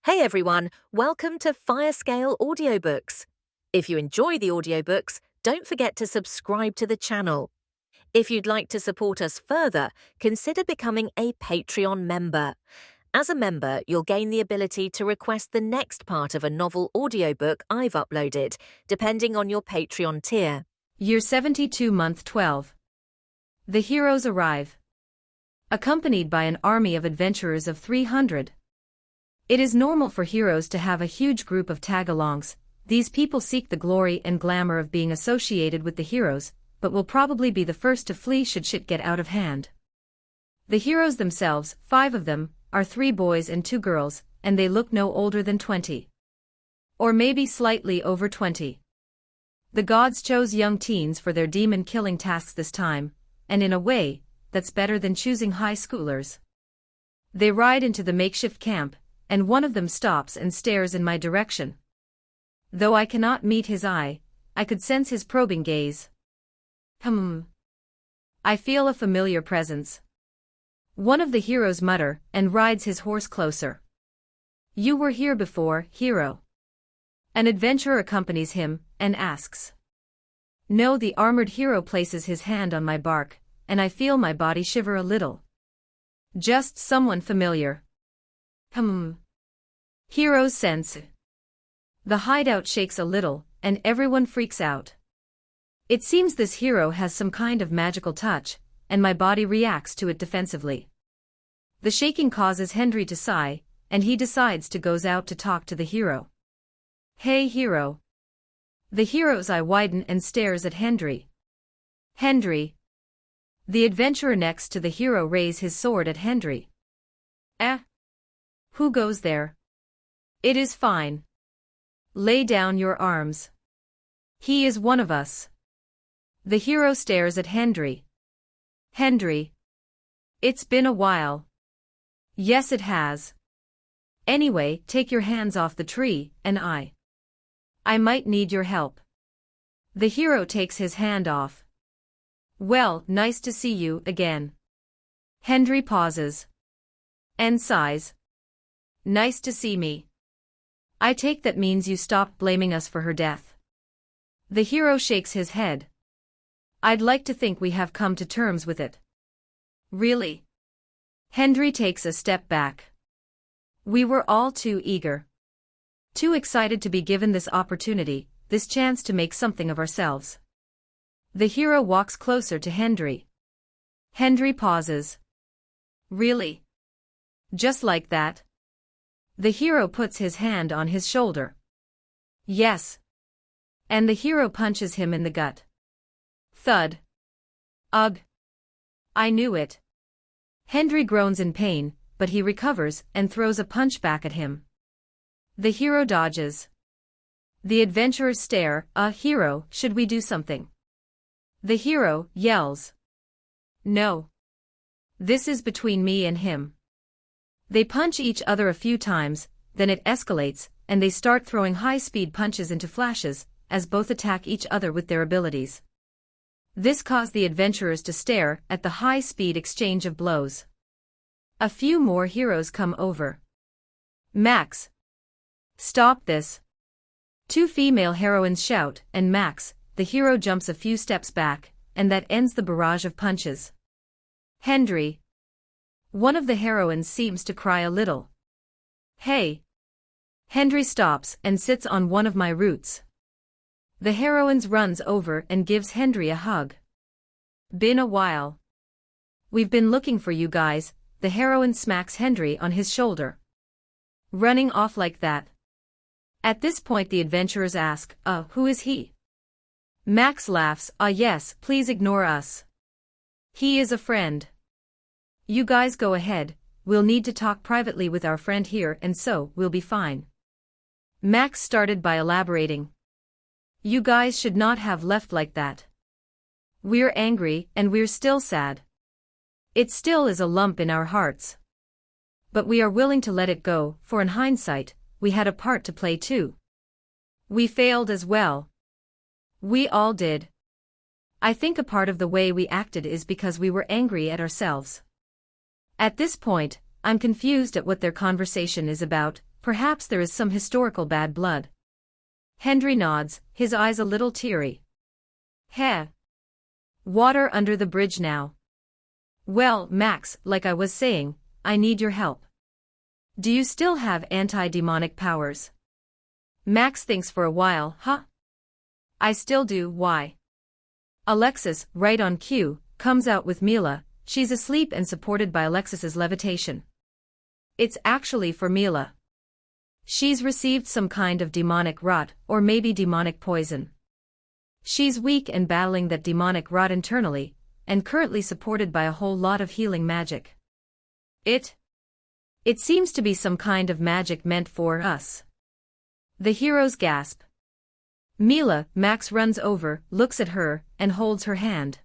Hey everyone, welcome to Firescale Audiobooks. If you enjoy the audiobooks, don't forget to subscribe to the channel. If you'd like to support us further, consider becoming a Patreon member. As a member, you'll gain the ability to request the next part of a novel audiobook I've uploaded, depending on your Patreon tier. Year 72, Month 12. The heroes arrive, accompanied by an army of adventurers of 300. It is normal for heroes to have a huge group of tag-alongs. These people seek the glory and glamour of being associated with the heroes, but will probably be the first to flee should shit get out of hand. The heroes themselves, 5 of them, are 3 boys and 2 girls, and they look no older than 20. Or maybe slightly over 20. The gods chose young teens for their demon-killing tasks this time, and in a way, that's better than choosing high schoolers. They ride into the makeshift camp, and one of them stops and stares in my direction. Though I cannot meet his eye, I could sense his probing gaze. I feel a familiar presence. One of the heroes mutter and rides his horse closer. You were here before, hero. An adventurer accompanies him and asks. No, the armored hero places his hand on my bark, and I feel my body shiver a little. Just someone familiar. Heroes sense. The hideout shakes a little, and everyone freaks out. It seems this hero has some kind of magical touch, and my body reacts to it defensively. The shaking causes Henry to sigh, and he decides to goes out to talk to the hero. Hey hero. The hero's eye widen and stares at Henry. Henry. The adventurer next to the hero raise his sword at Henry. Who goes there? It is fine. Lay down your arms. He is one of us. The hero stares at Henry. Henry. It's been a while. Yes, it has. Anyway, take your hands off the tree, and I might need your help. The hero takes his hand off. Well, nice to see you again. Henry pauses. And sighs. Nice to see me. I take that means you stopped blaming us for her death. The hero shakes his head. I'd like to think we have come to terms with it. Really? Henry takes a step back. We were all too eager. Too excited to be given this opportunity, this chance to make something of ourselves. The hero walks closer to Henry. Henry pauses. Really? Just like that? The hero puts his hand on his shoulder. Yes. And the hero punches him in the gut. Thud. Ugh. I knew it. Henry groans in pain, but he recovers and throws a punch back at him. The hero dodges. The adventurers stare. Hero, should we do something? The hero yells. No. This is between me and him. They punch each other a few times, then it escalates, and they start throwing high-speed punches into flashes, as both attack each other with their abilities. This caused the adventurers to stare at the high-speed exchange of blows. A few more heroes come over. Max. Stop this. 2 female heroines shout, and Max, the hero, jumps a few steps back, and that ends the barrage of punches. Henry. One of the heroines seems to cry a little. Hey. Henry stops and sits on one of my roots. The heroine runs over and gives Henry a hug. Been a while. We've been looking for you guys. The heroine smacks Henry on his shoulder. Running off like that. At this point the adventurers ask, who is he? Max laughs, yes, please ignore us. He is a friend. You guys go ahead, we'll need to talk privately with our friend here and so we'll be fine. Max started by elaborating. You guys should not have left like that. We're angry and we're still sad. It still is a lump in our hearts. But we are willing to let it go, for in hindsight, we had a part to play too. We failed as well. We all did. I think a part of the way we acted is because we were angry at ourselves. At this point, I'm confused at what their conversation is about. perhaps there is some historical bad blood. Hendry nods, his eyes a little teary. Heh. Water under the bridge now. Well, Max, like I was saying, I need your help. Do you still have anti-demonic powers? Max thinks for a while, huh? I still do, why? Alexis, right on cue, comes out with Mila. She's asleep and supported by Alexis's levitation. It's actually for Mila. She's received some kind of demonic rot, or maybe demonic poison. She's weak and battling that demonic rot internally, and currently supported by a whole lot of healing magic. It seems to be some kind of magic meant for us. The heroes gasp. Mila, Max runs over, looks at her, and holds her hand.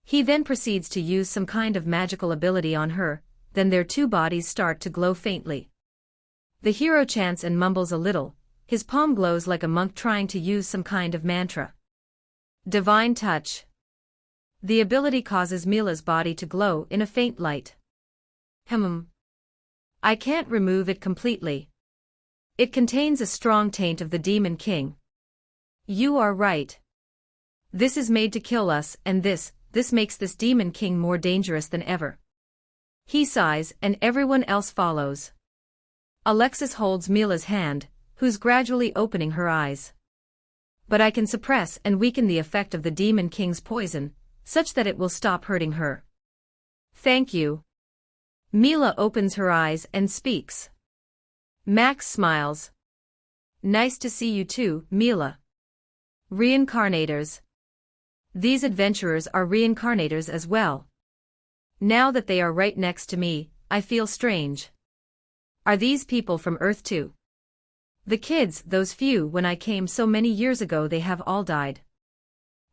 He then proceeds to use some kind of magical ability on her, then their two bodies start to glow faintly. The hero chants and mumbles a little, his palm glows like a monk trying to use some kind of mantra. Divine touch. The ability causes Mila's body to glow in a faint light. I can't remove it completely. It contains a strong taint of the Demon King. You are right. This is made to kill us, and this makes this Demon King more dangerous than ever. He sighs, and everyone else follows. Alexis holds Mila's hand, who's gradually opening her eyes. But I can suppress and weaken the effect of the Demon King's poison, such that it will stop hurting her. Thank you. Mila opens her eyes and speaks. Max smiles. Nice to see you too, Mila. Reincarnators. These adventurers are reincarnators as well. Now that they are right next to me, I feel strange. Are these people from Earth too? The kids, those few when I came so many years ago, they have all died.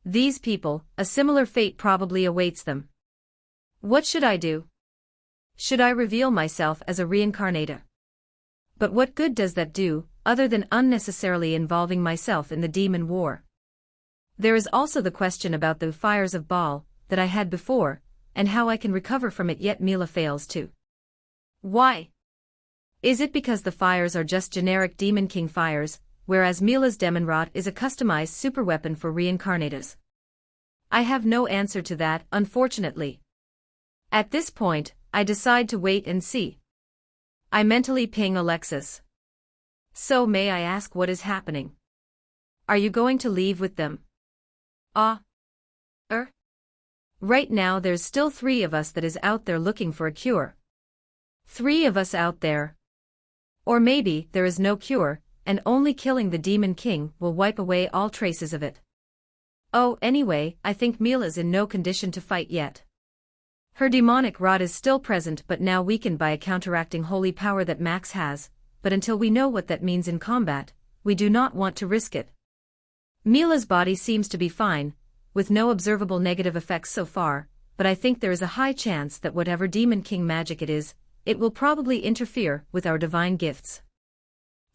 These people, a similar fate probably awaits them. What should I do? Should I reveal myself as a reincarnator? But what good does that do, other than unnecessarily involving myself in the demon war? There is also the question about the fires of Baal, that I had before, and how I can recover from it, yet Mila fails to. Why? Is it because the fires are just generic Demon King fires, whereas Mila's demon rot is a customized superweapon for reincarnators? I have no answer to that, unfortunately. At this point, I decide to wait and see. I mentally ping Alexis. So may I ask what is happening? Are you going to leave with them? Right now there's still 3 of us that is out there looking for a cure. 3 of us out there. Or maybe there is no cure, and only killing the Demon King will wipe away all traces of it. Oh, anyway, I think Mila's in no condition to fight yet. Her demonic rot is still present but now weakened by a counteracting holy power that Max has, but until we know what that means in combat, we do not want to risk it. Mila's body seems to be fine, with no observable negative effects so far, but I think there is a high chance that whatever Demon King magic it is, it will probably interfere with our divine gifts.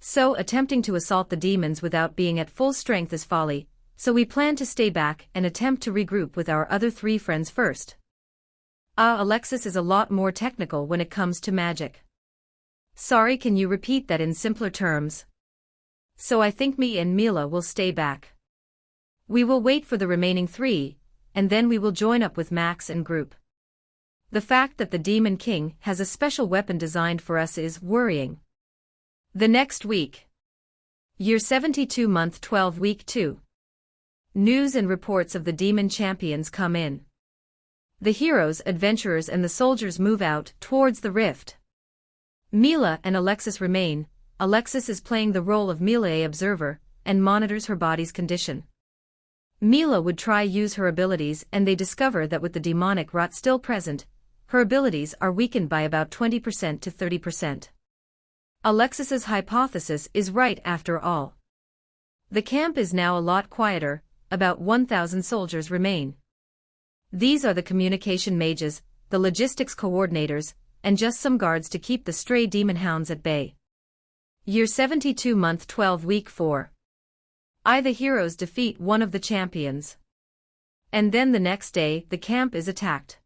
So attempting to assault the demons without being at full strength is folly, so we plan to stay back and attempt to regroup with our other 3 friends first. Alexis is a lot more technical when it comes to magic. Sorry, can you repeat that in simpler terms? So I think me and Mila will stay back. We will wait for the remaining 3, and then we will join up with Max and group. The fact that the Demon King has a special weapon designed for us is worrying. The next week. Year 72 month 12 week 2. News and reports of the demon champions come in. The heroes, adventurers and the soldiers move out towards the rift. Mila and Alexis remain. Alexis is playing the role of Mila observer, and monitors her body's condition. Mila would try use her abilities and they discover that with the demonic rot still present, her abilities are weakened by about 20% to 30%. Alexis's hypothesis is right after all. The camp is now a lot quieter, about 1,000 soldiers remain. These are the communication mages, the logistics coordinators, and just some guards to keep the stray demon hounds at bay. Year 72 month 12 week 4. The heroes defeat one of the champions. And then the next day, the camp is attacked.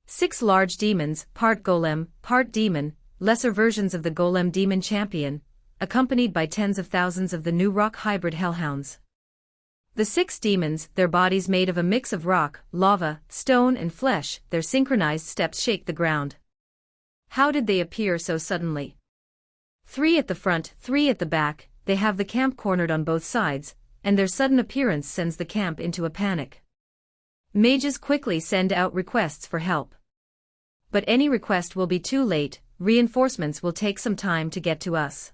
6 large demons, part golem, part demon, lesser versions of the golem demon champion, accompanied by tens of thousands of the new rock hybrid hellhounds. The 6 demons, their bodies made of a mix of rock, lava, stone and flesh, their synchronized steps shake the ground. How did they appear so suddenly? 3 at the front, 3 at the back, they have the camp cornered on both sides, and their sudden appearance sends the camp into a panic. Mages quickly send out requests for help. But any request will be too late, reinforcements will take some time to get to us.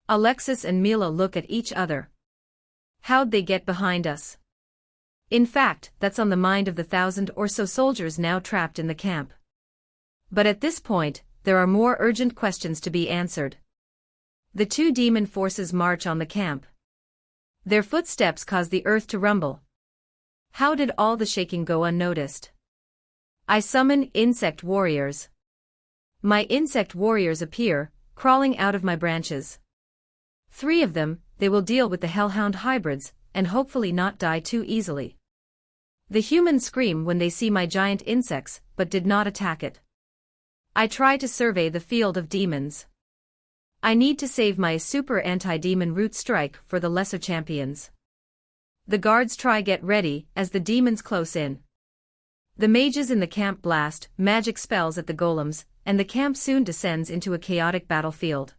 Alexis and Mila look at each other. How'd they get behind us? In fact, that's on the mind of the 1,000 or so soldiers now trapped in the camp. But at this point, there are more urgent questions to be answered. The 2 demon forces march on the camp. Their footsteps cause the earth to rumble. How did all the shaking go unnoticed? I summon insect warriors. My insect warriors appear, crawling out of my branches. 3 of them, they will deal with the hellhound hybrids, and hopefully not die too easily. The humans scream when they see my giant insects, but did not attack it. I try to survey the field of demons. I need to save my super anti-demon root strike for the lesser champions. The guards try get ready as the demons close in. The mages in the camp blast magic spells at the golems, and the camp soon descends into a chaotic battlefield.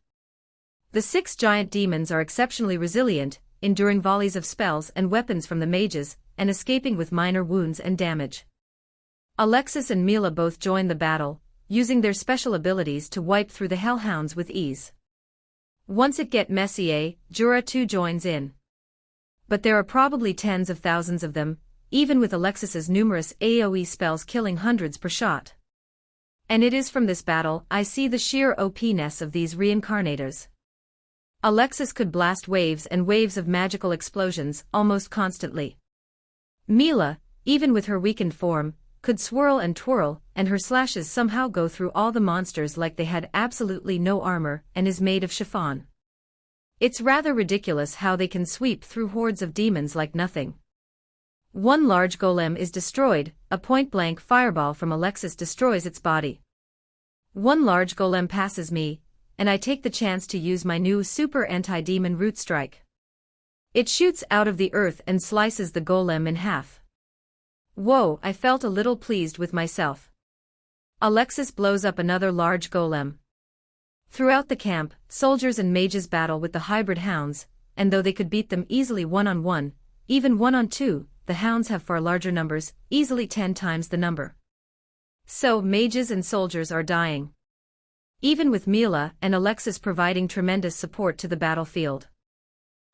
The 6 giant demons are exceptionally resilient, enduring volleys of spells and weapons from the mages, and escaping with minor wounds and damage. Alexis and Mila both join the battle, using their special abilities to wipe through the hellhounds with ease. Once it get messy, Jura too joins in. But there are probably tens of thousands of them, even with Alexis's numerous AoE spells killing hundreds per shot. And it is from this battle I see the sheer OP-ness of these reincarnators. Alexis could blast waves and waves of magical explosions almost constantly. Mila, even with her weakened form, could swirl and twirl, and her slashes somehow go through all the monsters like they had absolutely no armor and is made of chiffon. It's rather ridiculous how they can sweep through hordes of demons like nothing. One large golem is destroyed, a point-blank fireball from Alexis destroys its body. One large golem passes me, and I take the chance to use my new super anti-demon root strike. It shoots out of the earth and slices the golem in half. Whoa, I felt a little pleased with myself. Alexis blows up another large golem. Throughout the camp, soldiers and mages battle with the hybrid hounds, and though they could beat them easily one-on-one, even one-on-two, the hounds have far larger numbers, easily 10 times the number. So mages and soldiers are dying. Even with Mila and Alexis providing tremendous support to the battlefield.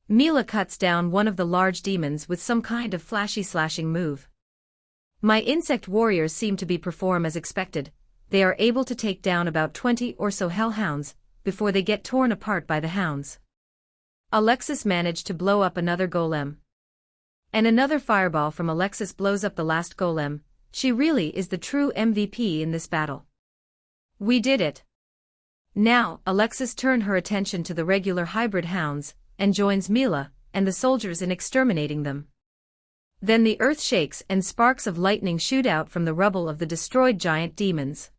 Mila cuts down one of the large demons with some kind of flashy slashing move. My insect warriors seem to be perform as expected. They are able to take down about 20 or so hellhounds, before they get torn apart by the hounds. Alexis managed to blow up another golem. And another fireball from Alexis blows up the last golem. She really is the true MVP in this battle. We did it. Now, Alexis turned her attention to the regular hybrid hounds, and joins Mila and the soldiers in exterminating them. Then the earth shakes and sparks of lightning shoot out from the rubble of the destroyed giant demons.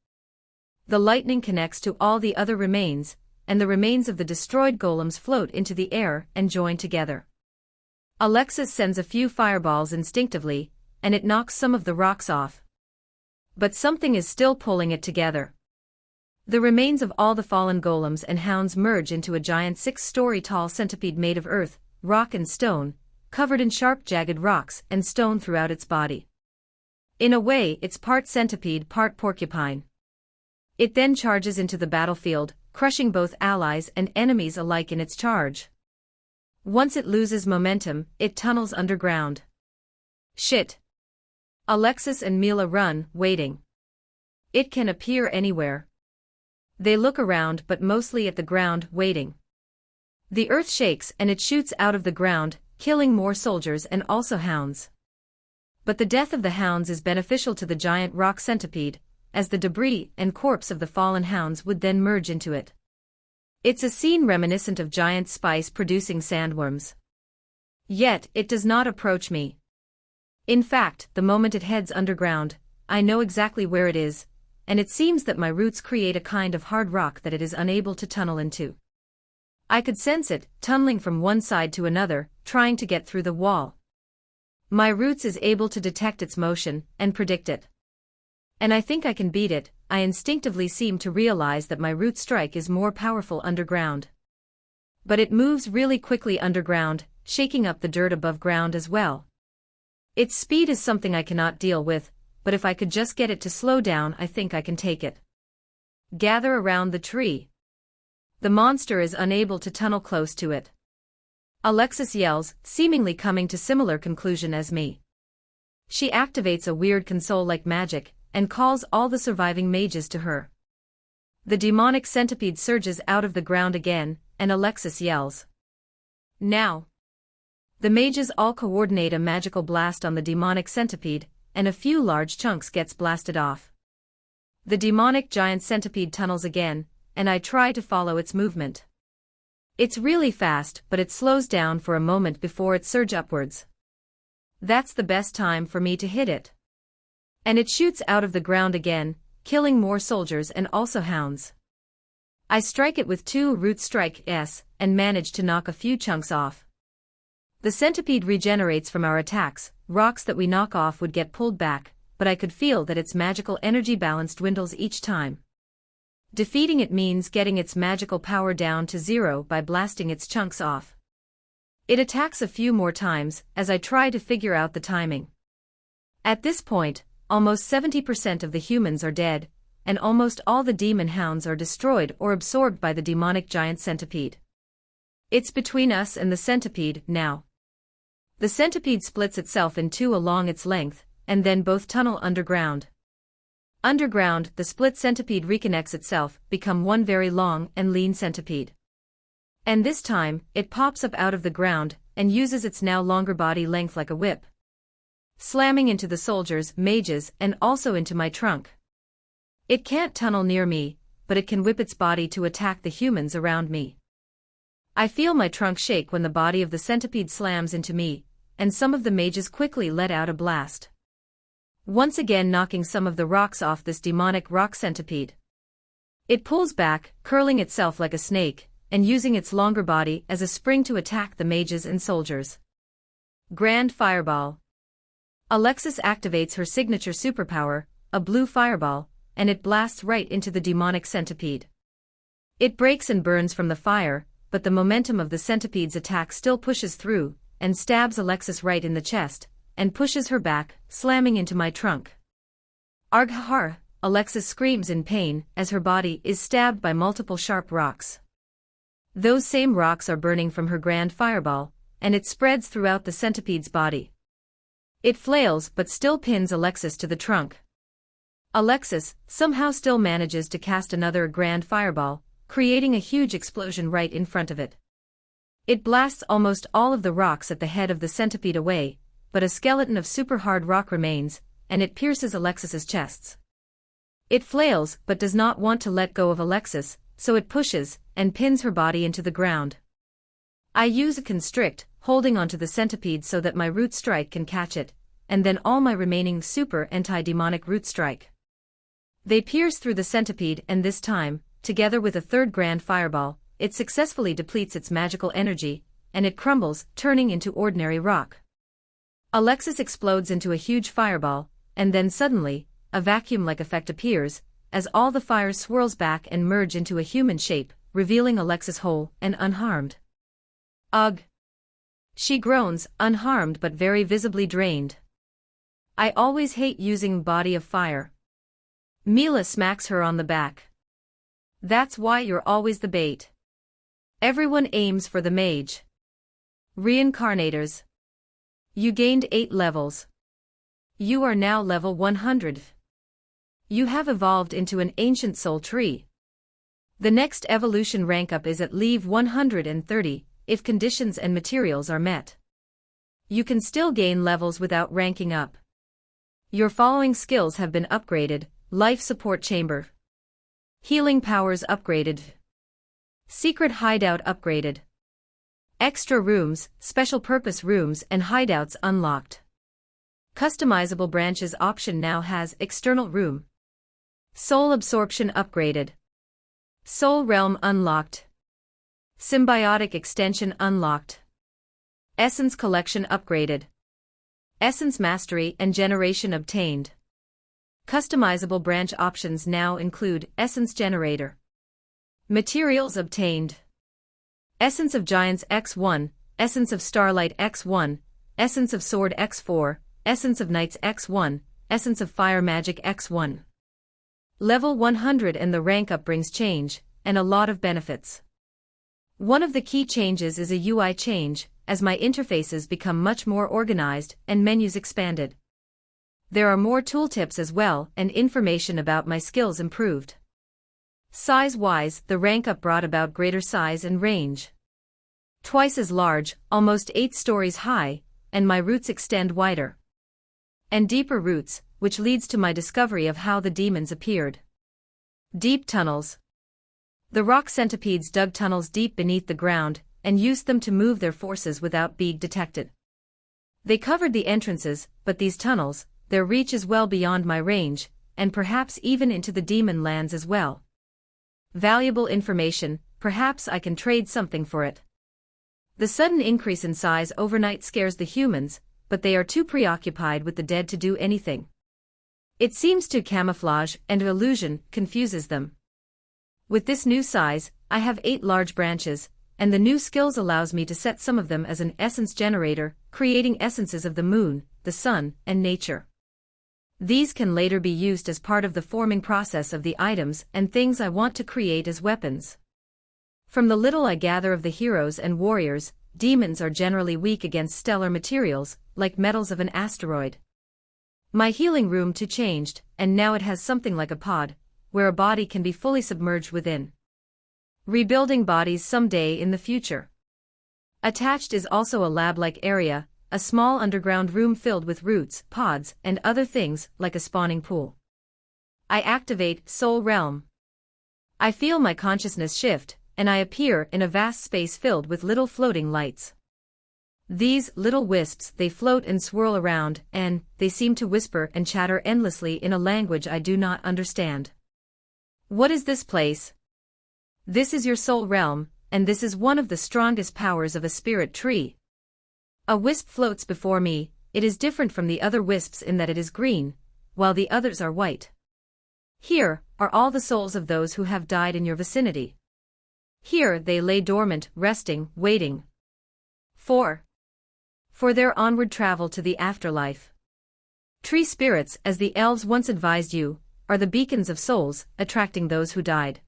The lightning connects to all the other remains, and the remains of the destroyed golems float into the air and join together. Alexis sends a few fireballs instinctively, and it knocks some of the rocks off. But something is still pulling it together. The remains of all the fallen golems and hounds merge into a giant 6-story tall centipede made of earth, rock and stone, covered in sharp jagged rocks and stone throughout its body. In a way, it's part centipede, part porcupine. It then charges into the battlefield, crushing both allies and enemies alike in its charge. Once it loses momentum, it tunnels underground. Shit. Alexis and Mila run, waiting. It can appear anywhere. They look around but mostly at the ground, waiting. The earth shakes and it shoots out of the ground, killing more soldiers and also hounds. But the death of the hounds is beneficial to the giant rock centipede, as the debris and corpse of the fallen hounds would then merge into it. It's a scene reminiscent of giant spice-producing sandworms. Yet, it does not approach me. In fact, the moment it heads underground, I know exactly where it is, and it seems that my roots create a kind of hard rock that it is unable to tunnel into. I could sense it, tunneling from one side to another, trying to get through the wall. My roots is able to detect its motion and predict it. And I think I can beat it. I instinctively seem to realize that my root strike is more powerful underground. But it moves really quickly underground, shaking up the dirt above ground as well. Its speed is something I cannot deal with, but if I could just get it to slow down, I think I can take it. Gather around the tree. The monster is unable to tunnel close to it. Alexis yells, seemingly coming to similar conclusion as me. She activates a weird console-like magic, and calls all the surviving mages to her. The demonic centipede surges out of the ground again, and Alexis yells. Now! The mages all coordinate a magical blast on the demonic centipede, and a few large chunks gets blasted off. The demonic giant centipede tunnels again, and I try to follow its movement. It's really fast, but it slows down for a moment before it surges upwards. That's the best time for me to hit it. And it shoots out of the ground again, killing more soldiers and also hounds. I strike it with 2 root strikes and manage to knock a few chunks off. The centipede regenerates from our attacks. Rocks that we knock off would get pulled back, but I could feel that its magical energy balance dwindles each time. Defeating it means getting its magical power down to 0 by blasting its chunks off. It attacks a few more times, as I try to figure out the timing. At this point, almost 70% of the humans are dead, and almost all the demon hounds are destroyed or absorbed by the demonic giant centipede. It's between us and the centipede now. The centipede splits itself in 2 along its length, and then both tunnel underground. Underground, the split centipede reconnects itself, become one very long and lean centipede. And this time, it pops up out of the ground, and uses its now longer body length like a whip, slamming into the soldiers, mages, and also into my trunk. It can't tunnel near me, but it can whip its body to attack the humans around me. I feel my trunk shake when the body of the centipede slams into me, and some of the mages quickly let out a blast, once again knocking some of the rocks off this demonic rock centipede. It pulls back, curling itself like a snake, and using its longer body as a spring to attack the mages and soldiers. Grand Fireball. Alexis activates her signature superpower, a blue fireball, and it blasts right into the demonic centipede. It breaks and burns from the fire, but the momentum of the centipede's attack still pushes through, and stabs Alexis right in the chest, and pushes her back, slamming into my trunk. Arghar! Alexis screams in pain as her body is stabbed by multiple sharp rocks. Those same rocks are burning from her grand fireball, and it spreads throughout the centipede's body. It flails but still pins Alexis to the trunk. Alexis somehow still manages to cast another grand fireball, creating a huge explosion right in front of it. It blasts almost all of the rocks at the head of the centipede away, but a skeleton of super hard rock remains, and it pierces Alexis's chests. It flails but does not want to let go of Alexis, so it pushes and pins her body into the ground. I use a constrict, holding onto the centipede so that my root strike can catch it, and then all my remaining super anti-demonic root strike. They pierce through the centipede, and this time, together with a third grand fireball, it successfully depletes its magical energy, and it crumbles, turning into ordinary rock. Alexis explodes into a huge fireball, and then suddenly, a vacuum-like effect appears, as all the fire swirls back and merge into a human shape, revealing Alexis whole and unharmed. Ugh! She groans, unharmed but very visibly drained. I always hate using body of fire. Mila smacks her on the back. That's why you're always the bait. Everyone aims for the mage. Reincarnators. You gained 8 levels. You are now level 100. You have evolved into an ancient soul tree. The next evolution rank up is at level 130, if conditions and materials are met. You can still gain levels without ranking up. Your following skills have been upgraded: Life Support Chamber. Healing Powers upgraded. Secret Hideout upgraded. Extra Rooms, Special Purpose Rooms and Hideouts unlocked. Customizable Branches option now has External Room. Soul absorption upgraded. Soul realm unlocked. Symbiotic extension unlocked. Essence collection upgraded. Essence mastery and generation obtained. Customizable branch options now include Essence Generator. Materials obtained. Essence of Giants X1, Essence of Starlight X1, Essence of Sword X4, Essence of Knights X1, Essence of Fire Magic X1. Level 100 and the rank up brings change, and a lot of benefits. One of the key changes is a UI change, as my interfaces become much more organized and menus expanded. There are more tooltips as well, and information about my skills improved. Size-wise, the rank up brought about greater size and range. Twice as large, almost 8 stories high, and my roots extend wider. And deeper roots, which leads to my discovery of how the demons appeared. Deep tunnels. The rock centipedes dug tunnels deep beneath the ground, and used them to move their forces without being detected. They covered the entrances, but these tunnels, their reach is well beyond my range, and perhaps even into the demon lands as well. Valuable information, perhaps I can trade something for it. The sudden increase in size overnight scares the humans, but they are too preoccupied with the dead to do anything. It seems to camouflage and illusion confuses them. With this new size, I have 8 large branches, and the new skills allows me to set some of them as an essence generator, creating essences of the moon, the sun, and nature. These can later be used as part of the forming process of the items and things I want to create as weapons. From the little I gather of the heroes and warriors, demons are generally weak against stellar materials, like metals of an asteroid. My healing room too changed, and now it has something like a pod, where a body can be fully submerged within. Rebuilding bodies someday in the future. Attached is also a lab-like area, a small underground room filled with roots, pods, and other things, like a spawning pool. I activate Soul Realm. I feel my consciousness shift, and I appear in a vast space filled with little floating lights. These little wisps, they float and swirl around, and they seem to whisper and chatter endlessly in a language I do not understand. What is this place? This is your soul realm, and this is one of the strongest powers of a spirit tree. A wisp floats before me. It is different from the other wisps in that it is green, while the others are white. Here are all the souls of those who have died in your vicinity. Here they lay dormant, resting, waiting. For their onward travel to the afterlife. Tree spirits, as the elves once advised you, are the beacons of souls, attracting those who died.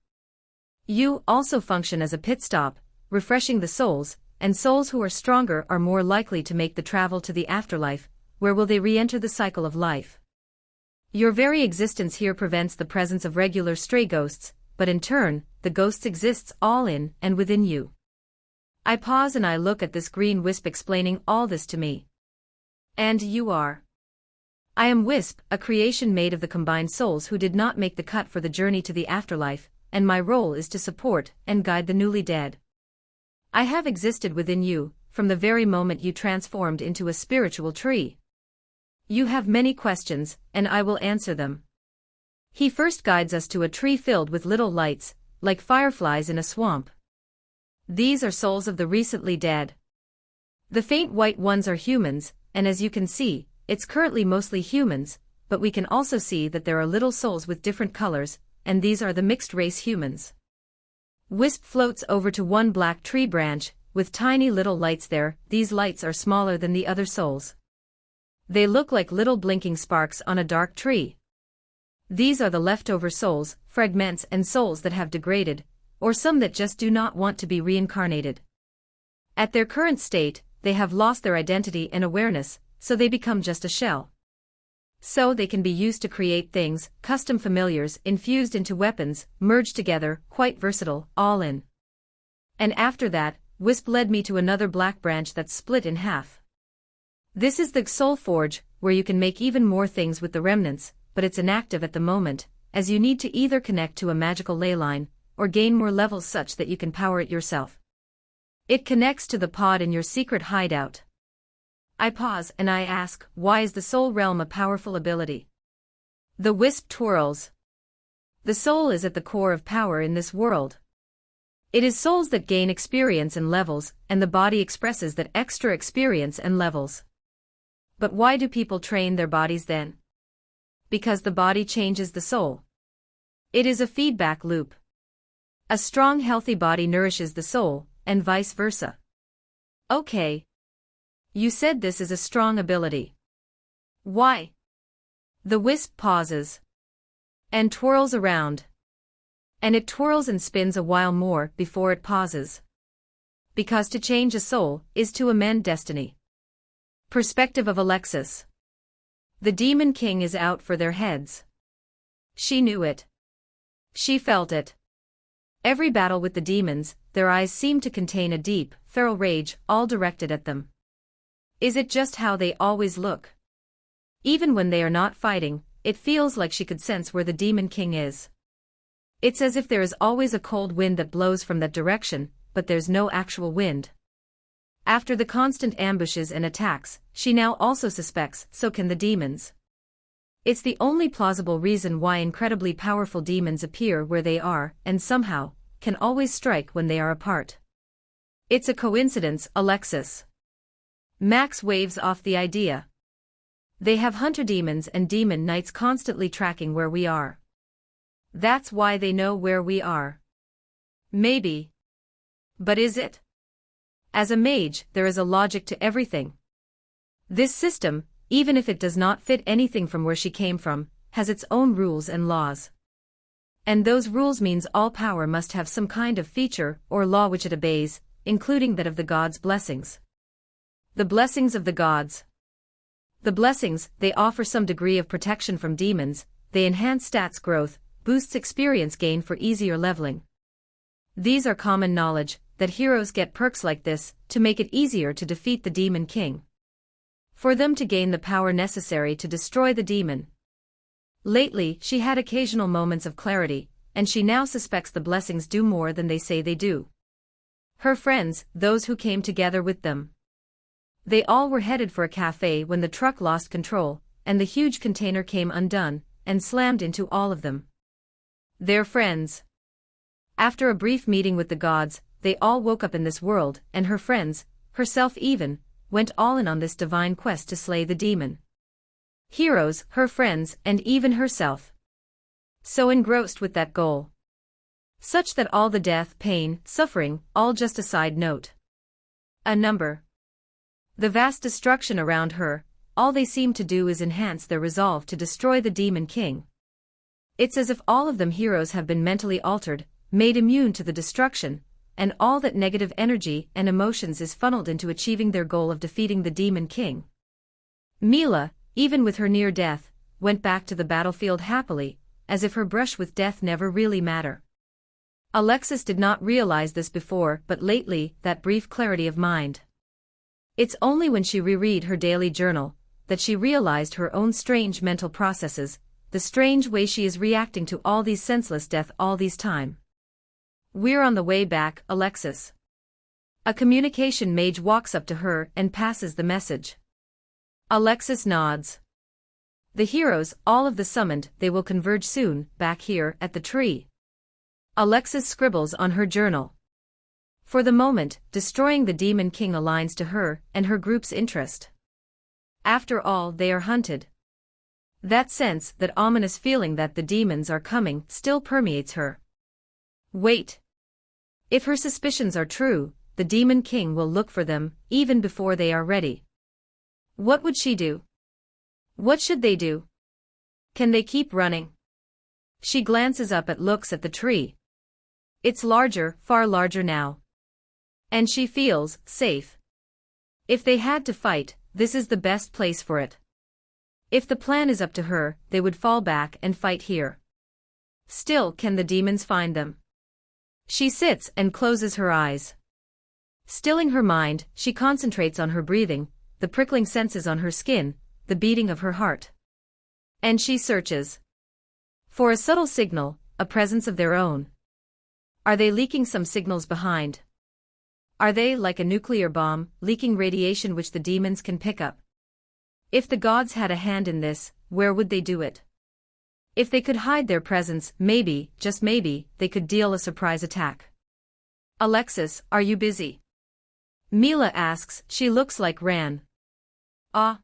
You also function as a pit stop, refreshing the souls, and souls who are stronger are more likely to make the travel to the afterlife, where will they re-enter the cycle of life. Your very existence here prevents the presence of regular stray ghosts, but in turn, the ghosts exists all in and within you. I pause and I look at this green wisp explaining all this to me. And you are? I am Wisp, a creation made of the combined souls who did not make the cut for the journey to the afterlife, and my role is to support and guide the newly dead. I have existed within you, from the very moment you transformed into a spiritual tree. You have many questions, and I will answer them. He first guides us to a tree filled with little lights, like fireflies in a swamp. These are souls of the recently dead. The faint white ones are humans, and as you can see, it's currently mostly humans, but we can also see that there are little souls with different colors, and these are the mixed-race humans. Wisp floats over to one black tree branch, with tiny little lights there. These lights are smaller than the other souls. They look like little blinking sparks on a dark tree. These are the leftover souls, fragments and souls that have degraded, or some that just do not want to be reincarnated. At their current state, they have lost their identity and awareness, so they become just a shell. So they can be used to create things, custom familiars, infused into weapons, merged together, quite versatile, all in. And after that, Wisp led me to another black branch that's split in half. This is the Soul Forge, where you can make even more things with the remnants, but it's inactive at the moment, as you need to either connect to a magical ley line, or gain more levels such that you can power it yourself. It connects to the pod in your secret hideout. I pause and I ask, why is the Soul Realm a powerful ability? The wisp twirls. The soul is at the core of power in this world. It is souls that gain experience and levels, and the body expresses that extra experience and levels. But why do people train their bodies then? Because the body changes the soul. It is a feedback loop. A strong, healthy body nourishes the soul, and vice versa. Okay. You said this is a strong ability. Why? The wisp pauses and twirls around. And it twirls and spins a while more before it pauses. Because to change a soul is to amend destiny. Perspective of Alexis. The Demon King is out for their heads. She knew it. She felt it. Every battle with the demons, their eyes seemed to contain a deep, feral rage, all directed at them. Is it just how they always look? Even when they are not fighting, it feels like she could sense where the Demon King is. It's as if there is always a cold wind that blows from that direction, but there's no actual wind. After the constant ambushes and attacks, she now also suspects so can the demons. It's the only plausible reason why incredibly powerful demons appear where they are, and somehow, can always strike when they are apart. It's a coincidence, Alexis. Max waves off the idea. They have hunter demons and demon knights constantly tracking where we are. That's why they know where we are. Maybe. But is it? As a mage, there is a logic to everything. This system, even if it does not fit anything from where she came from, has its own rules and laws. And those rules means all power must have some kind of feature or law which it obeys, including that of the gods' blessings. The blessings of the gods. The blessings, they offer some degree of protection from demons, they enhance stats growth, boosts experience gain for easier leveling. These are common knowledge, that heroes get perks like this, to make it easier to defeat the Demon King. For them to gain the power necessary to destroy the demon. Lately, she had occasional moments of clarity, and she now suspects the blessings do more than they say they do. Her friends, those who came together with them. They all were headed for a cafe when the truck lost control, and the huge container came undone, and slammed into all of them. Their friends. After a brief meeting with the gods, they all woke up in this world, and her friends, herself even, went all in on this divine quest to slay the demon. Heroes, her friends, and even herself. So engrossed with that goal. Such that all the death, pain, suffering, all just a side note. A number. The vast destruction around her, all they seem to do is enhance their resolve to destroy the Demon King. It's as if all of them heroes have been mentally altered, made immune to the destruction, and all that negative energy and emotions is funneled into achieving their goal of defeating the Demon King. Mila, even with her near death, went back to the battlefield happily, as if her brush with death never really mattered. Alexis did not realize this before, but lately, that brief clarity of mind. It's only when she reread her daily journal, that she realized her own strange mental processes, the strange way she is reacting to all these senseless death all these time. We're on the way back, Alexis. A communication mage walks up to her and passes the message. Alexis nods. The heroes, all of the summoned, they will converge soon, back here, at the tree. Alexis scribbles on her journal. For the moment, destroying the Demon King aligns to her and her group's interest. After all, they are hunted. That sense, that ominous feeling that the demons are coming, still permeates her. Wait. If her suspicions are true, the Demon King will look for them, even before they are ready. What would she do? What should they do? Can they keep running? She glances up and looks at the tree. It's larger, far larger now. And she feels safe. If they had to fight, this is the best place for it. If the plan is up to her, they would fall back and fight here. Still, can the demons find them? She sits and closes her eyes. Stilling her mind, she concentrates on her breathing, the prickling senses on her skin, the beating of her heart. And she searches for a subtle signal, a presence of their own. Are they leaking some signals behind? Are they, like a nuclear bomb, leaking radiation which the demons can pick up? If the gods had a hand in this, where would they do it? If they could hide their presence, maybe, just maybe, they could deal a surprise attack. Alexis, are you busy? Mila asks. She looks like Ran. Ah.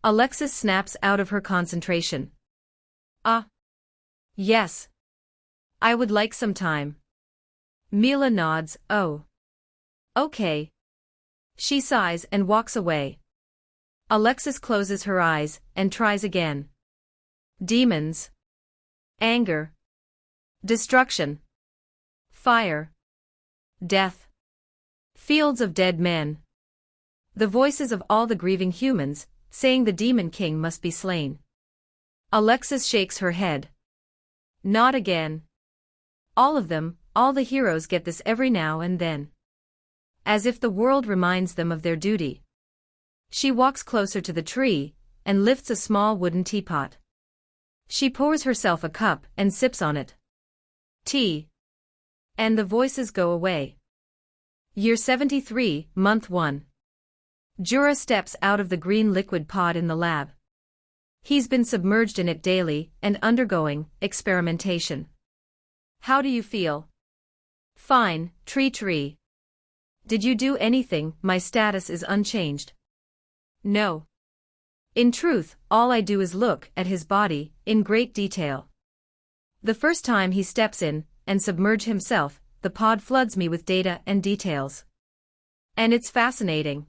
Alexis snaps out of her concentration. Ah. Yes. I would like some time. Mila nods. Oh. Okay. She sighs and walks away. Alexis closes her eyes and tries again. Demons. Anger. Destruction. Fire. Death. Fields of dead men. The voices of all the grieving humans, saying the Demon King must be slain. Alexis shakes her head. Not again. All of them, all the heroes get this every now and then. As if the world reminds them of their duty. She walks closer to the tree, and lifts a small wooden teapot. She pours herself a cup and sips on it. Tea. And the voices go away. Year 73, Month 1. Jura steps out of the green liquid pod in the lab. He's been submerged in it daily and undergoing experimentation. How do you feel? Fine, TreeTree. Did you do anything? My status is unchanged. No. In truth, all I do is look at his body in great detail. The first time he steps in and submerge himself, the pod floods me with data and details. And it's fascinating.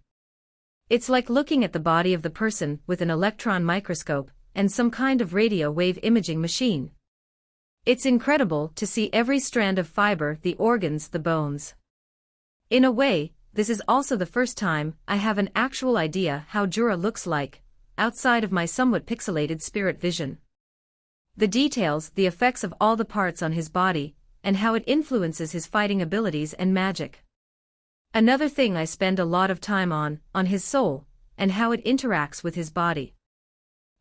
It's like looking at the body of the person with an electron microscope and some kind of radio wave imaging machine. It's incredible to see every strand of fiber, the organs, the bones. In a way, this is also the first time I have an actual idea how Jura looks like, outside of my somewhat pixelated spirit vision. The details, the effects of all the parts on his body, and how it influences his fighting abilities and magic. Another thing I spend a lot of time on his soul, and how it interacts with his body.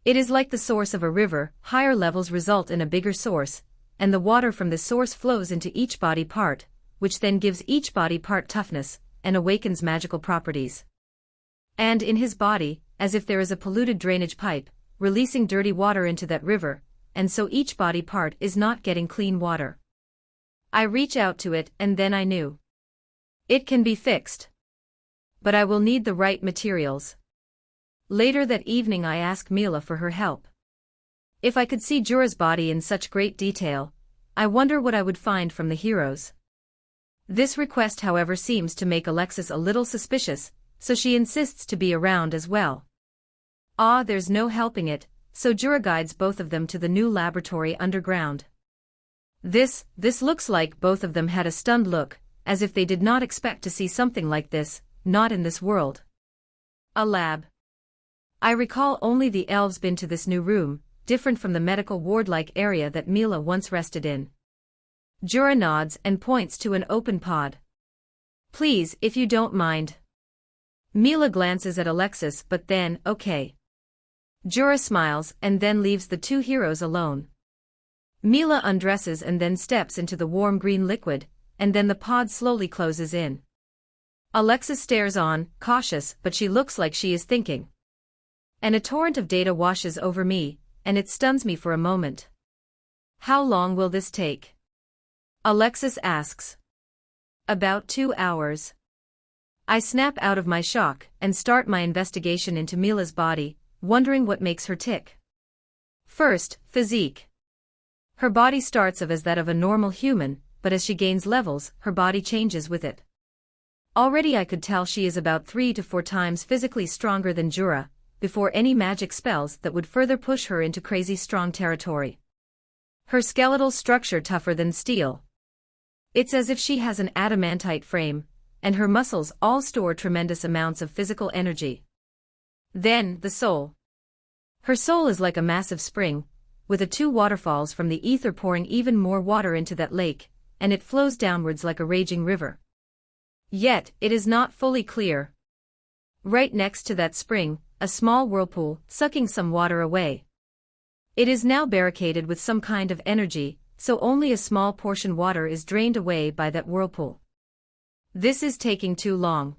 It is like the source of a river, higher levels result in a bigger source, and the water from the source flows into each body part, which then gives each body part toughness, and awakens magical properties. And in his body, as if there is a polluted drainage pipe, releasing dirty water into that river, and so each body part is not getting clean water. I reach out to it and then I knew. It can be fixed. But I will need the right materials. Later that evening I ask Mila for her help. If I could see Jura's body in such great detail, I wonder what I would find from the heroes. This request, however, seems to make Alexis a little suspicious, so she insists to be around as well. Ah, there's no helping it, so Jura guides both of them to the new laboratory underground. This looks like both of them had a stunned look, as if they did not expect to see something like this, not in this world. A lab. I recall only the elves been to this new room, different from the medical ward-like area that Mila once rested in. Jura nods and points to an open pod. Please, if you don't mind. Mila glances at Alexis, but then, okay. Jura smiles and then leaves the two heroes alone. Mila undresses and then steps into the warm green liquid, and then the pod slowly closes in. Alexis stares on, cautious, but she looks like she is thinking. And a torrent of data washes over me, and it stuns me for a moment. How long will this take? Alexis asks. About 2 hours. I snap out of my shock and start my investigation into Mila's body, wondering what makes her tick. First, physique. Her body starts as that of a normal human, but as she gains levels, her body changes with it. Already I could tell she is about 3 to 4 times physically stronger than Jura, before any magic spells that would further push her into crazy strong territory. Her skeletal structure tougher than steel. It's as if she has an adamantite frame, and her muscles all store tremendous amounts of physical energy. Then, the soul. Her soul is like a massive spring, with the 2 waterfalls from the ether pouring even more water into that lake, and it flows downwards like a raging river. Yet, it is not fully clear. Right next to that spring, a small whirlpool, sucking some water away. It is now barricaded with some kind of energy, so only a small portion water is drained away by that whirlpool. This is taking too long.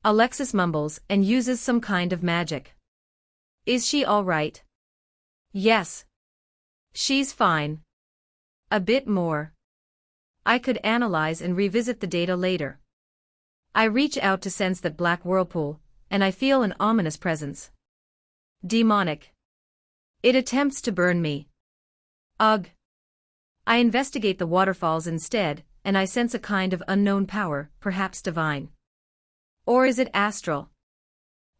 Alexis mumbles and uses some kind of magic. Is she all right? Yes. She's fine. A bit more. I could analyze and revisit the data later. I reach out to sense that black whirlpool, and I feel an ominous presence. Demonic. It attempts to burn me. Ugh. I investigate the waterfalls instead, and I sense a kind of unknown power, perhaps divine. Or is it astral?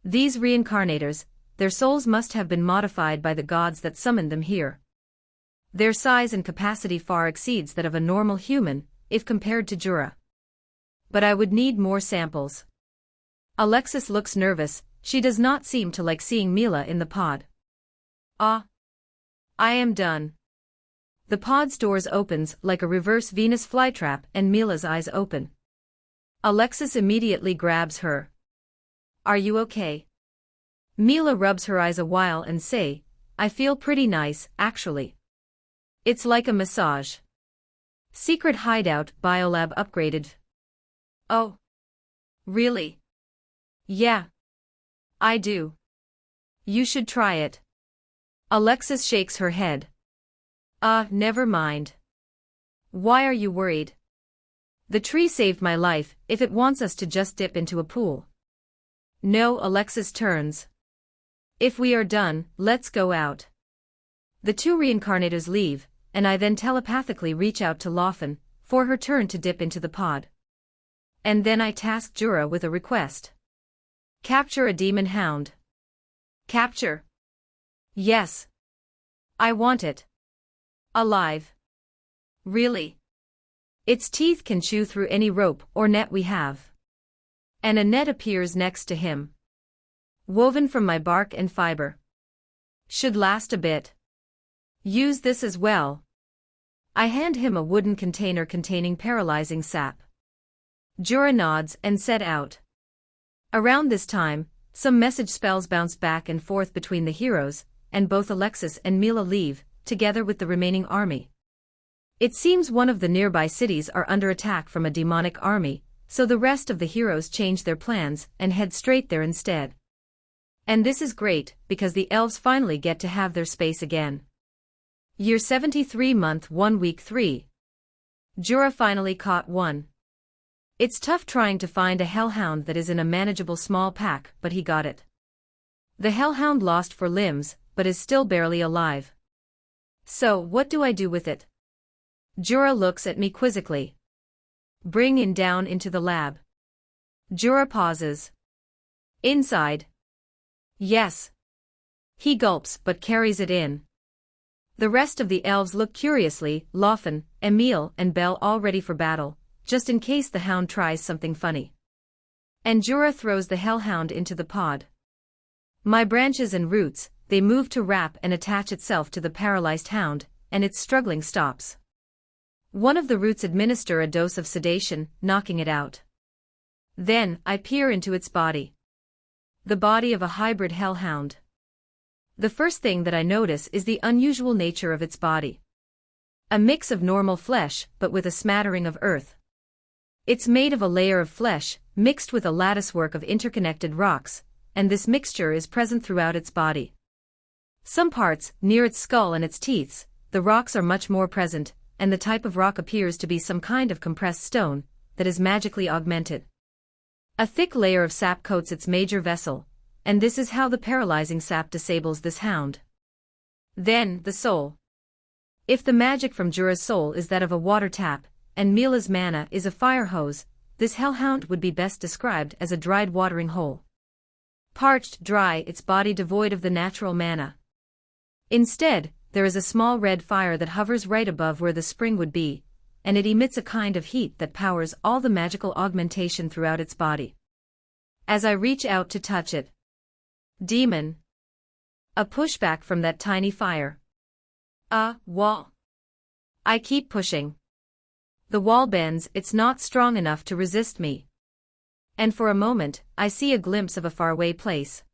These reincarnators, their souls must have been modified by the gods that summoned them here. Their size and capacity far exceeds that of a normal human, if compared to Jura. But I would need more samples. Alexis looks nervous, she does not seem to like seeing Mila in the pod. Ah. I am done. The pod's doors opens like a reverse Venus flytrap and Mila's eyes open. Alexis immediately grabs her. Are you okay? Mila rubs her eyes a while and say, I feel pretty nice, actually. It's like a massage. Secret hideout biolab upgraded. Oh. Really? Yeah. I do. You should try it. Alexis shakes her head. Never mind. Why are you worried? The tree saved my life, if it wants us to just dip into a pool. No, Alexis turns. If we are done, let's go out. The two reincarnators leave, and I then telepathically reach out to Laufen, for her turn to dip into the pod. And then I task Jura with a request. Capture a demon hound. Capture? Yes. I want it. Alive. Really? Its teeth can chew through any rope or net we have. And a net appears next to him. Woven from my bark and fiber. Should last a bit. Use this as well. I hand him a wooden container containing paralyzing sap. Jura nods and set out. Around this time, some message spells bounce back and forth between the heroes, and both Alexis and Mila leave, together with the remaining army. It seems one of the nearby cities are under attack from a demonic army, so the rest of the heroes change their plans and head straight there instead. And this is great, because the elves finally get to have their space again. Year 73 month 1 week 3. Jura finally caught one. It's tough trying to find a hellhound that is in a manageable small pack, but he got it. The hellhound lost 4 limbs, but is still barely alive. So, what do I do with it? Jura looks at me quizzically. Bring it down into the lab. Jura pauses. Inside. Yes. He gulps but carries it in. The rest of the elves look curiously, Laufen, Emile and Belle all ready for battle, just in case the hound tries something funny. And Jura throws the hellhound into the pod. My branches and roots, they move to wrap and attach itself to the paralyzed hound, and its struggling stops. One of the roots administer a dose of sedation, knocking it out. Then, I peer into its body. The body of a hybrid hellhound. The first thing that I notice is the unusual nature of its body. A mix of normal flesh, but with a smattering of earth. It's made of a layer of flesh, mixed with a latticework of interconnected rocks, and this mixture is present throughout its body. Some parts, near its skull and its teeth, the rocks are much more present, and the type of rock appears to be some kind of compressed stone, that is magically augmented. A thick layer of sap coats its major vessel, and this is how the paralyzing sap disables this hound. Then, the soul. If the magic from Jura's soul is that of a water tap, and Mila's mana is a fire hose, this hellhound would be best described as a dried watering hole. Parched dry, its body devoid of the natural mana. Instead, there is a small red fire that hovers right above where the spring would be, and it emits a kind of heat that powers all the magical augmentation throughout its body. As I reach out to touch it. Demon. A pushback from that tiny fire. Wall. I keep pushing. The wall bends, it's not strong enough to resist me. And for a moment, I see a glimpse of a faraway place.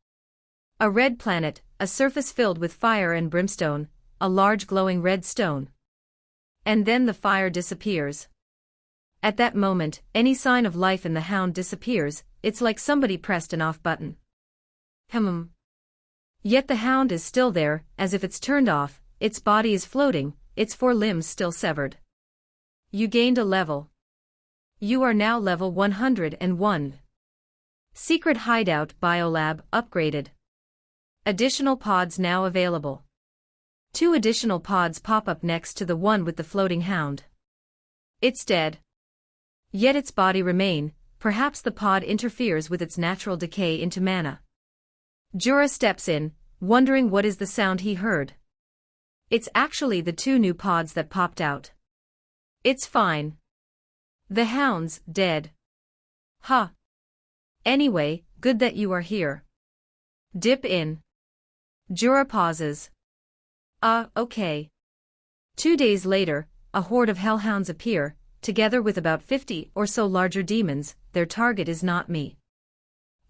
A red planet, a surface filled with fire and brimstone, a large glowing red stone. And then the fire disappears. At that moment, any sign of life in the hound disappears, it's like somebody pressed an off button. Yet the hound is still there, as if it's turned off, its body is floating, its 4 limbs still severed. You gained a level. You are now level 101. Secret Hideout Biolab upgraded. Additional pods now available. 2 additional pods pop up next to the one with the floating hound. It's dead. Yet its body remain, perhaps the pod interferes with its natural decay into mana. Jura steps in, wondering what is the sound he heard. It's actually the 2 new pods that popped out. It's fine. The hound's dead. Huh. Anyway, good that you are here. Dip in. Jura pauses. Okay. 2 days later, a horde of hellhounds appear, together with about 50 or so larger demons. Their target is not me.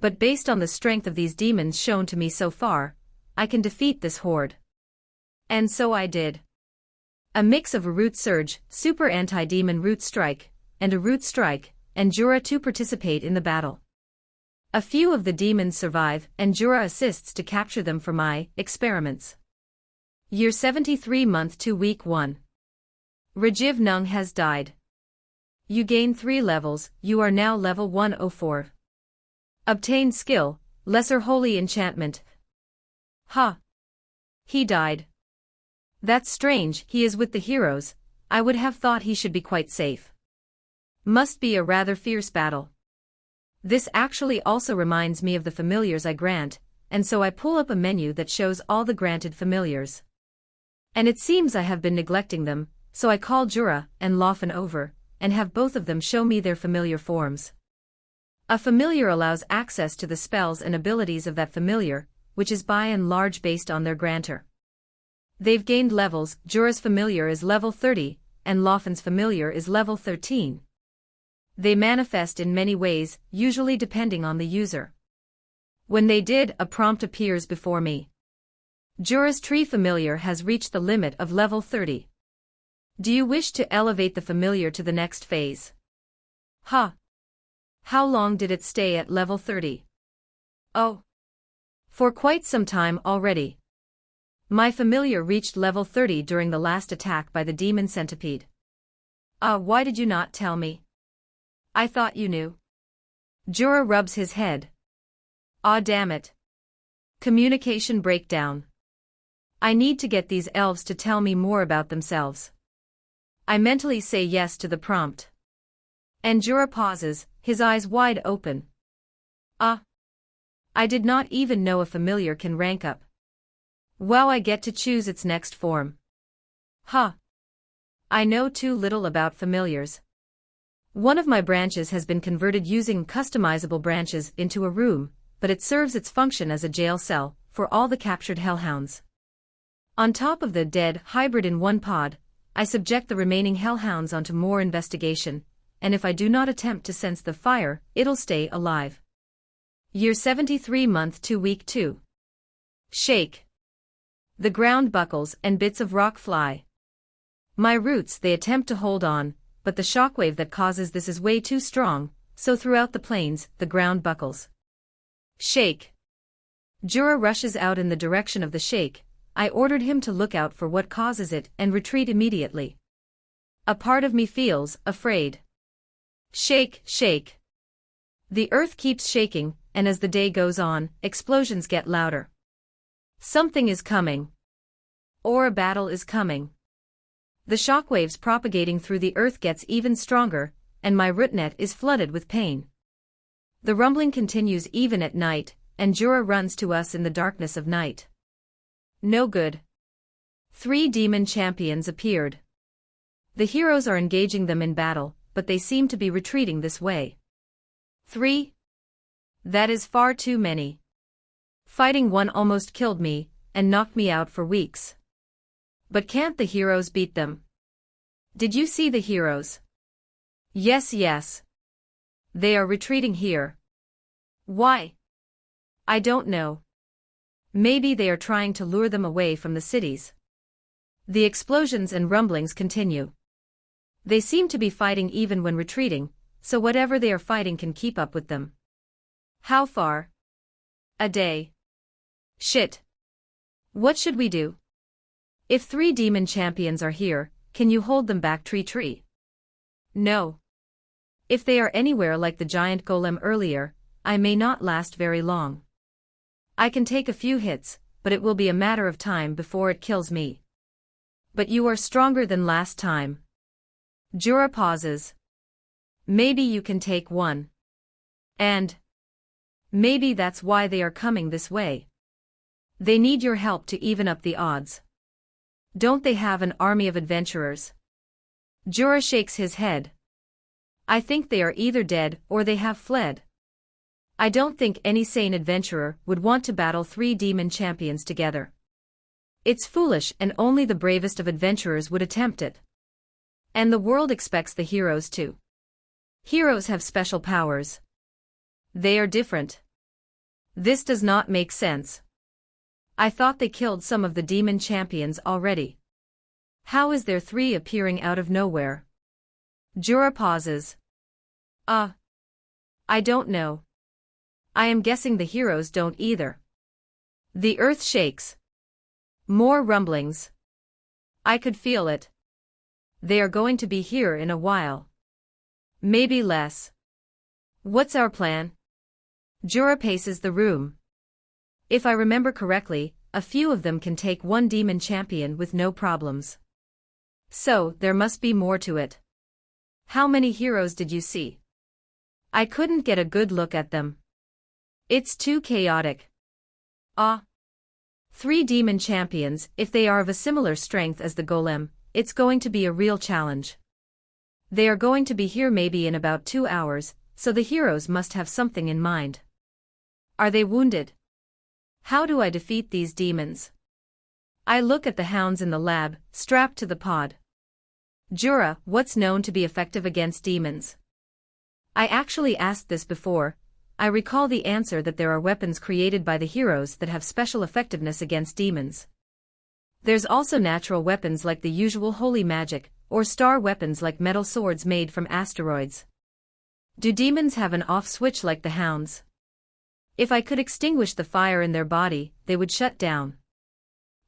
But based on the strength of these demons shown to me so far, I can defeat this horde. And so I did. A mix of a root surge, super anti-demon root strike, and a root strike, and Jura to participate in the battle. A few of the demons survive, and Jura assists to capture them for my experiments. Year 73 month to week 1. Rajiv Nung has died. You gain 3 levels, you are now level 104. Obtain skill, Lesser Holy Enchantment. Ha! He died. That's strange, he is with the heroes, I would have thought he should be quite safe. Must be a rather fierce battle. This actually also reminds me of the familiars I grant, and so I pull up a menu that shows all the granted familiars. And it seems I have been neglecting them, so I call Jura and Laufen over, and have both of them show me their familiar forms. A familiar allows access to the spells and abilities of that familiar, which is by and large based on their grantor. They've gained levels, Jura's familiar is level 30, and Laufen's familiar is level 13. They manifest in many ways, usually depending on the user. When they did, a prompt appears before me. Jura's tree familiar has reached the limit of level 30. Do you wish to elevate the familiar to the next phase? Huh. How long did it stay at level 30? Oh. For quite some time already. My familiar reached level 30 during the last attack by the demon centipede. Why did you not tell me? I thought you knew. Jura rubs his head. Damn it. Communication breakdown. I need to get these elves to tell me more about themselves. I mentally say yes to the prompt. And Jura pauses, his eyes wide open. I did not even know a familiar can rank up. Wow, I get to choose its next form. Huh. I know too little about familiars. One of my branches has been converted using customizable branches into a room, but it serves its function as a jail cell for all the captured hellhounds. On top of the dead hybrid in one pod, I subject the remaining hellhounds onto more investigation, and if I do not attempt to sense the fire, it'll stay alive. Year 73 month to week 2. Shake. The ground buckles and bits of rock fly. My roots they attempt to hold on, but the shockwave that causes this is way too strong, so throughout the plains, the ground buckles. Shake. Jura rushes out in the direction of the shake. I ordered him to look out for what causes it and retreat immediately. A part of me feels afraid. Shake, shake. The earth keeps shaking, and as the day goes on, explosions get louder. Something is coming. Or a battle is coming. The shockwaves propagating through the earth gets even stronger, and my rootnet is flooded with pain. The rumbling continues even at night, and Jura runs to us in the darkness of night. No good. 3 demon champions appeared. The heroes are engaging them in battle, but they seem to be retreating this way. 3? That is far too many. Fighting one almost killed me, and knocked me out for weeks. But can't the heroes beat them? Did you see the heroes? Yes, yes. They are retreating here. Why? I don't know. Maybe they are trying to lure them away from the cities. The explosions and rumblings continue. They seem to be fighting even when retreating, so whatever they are fighting can keep up with them. How far? A day. Shit. What should we do? If 3 demon champions are here, can you hold them back, TreeTree? No. If they are anywhere like the giant golem earlier, I may not last very long. I can take a few hits, but it will be a matter of time before it kills me. But you are stronger than last time. Jura pauses. Maybe you can take one. And maybe that's why they are coming this way. They need your help to even up the odds. Don't they have an army of adventurers? Jura shakes his head. I think they are either dead or they have fled. I don't think any sane adventurer would want to battle 3 demon champions together. It's foolish and only the bravest of adventurers would attempt it. And the world expects the heroes to. Heroes have special powers. They are different. This does not make sense. I thought they killed some of the demon champions already. How is there 3 appearing out of nowhere? Jura pauses. I don't know. I am guessing the heroes don't either. The earth shakes. More rumblings. I could feel it. They are going to be here in a while. Maybe less. What's our plan? Jura paces the room. If I remember correctly, a few of them can take 1 demon champion with no problems. So, there must be more to it. How many heroes did you see? I couldn't get a good look at them. It's too chaotic. 3 demon champions, if they are of a similar strength as the golem, it's going to be a real challenge. They are going to be here maybe in about 2 hours, so the heroes must have something in mind. Are they wounded? How do I defeat these demons? I look at the hounds in the lab, strapped to the pod. Jura, what's known to be effective against demons? I actually asked this before. I recall the answer that there are weapons created by the heroes that have special effectiveness against demons. There's also natural weapons like the usual holy magic, or star weapons like metal swords made from asteroids. Do demons have an off switch like the hounds? If I could extinguish the fire in their body, they would shut down.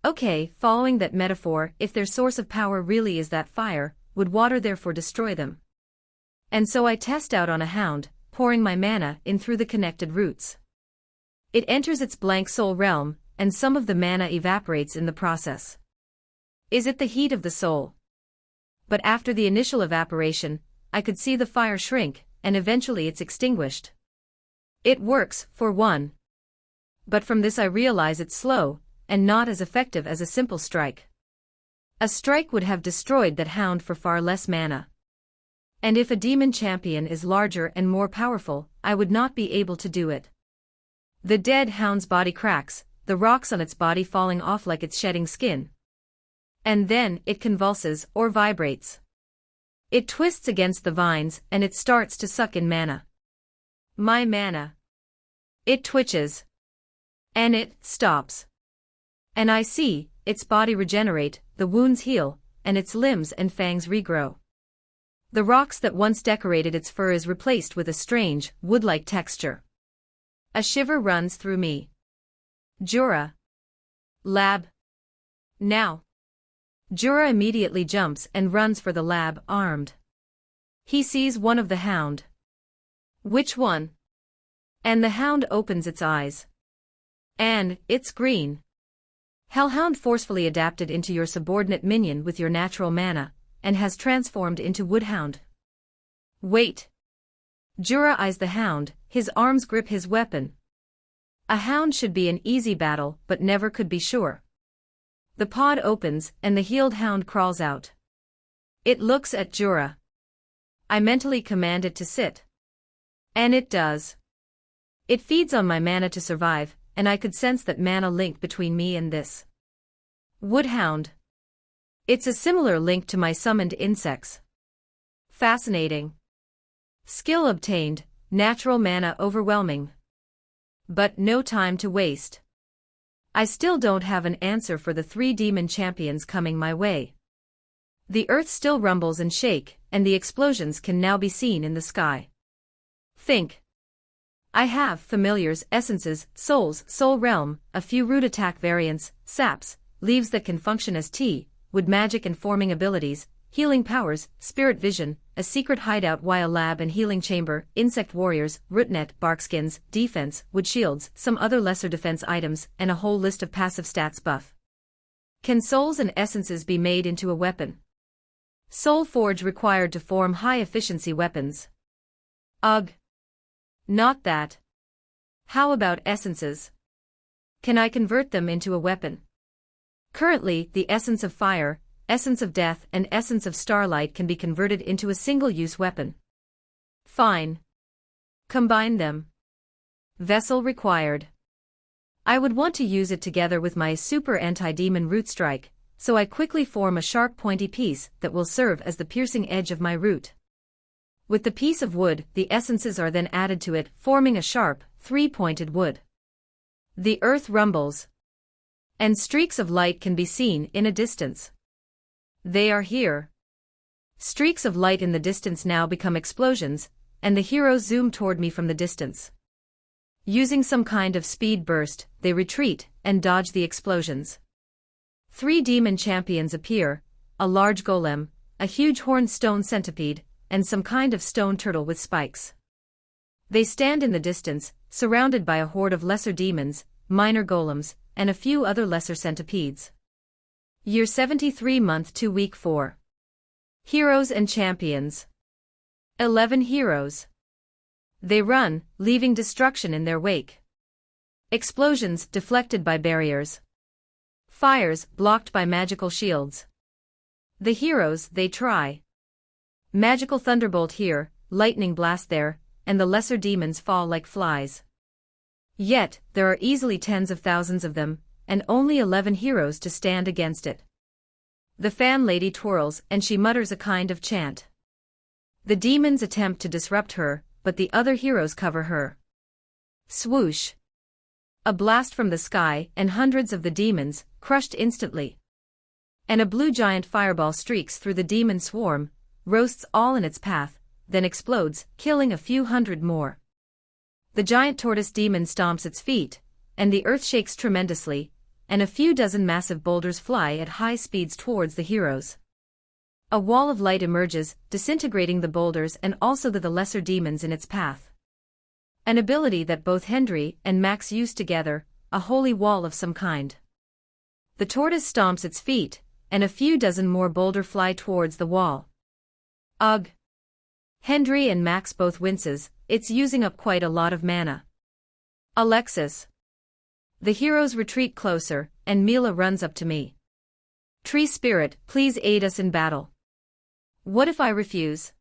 Okay, following that metaphor, if their source of power really is that fire, would water therefore destroy them? And so I test out on a hound, pouring my mana in through the connected roots. It enters its blank soul realm, and some of the mana evaporates in the process. Is it the heat of the soul? But after the initial evaporation, I could see the fire shrink, and eventually it's extinguished. It works, for one. But from this I realize it's slow, and not as effective as a simple strike. A strike would have destroyed that hound for far less mana. And if a demon champion is larger and more powerful, I would not be able to do it. The dead hound's body cracks, the rocks on its body falling off like it's shedding skin. And then, it convulses or vibrates. It twists against the vines and it starts to suck in mana. My mana. It twitches. And it stops. And I see its body regenerate, the wounds heal, and its limbs and fangs regrow. The rocks that once decorated its fur is replaced with a strange, wood-like texture. A shiver runs through me. Jura. Lab. Now. Jura immediately jumps and runs for the lab, armed. He sees one of the hound. Which one? And the hound opens its eyes. And, it's green. Hellhound forcefully adapted into your subordinate minion with your natural mana, and has transformed into Woodhound. Wait. Jura eyes the hound, his arms grip his weapon. A hound should be an easy battle, but never could be sure. The pod opens, and the healed hound crawls out. It looks at Jura. I mentally command it to sit. And it does. It feeds on my mana to survive, and I could sense that mana link between me and this Woodhound. It's a similar link to my summoned insects. Fascinating. Skill obtained, natural mana overwhelming. But no time to waste. I still don't have an answer for the 3 demon champions coming my way. The earth still rumbles and shake, and the explosions can now be seen in the sky. Think. I have familiars, essences, souls, soul realm, a few root attack variants, saps, leaves that can function as tea, wood magic and forming abilities, healing powers, spirit vision, a secret hideout via lab and healing chamber, insect warriors, rootnet, barkskins, defense, wood shields, some other lesser defense items, and a whole list of passive stats buff. Can souls and essences be made into a weapon? Soul forge required to form high-efficiency weapons. Ugh. Not that. How about essences? Can I convert them into a weapon? Currently, the essence of fire, essence of death and essence of starlight can be converted into a single-use weapon. Fine. Combine them. Vessel required. I would want to use it together with my super anti-demon root strike, so I quickly form a sharp pointy piece that will serve as the piercing edge of my root. With the piece of wood, the essences are then added to it, forming a sharp, three-pointed wood. The earth rumbles, and streaks of light can be seen in a distance. They are here. Streaks of light in the distance now become explosions, and the heroes zoom toward me from the distance. Using some kind of speed burst, they retreat and dodge the explosions. 3 demon champions appear, a large golem, a huge horned stone centipede, and some kind of stone turtle with spikes. They stand in the distance, surrounded by a horde of lesser demons, minor golems, and a few other lesser centipedes. Year 73 month 2 week 4. Heroes and champions. 11 heroes. They run, leaving destruction in their wake. Explosions deflected by barriers. Fires blocked by magical shields. The heroes, they try. Magical thunderbolt here, lightning blast there, and the lesser demons fall like flies. Yet, there are easily tens of thousands of them, and only 11 heroes to stand against it. The fan lady twirls and she mutters a kind of chant. The demons attempt to disrupt her, but the other heroes cover her. Swoosh! A blast from the sky and hundreds of the demons, crushed instantly. And a blue giant fireball streaks through the demon swarm, roasts all in its path, then explodes, killing a few hundred more. The giant tortoise demon stomps its feet, and the earth shakes tremendously, and a few dozen massive boulders fly at high speeds towards the heroes. A wall of light emerges, disintegrating the boulders and also the lesser demons in its path. An ability that both Hendry and Max use together, a holy wall of some kind. The tortoise stomps its feet, and a few dozen more boulder fly towards the wall. Ugh! Hendry and Max both winces, it's using up quite a lot of mana. Alexis. The heroes retreat closer, and Mila runs up to me. Tree spirit, please aid us in battle. What if I refuse?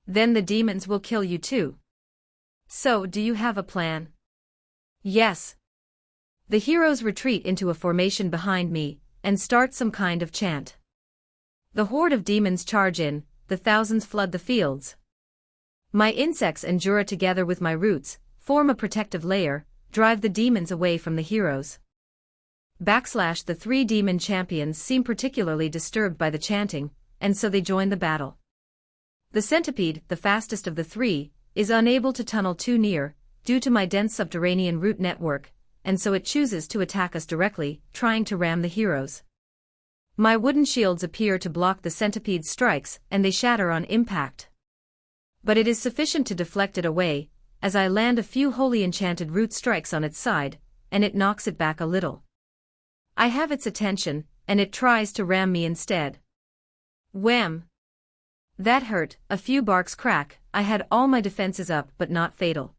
Then the demons will kill you too. So, do you have a plan? Yes. The heroes retreat into a formation behind me, and start some kind of chant. The horde of demons charge in, the thousands flood the fields. My insects and Jura together with my roots, form a protective layer, drive the demons away from the heroes. The 3 demon champions seem particularly disturbed by the chanting, and so they join the battle. The centipede, the fastest of the 3, is unable to tunnel too near, due to my dense subterranean root network, and so it chooses to attack us directly, trying to ram the heroes. My wooden shields appear to block the centipede's strikes, and they shatter on impact. But it is sufficient to deflect it away, as I land a few holy enchanted root strikes on its side, and it knocks it back a little. I have its attention, and it tries to ram me instead. Wham! That hurt, a few barks crack, I had all my defenses up but not fatal.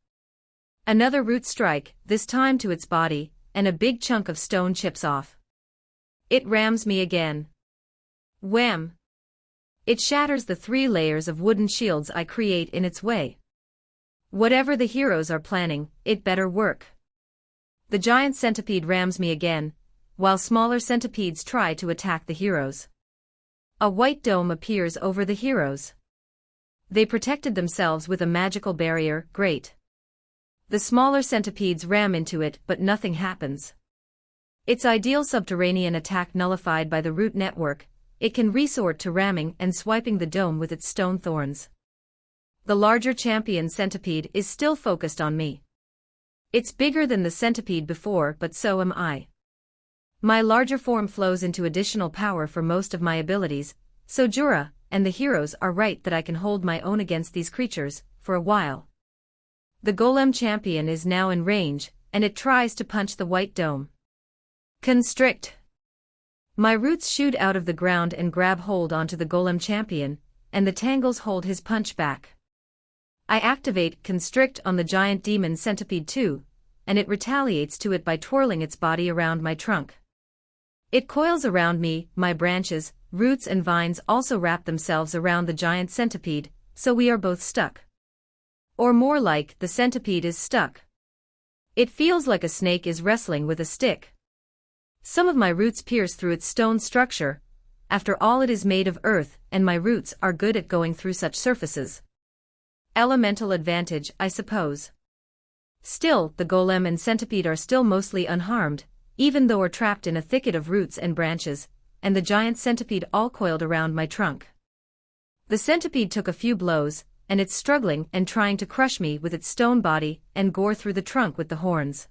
Another root strike, this time to its body, and a big chunk of stone chips off. It rams me again. Wham! It shatters the 3 layers of wooden shields I create in its way. Whatever the heroes are planning, it better work. The giant centipede rams me again, while smaller centipedes try to attack the heroes. A white dome appears over the heroes. They protected themselves with a magical barrier, great. The smaller centipedes ram into it but nothing happens. Its ideal subterranean attack nullified by the root network, it can resort to ramming and swiping the dome with its stone thorns. The larger champion centipede is still focused on me. It's bigger than the centipede before but so am I. My larger form flows into additional power for most of my abilities, so Jura and the heroes are right that I can hold my own against these creatures, for a while. The golem champion is now in range, and it tries to punch the white dome. Constrict. My roots shoot out of the ground and grab hold onto the golem champion, and the tangles hold his punch back. I activate Constrict on the giant demon centipede too, and it retaliates to it by twirling its body around my trunk. It coils around me, my branches, roots and vines also wrap themselves around the giant centipede, so we are both stuck. Or more like, the centipede is stuck. It feels like a snake is wrestling with a stick. Some of my roots pierce through its stone structure. After all, it is made of earth, and my roots are good at going through such surfaces. Elemental advantage, I suppose. Still, the golem and centipede are still mostly unharmed, even though are trapped in a thicket of roots and branches, and the giant centipede all coiled around my trunk. The centipede took a few blows, and it's struggling and trying to crush me with its stone body and gore through the trunk with the horns.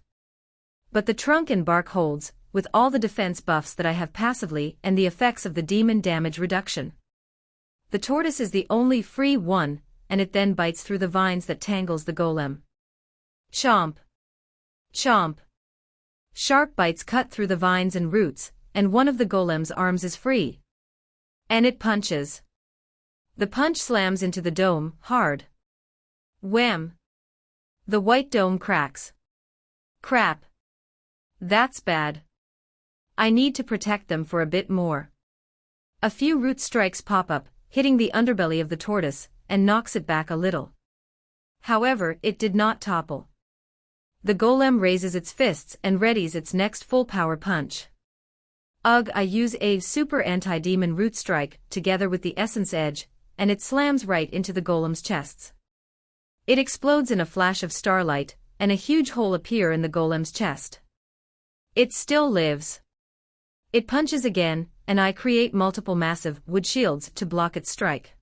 But the trunk and bark holds, with all the defense buffs that I have passively and the effects of the demon damage reduction. The tortoise is the only free one, and it then bites through the vines that tangles the golem. Chomp. Chomp. Sharp bites cut through the vines and roots, and one of the golem's arms is free. And it punches. The punch slams into the dome, hard. Wham! The white dome cracks. Crap. That's bad. I need to protect them for a bit more. A few root strikes pop up, hitting the underbelly of the tortoise, and knocks it back a little. However, it did not topple. The golem raises its fists and readies its next full-power punch. Ugh, I use a super anti-demon root strike together with the essence edge, and it slams right into the golem's chests. It explodes in a flash of starlight, and a huge hole appears in the golem's chest. It still lives. It punches again, and I create multiple massive wood shields to block its strike.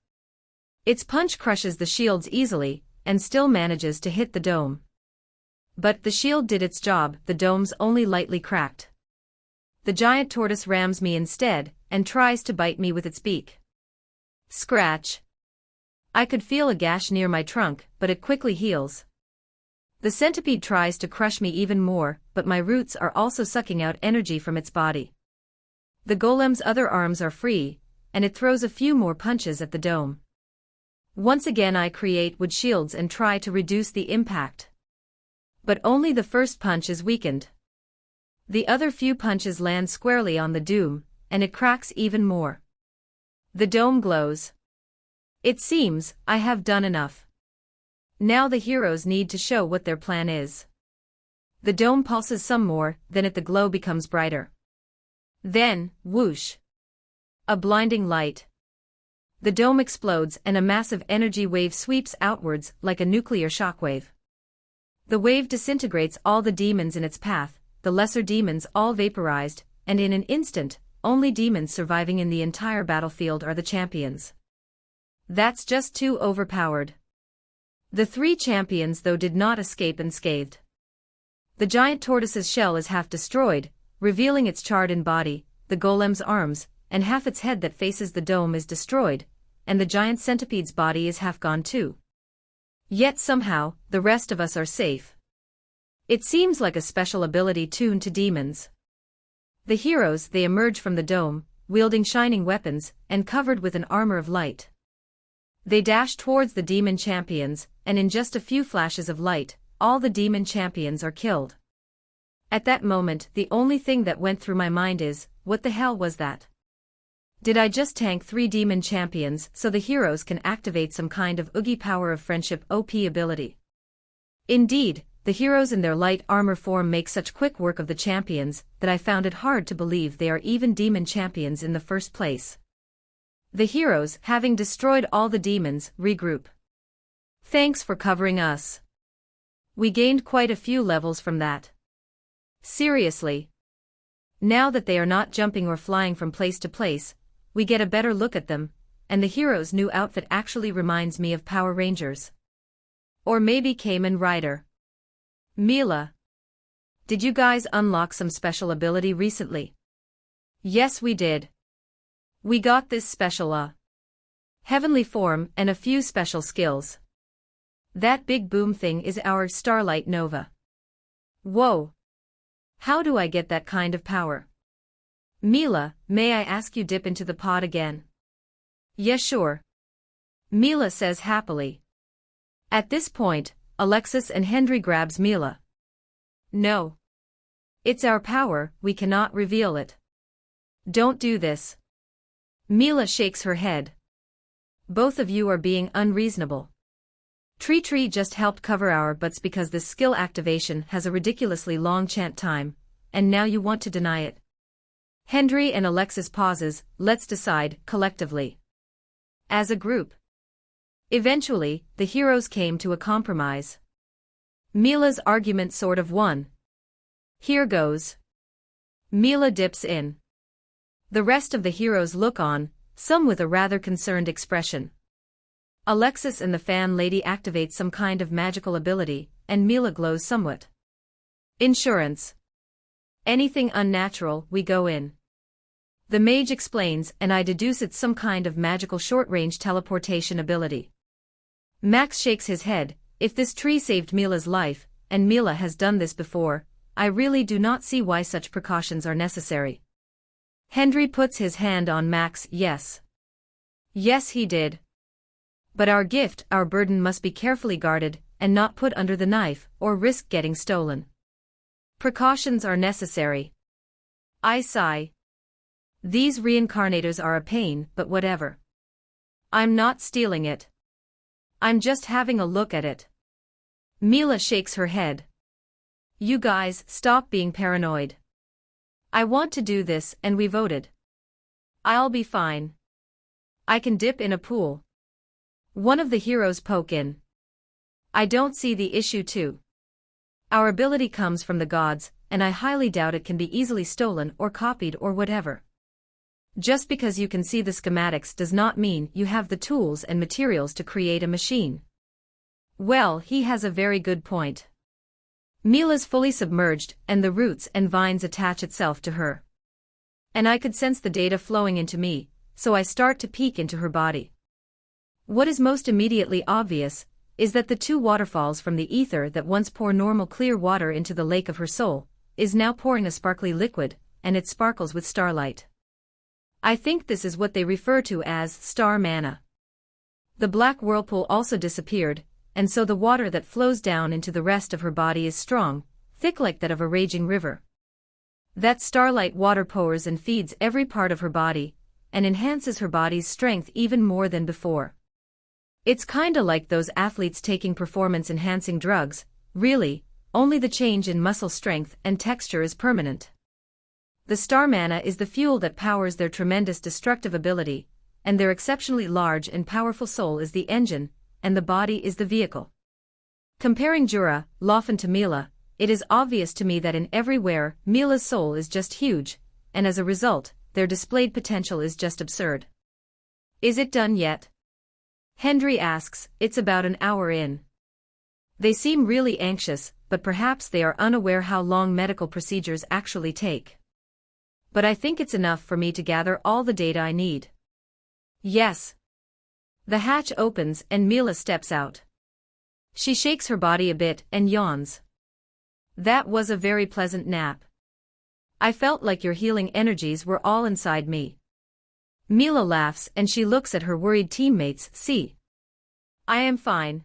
Its punch crushes the shields easily, and still manages to hit the dome. But the shield did its job, the dome's only lightly cracked. The giant tortoise rams me instead, and tries to bite me with its beak. Scratch. I could feel a gash near my trunk, but it quickly heals. The centipede tries to crush me even more, but my roots are also sucking out energy from its body. The golem's other arms are free, and it throws a few more punches at the dome. Once again I create wood shields and try to reduce the impact. But only the first punch is weakened. The other few punches land squarely on the dome, and it cracks even more. The dome glows. It seems I have done enough. Now the heroes need to show what their plan is. The dome pulses some more, then the glow becomes brighter. Then, whoosh! A blinding light. The dome explodes and a massive energy wave sweeps outwards like a nuclear shockwave. The wave disintegrates all the demons in its path, the lesser demons all vaporized, and in an instant, only demons surviving in the entire battlefield are the champions. That's just too overpowered. The 3 champions though did not escape unscathed. The giant tortoise's shell is half destroyed, revealing its charred body, the golem's arms, and half its head that faces the dome is destroyed, and the giant centipede's body is half gone too. Yet somehow, the rest of us are safe. It seems like a special ability tuned to demons. The heroes, they emerge from the dome, wielding shining weapons, and covered with an armor of light. They dash towards the demon champions, and in just a few flashes of light, all the demon champions are killed. At that moment, the only thing that went through my mind is, what the hell was that? Did I just tank 3 demon champions so the heroes can activate some kind of Oogie Power of Friendship OP ability? Indeed, the heroes in their light armor form make such quick work of the champions that I found it hard to believe they are even demon champions in the first place. The heroes, having destroyed all the demons, regroup. Thanks for covering us. We gained quite a few levels from that. Seriously. Now that they are not jumping or flying from place to place, we get a better look at them, and the hero's new outfit actually reminds me of Power Rangers. Or maybe Kamen Rider. Mila. Did you guys unlock some special ability recently? Yes, we did. We got this special heavenly form and a few special skills. That big boom thing is our starlight nova. Whoa! How do I get that kind of power? Mila, may I ask you dip into the pod again? Yeah, sure. Mila says happily. At this point, Alexis and Hendry grabs Mila. No. It's our power, we cannot reveal it. Don't do this. Mila shakes her head. Both of you are being unreasonable. TreeTree just helped cover our butts because this skill activation has a ridiculously long chant time, and now you want to deny it. Hendry and Alexis pauses, let's decide, collectively. As a group. Eventually, the heroes came to a compromise. Mila's argument sort of won. Here goes. Mila dips in. The rest of the heroes look on, some with a rather concerned expression. Alexis and the fan lady activate some kind of magical ability, and Mila glows somewhat. Insurance. Anything unnatural, we go in. The mage explains, and I deduce it's some kind of magical short-range teleportation ability. Max shakes his head, if this tree saved Mila's life, and Mila has done this before, I really do not see why such precautions are necessary. Hendry puts his hand on Max, yes. Yes, he did. But our gift, our burden must be carefully guarded, and not put under the knife, or risk getting stolen. Precautions are necessary. I sigh. These reincarnators are a pain, but whatever. I'm not stealing it. I'm just having a look at it. Mila shakes her head. You guys, stop being paranoid. I want to do this, and we voted. I'll be fine. I can dip in a pool. One of the heroes poke in. I don't see the issue too. Our ability comes from the gods, and I highly doubt it can be easily stolen or copied or whatever. Just because you can see the schematics does not mean you have the tools and materials to create a machine. Well, he has a very good point. Mila's fully submerged, and the roots and vines attach itself to her. And I could sense the data flowing into me, so I start to peek into her body. What is most immediately obvious is that the two waterfalls from the ether that once pour normal clear water into the lake of her soul is now pouring a sparkly liquid, and it sparkles with starlight. I think this is what they refer to as star mana. The black whirlpool also disappeared, and so the water that flows down into the rest of her body is strong, thick like that of a raging river. That starlight water pours and feeds every part of her body, and enhances her body's strength even more than before. It's kinda like those athletes taking performance-enhancing drugs, really, only the change in muscle strength and texture is permanent. The star mana is the fuel that powers their tremendous destructive ability, and their exceptionally large and powerful soul is the engine, and the body is the vehicle. Comparing Jura, Lofen to Mila, it is obvious to me that in everywhere, Mila's soul is just huge, and as a result, their displayed potential is just absurd. Is it done yet? Hendry asks, it's about an hour in. They seem really anxious, but perhaps they are unaware how long medical procedures actually take. But I think it's enough for me to gather all the data I need. Yes. The hatch opens and Mila steps out. She shakes her body a bit and yawns. That was a very pleasant nap. I felt like your healing energies were all inside me. Mila laughs and she looks at her worried teammates, see. I am fine.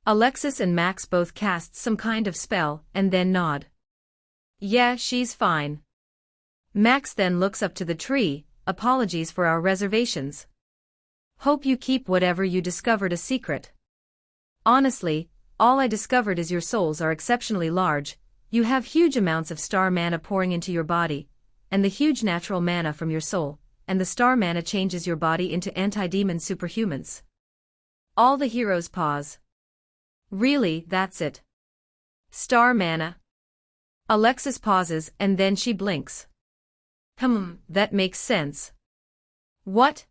Alexis and Max both cast some kind of spell and then nod. Yeah, she's fine. Max then looks up to the tree, apologies for our reservations. Hope you keep whatever you discovered a secret. Honestly, all I discovered is your souls are exceptionally large, you have huge amounts of star mana pouring into your body, and the huge natural mana from your soul, and the star mana changes your body into anti-demon superhumans. All the heroes pause. Really, that's it? Star mana? Alexis pauses and then she blinks. That makes sense. What?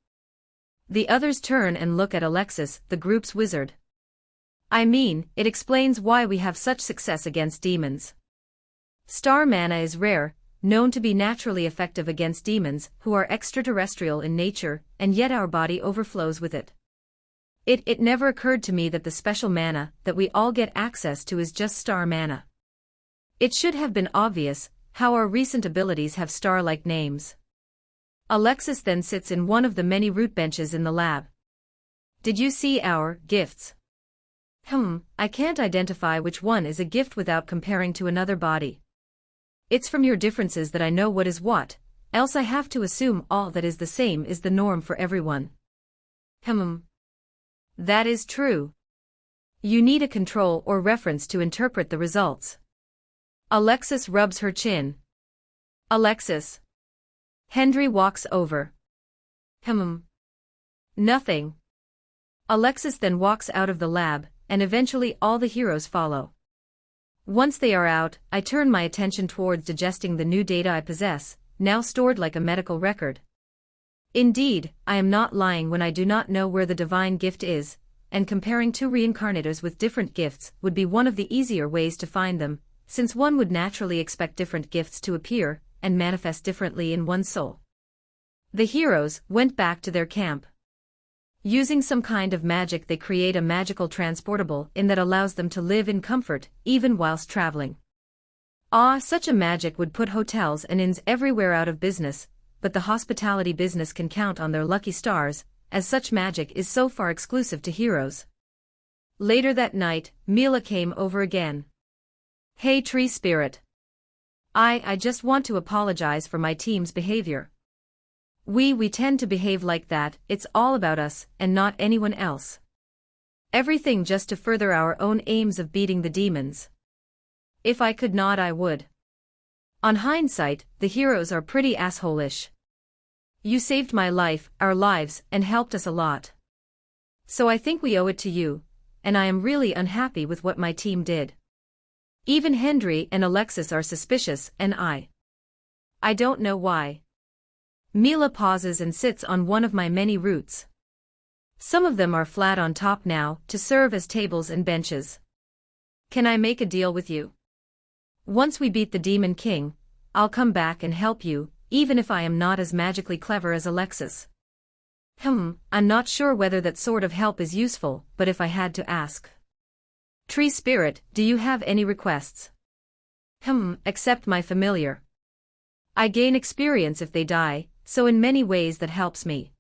The others turn and look at Alexis, the group's wizard. I mean, it explains why we have such success against demons. Star mana is rare, known to be naturally effective against demons who are extraterrestrial in nature, and yet our body overflows with it. It never occurred to me that the special mana that we all get access to is just star mana. It should have been obvious how our recent abilities have star-like names. Alexis then sits in one of the many root benches in the lab. Did you see our gifts? I can't identify which one is a gift without comparing to another body. It's from your differences that I know what is what, else I have to assume all that is the same is the norm for everyone. That is true. You need a control or reference to interpret the results. Alexis rubs her chin. Alexis. Hendry walks over. Nothing. Alexis then walks out of the lab, and eventually all the heroes follow. Once they are out, I turn my attention towards digesting the new data I possess, now stored like a medical record. Indeed, I am not lying when I do not know where the divine gift is, and comparing two reincarnators with different gifts would be one of the easier ways to find them, since one would naturally expect different gifts to appear and manifest differently in one's soul. The heroes went back to their camp. Using some kind of magic, they create a magical transportable in that allows them to live in comfort, even whilst traveling. Such a magic would put hotels and inns everywhere out of business, but the hospitality business can count on their lucky stars, as such magic is so far exclusive to heroes. Later that night, Mila came over again. Hey Tree Spirit. I just want to apologize for my team's behavior. We tend to behave like that, it's all about us, and not anyone else. Everything just to further our own aims of beating the demons. If I could not, I would. On hindsight, the heroes are pretty asshole-ish. You saved my life, our lives, and helped us a lot. So I think we owe it to you, and I am really unhappy with what my team did. Even Hendry and Alexis are suspicious, and I don't know why. Mila pauses and sits on one of my many roots. Some of them are flat on top now, to serve as tables and benches. Can I make a deal with you? Once we beat the Demon King, I'll come back and help you, even if I am not as magically clever as Alexis. I'm not sure whether that sort of help is useful, but if I had to ask. Tree Spirit, do you have any requests? Except my familiar. I gain experience if they die, so in many ways that helps me.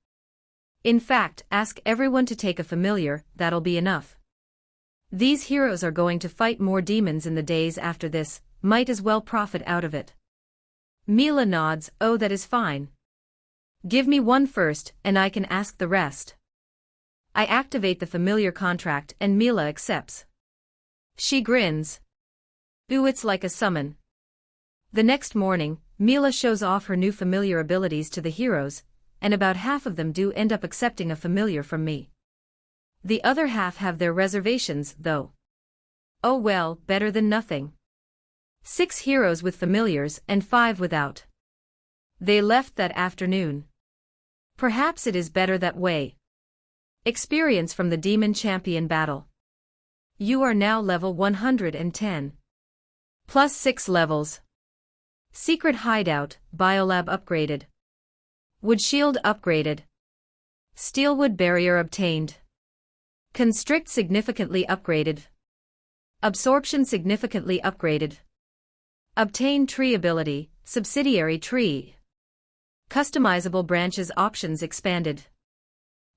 In fact, ask everyone to take a familiar, that'll be enough. These heroes are going to fight more demons in the days after this, might as well profit out of it. Mila nods, oh that is fine. Give me one first, and I can ask the rest. I activate the familiar contract and Mila accepts. She grins. Ooh, it's like a summon. The next morning, Mila shows off her new familiar abilities to the heroes, and about half of them do end up accepting a familiar from me. The other half have their reservations, though. Oh well, better than nothing. 6 heroes with familiars and 5 without. They left that afternoon. Perhaps it is better that way. Experience from the Demon Champion battle. You are now level 110. Plus 6 levels. Secret Hideout, Biolab upgraded. Wood Shield upgraded. Steelwood Barrier obtained. Constrict significantly upgraded. Absorption significantly upgraded. Obtain Tree ability, Subsidiary Tree. Customizable branches options expanded.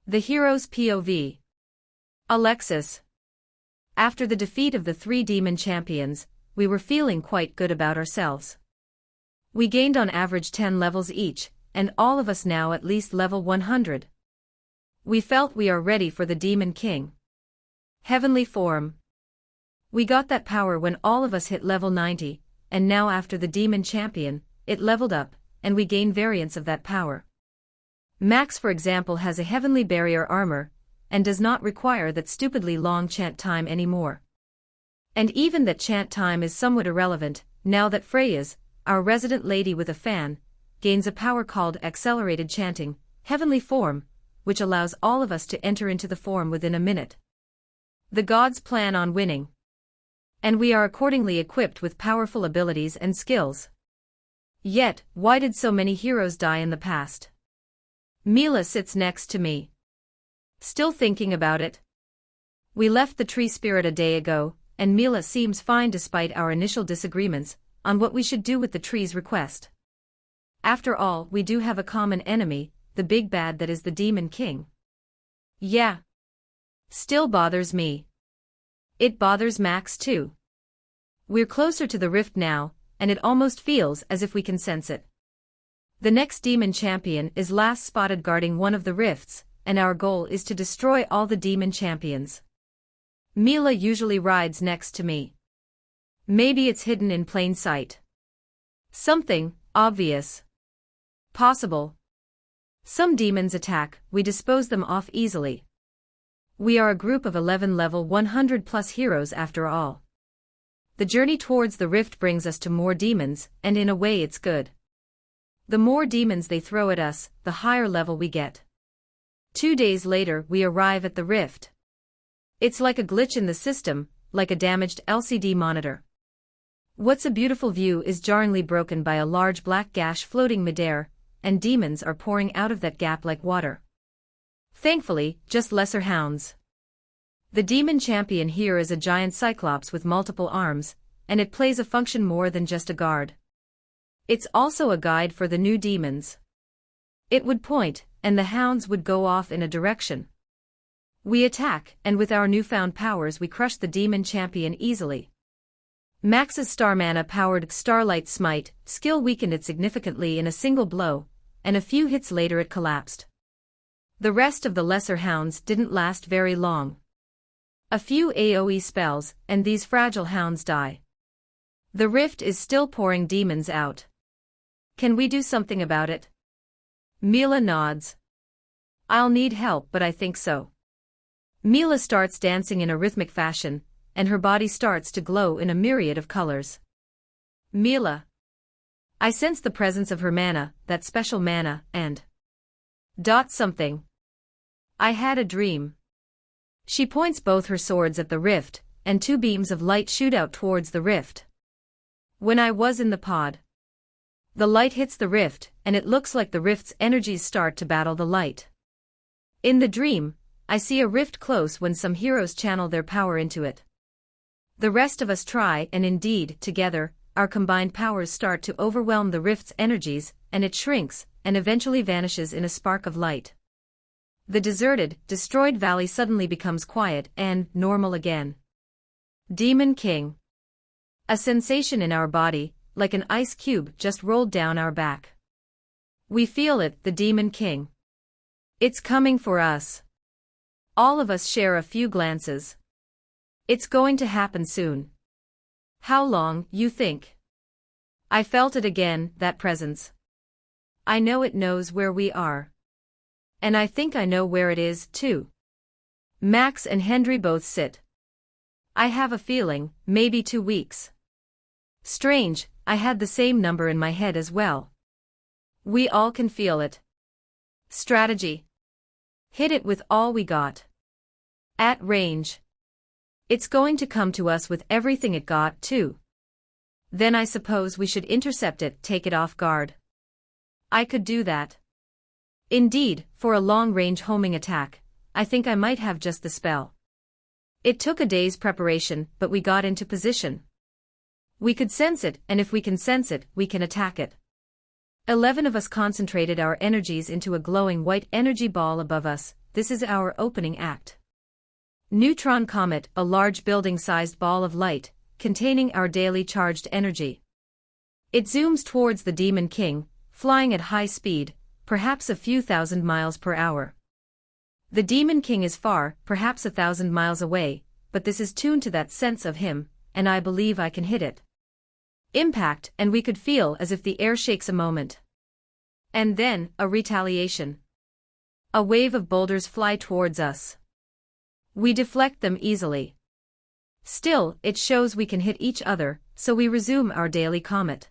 The hero's POV. Alexis. After the defeat of the 3 demon champions, we were feeling quite good about ourselves. We gained on average 10 levels each, and all of us now at least level 100. We felt we are ready for the Demon King. Heavenly form. We got that power when all of us hit level 90, and now after the Demon Champion, it leveled up, and we gain variants of that power. Max, for example, has a heavenly barrier armor, and does not require that stupidly long chant time anymore. And even that chant time is somewhat irrelevant, now that Freya's, our resident lady with a fan, gains a power called Accelerated Chanting, Heavenly Form, which allows all of us to enter into the form within a minute. The gods plan on winning. And we are accordingly equipped with powerful abilities and skills. Yet, why did so many heroes die in the past? Mila sits next to me. Still thinking about it? We left the tree spirit a day ago, and Mila seems fine despite our initial disagreements on what we should do with the tree's request. After all, we do have a common enemy, the big bad that is the Demon King. Yeah. Still bothers me. It bothers Max too. We're closer to the rift now, and it almost feels as if we can sense it. The next demon champion is last spotted guarding one of the rifts, and our goal is to destroy all the demon champions. Mila usually rides next to me. Maybe it's hidden in plain sight. Something obvious. Possible. Some demons attack, we dispose them off easily. We are a group of 11 level 100 plus heroes after all. The journey towards the rift brings us to more demons, and in a way it's good. The more demons they throw at us, the higher level we get. 2 days later we arrive at the rift. It's like a glitch in the system, like a damaged LCD monitor. What's a beautiful view is jarringly broken by a large black gash floating midair, and demons are pouring out of that gap like water. Thankfully, just lesser hounds. The demon champion here is a giant cyclops with multiple arms, and it plays a function more than just a guard. It's also a guide for the new demons. It would point, and the hounds would go off in a direction. We attack, and with our newfound powers we crush the demon champion easily. Max's Star Mana-powered Starlight Smite skill weakened it significantly in a single blow, and a few hits later it collapsed. The rest of the lesser hounds didn't last very long. A few AoE spells, and these fragile hounds die. The rift is still pouring demons out. Can we do something about it? Mila nods. I'll need help, but I think so. Mila starts dancing in a rhythmic fashion, and her body starts to glow in a myriad of colors. Mila. I sense the presence of her mana, that special mana, and something. I had a dream. She points both her swords at the rift, and 2 beams of light shoot out towards the rift. When I was in the pod, the light hits the rift, and it looks like the rift's energies start to battle the light. In the dream, I see a rift close when some heroes channel their power into it. The rest of us try, and indeed, together, our combined powers start to overwhelm the rift's energies, and it shrinks, and eventually vanishes in a spark of light. The deserted, destroyed valley suddenly becomes quiet and normal again. Demon King. A sensation in our body, like an ice cube just rolled down our back. We feel it, the Demon King. It's coming for us. All of us share a few glances. It's going to happen soon. How long, you think? I felt it again, that presence. I know it knows where we are. And I think I know where it is, too. Max and Henry both sit. I have a feeling, maybe 2 weeks. Strange, I had the same number in my head as well. We all can feel it. Strategy. Hit it with all we got. At range. It's going to come to us with everything it got, too. Then I suppose we should intercept it, take it off guard. I could do that. Indeed, for a long-range homing attack, I think I might have just the spell. It took a day's preparation, but we got into position. We could sense it, and if we can sense it, we can attack it. 11 of us concentrated our energies into a glowing white energy ball above us. This is our opening act. Neutron Comet, a large building-sized ball of light, containing our daily charged energy. It zooms towards the Demon King, flying at high speed, perhaps a few thousand miles per hour. The Demon King is far, perhaps 1,000 miles away, but this is tuned to that sense of him, and I believe I can hit it. Impact, and we could feel as if the air shakes a moment. And then, a retaliation. A wave of boulders fly towards us. We deflect them easily. Still, it shows we can hit each other, so we resume our daily comet.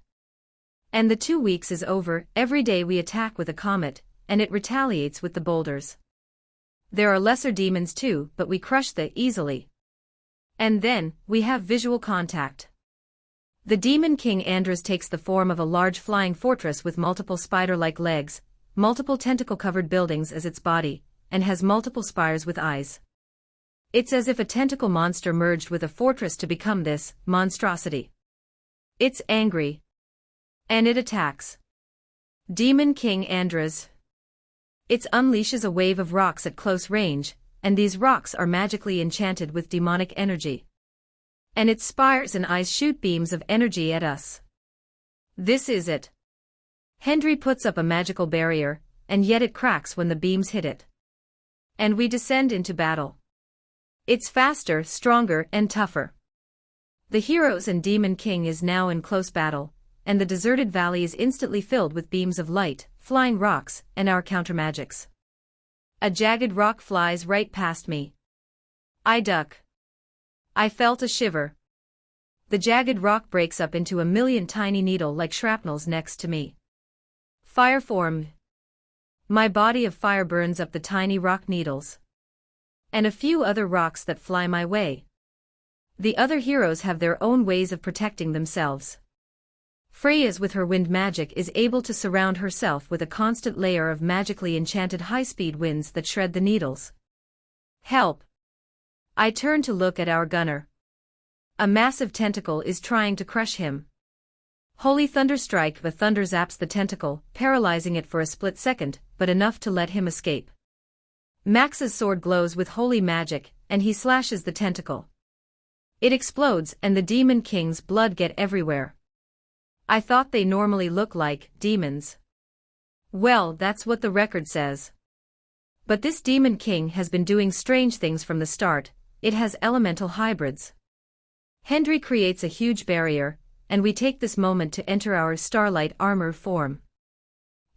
And the 2 weeks is over. Every day we attack with a comet, and it retaliates with the boulders. There are lesser demons too, but we crush them easily. And then, we have visual contact. The Demon King Andres takes the form of a large flying fortress with multiple spider-like legs, multiple tentacle-covered buildings as its body, and has multiple spires with eyes. It's as if a tentacle monster merged with a fortress to become this monstrosity. It's angry. And it attacks. Demon King Andres. It unleashes a wave of rocks at close range, and these rocks are magically enchanted with demonic energy. And its spires and eyes shoot beams of energy at us. This is it. Hendry puts up a magical barrier, and yet it cracks when the beams hit it. And we descend into battle. It's faster, stronger, and tougher. The heroes and Demon King is now in close battle, and the deserted valley is instantly filled with beams of light, flying rocks, and our countermagics. A jagged rock flies right past me. I duck. I felt a shiver. The jagged rock breaks up into a million tiny needle-like shrapnels next to me. Fire formed. My body of fire burns up the tiny rock needles. And a few other rocks that fly my way. The other heroes have their own ways of protecting themselves. Freya's with her wind magic is able to surround herself with a constant layer of magically enchanted high-speed winds that shred the needles. Help! I turn to look at our gunner. A massive tentacle is trying to crush him. Holy Thunderstrike, the thunder zaps the tentacle, paralyzing it for a split second, but enough to let him escape. Max's sword glows with holy magic, and he slashes the tentacle. It explodes and the Demon King's blood gets everywhere. I thought they normally look like demons. Well, that's what the record says. But this Demon King has been doing strange things from the start. It has elemental hybrids. Hendry creates a huge barrier, and we take this moment to enter our starlight armor form.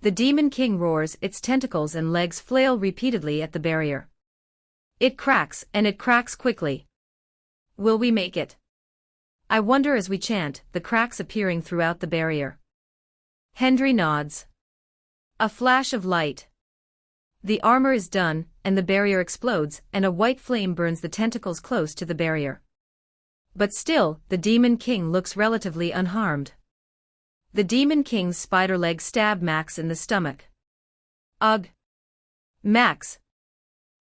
The Demon King roars, its tentacles and legs flail repeatedly at the barrier. It cracks, and it cracks quickly. Will we make it? I wonder as we chant, the cracks appearing throughout the barrier. Hendry nods. A flash of light. The armor is done, and the barrier explodes, and a white flame burns the tentacles close to the barrier. But still, the Demon King looks relatively unharmed. The Demon King's spider legs stab Max in the stomach. Ugh! Max!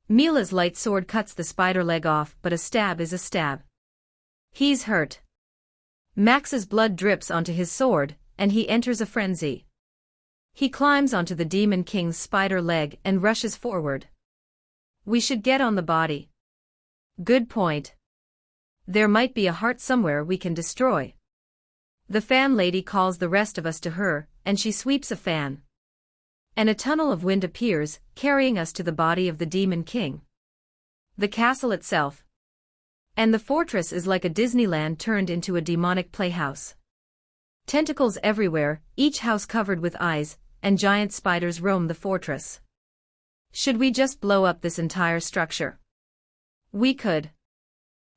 Mila's light sword cuts the spider leg off, but a stab is a stab. He's hurt. Max's blood drips onto his sword, and he enters a frenzy. He climbs onto the Demon King's spider leg and rushes forward. We should get on the body. Good point. There might be a heart somewhere we can destroy. The fan lady calls the rest of us to her, and she sweeps a fan. And a tunnel of wind appears, carrying us to the body of the Demon King. The castle itself. And the fortress is like a Disneyland turned into a demonic playhouse. Tentacles everywhere, each house covered with eyes, and giant spiders roam the fortress. Should we just blow up this entire structure? We could.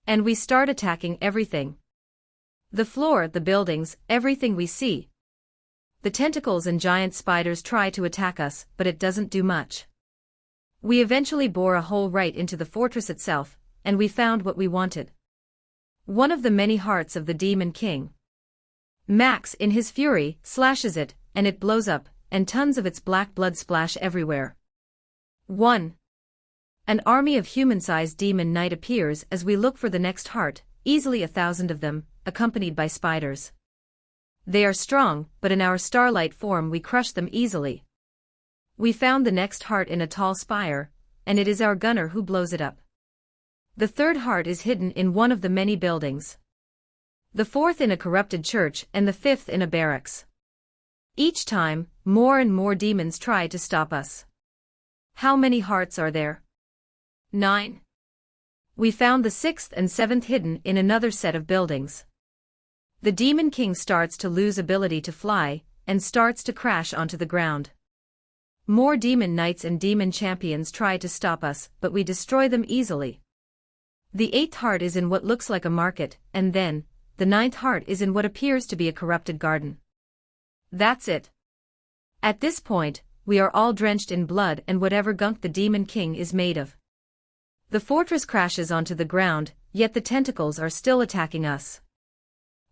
And we start attacking everything. The floor, the buildings, everything we see. The tentacles and giant spiders try to attack us, but it doesn't do much. We eventually bore a hole right into the fortress itself, and we found what we wanted. One of the many hearts of the Demon King. Max, in his fury, slashes it, and it blows up, and tons of its black blood splash everywhere. 1. An army of human-sized demon knight appears as we look for the next heart, easily 1,000 of them, accompanied by spiders. They are strong, but in our starlight form we crush them easily. We found the next heart in a tall spire, and it is our gunner who blows it up. The third heart is hidden in one of the many buildings. The fourth in a corrupted church and the fifth in a barracks. Each time, more and more demons try to stop us. How many hearts are there? 9. We found the sixth and seventh hidden in another set of buildings. The Demon King starts to lose ability to fly, and starts to crash onto the ground. More demon knights and demon champions try to stop us, but we destroy them easily. The eighth heart is in what looks like a market, and then, the ninth heart is in what appears to be a corrupted garden. That's it. At this point, we are all drenched in blood and whatever gunk the Demon King is made of. The fortress crashes onto the ground, yet the tentacles are still attacking us.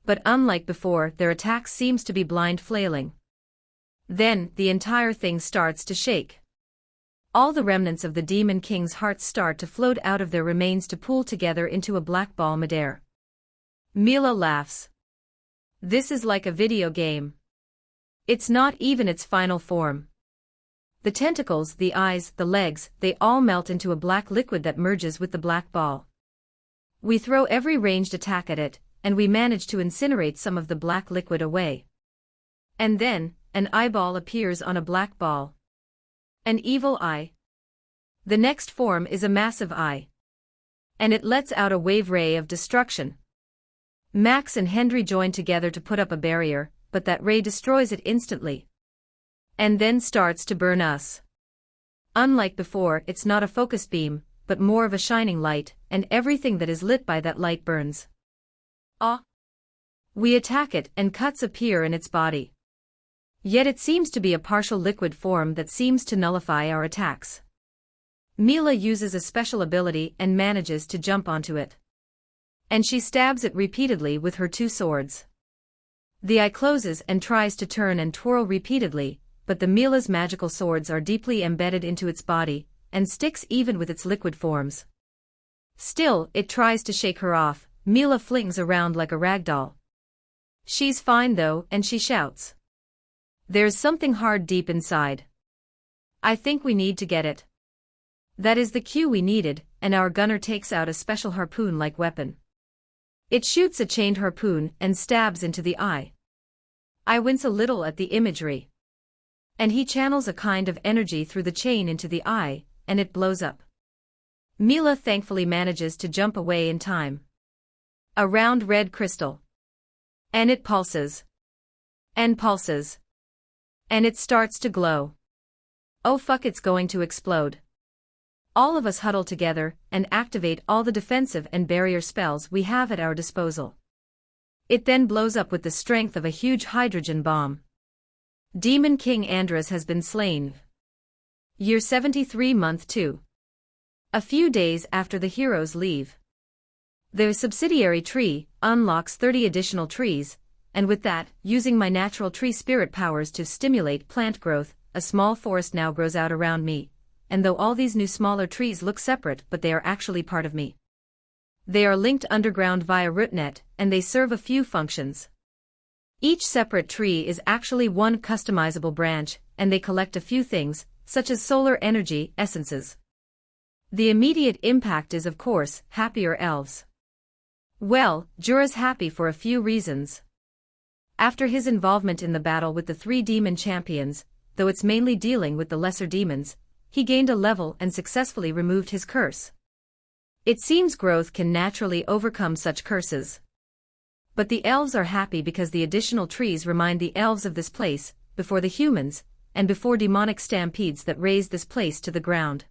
But unlike before, their attack seems to be blind flailing. Then, the entire thing starts to shake. All the remnants of the Demon King's hearts start to float out of their remains to pool together into a black ball midair. Mila laughs. This is like a video game. It's not even its final form. The tentacles, the eyes, the legs, they all melt into a black liquid that merges with the black ball. We throw every ranged attack at it, and we manage to incinerate some of the black liquid away. And then, an eyeball appears on a black ball. An evil eye. The next form is a massive eye. And it lets out a wave ray of destruction. Max and Hendry join together to put up a barrier, but that ray destroys it instantly. And then starts to burn us. Unlike before, it's not a focus beam, but more of a shining light, and everything that is lit by that light burns. We attack it, and cuts appear in its body. Yet it seems to be a partial liquid form that seems to nullify our attacks. Mila uses a special ability and manages to jump onto it. And she stabs it repeatedly with her two swords. The eye closes and tries to turn and twirl repeatedly, but the Mila's magical swords are deeply embedded into its body, and sticks even with its liquid forms. Still, it tries to shake her off. Mila flings around like a ragdoll. She's fine though, and she shouts. There's something hard deep inside. I think we need to get it. That is the cue we needed, and our gunner takes out a special harpoon-like weapon. It shoots a chained harpoon and stabs into the eye. I wince a little at the imagery. And he channels a kind of energy through the chain into the eye, and it blows up. Mila thankfully manages to jump away in time. A round red crystal. And it pulses. And pulses. And it starts to glow. Oh fuck, it's going to explode. All of us huddle together and activate all the defensive and barrier spells we have at our disposal. It then blows up with the strength of a huge hydrogen bomb. Demon King Andras has been slain. Year 73, Month 2. A few days after the heroes leave. Their subsidiary tree unlocks 30 additional trees, and with that, using my natural tree spirit powers to stimulate plant growth, a small forest now grows out around me, and though all these new smaller trees look separate, but they are actually part of me. They are linked underground via rootnet, and they serve a few functions. Each separate tree is actually one customizable branch, and they collect a few things, such as solar energy essences. The immediate impact is, of course, happier elves. Well, Jura's happy for a few reasons. After his involvement in the battle with the 3 demon champions, though it's mainly dealing with the lesser demons, he gained a level and successfully removed his curse. It seems growth can naturally overcome such curses. But the elves are happy because the additional trees remind the elves of this place, before the humans, and before demonic stampedes that razed this place to the ground.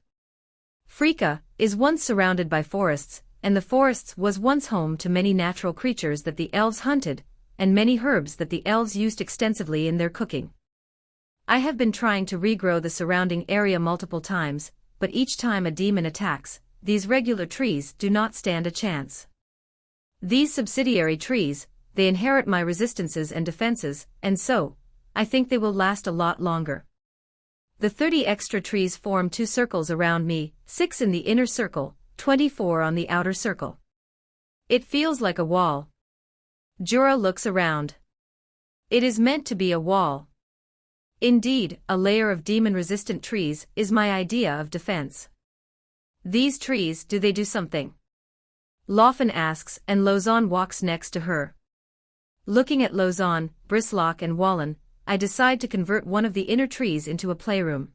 Frika is once surrounded by forests, and the forests was once home to many natural creatures that the elves hunted, and many herbs that the elves used extensively in their cooking. I have been trying to regrow the surrounding area multiple times, but each time a demon attacks, these regular trees do not stand a chance. These subsidiary trees, they inherit my resistances and defenses, and so, I think they will last a lot longer. The 30 extra trees form 2 circles around me, 6 in the inner circle, 24 on the outer circle. It feels like a wall. Jura looks around. It is meant to be a wall. Indeed, a layer of demon-resistant trees is my idea of defense. These trees, do they do something? Lawfen asks, and Lozon walks next to her. Looking at Lozon, Bristlock and Wallen, I decide to convert one of the inner trees into a playroom.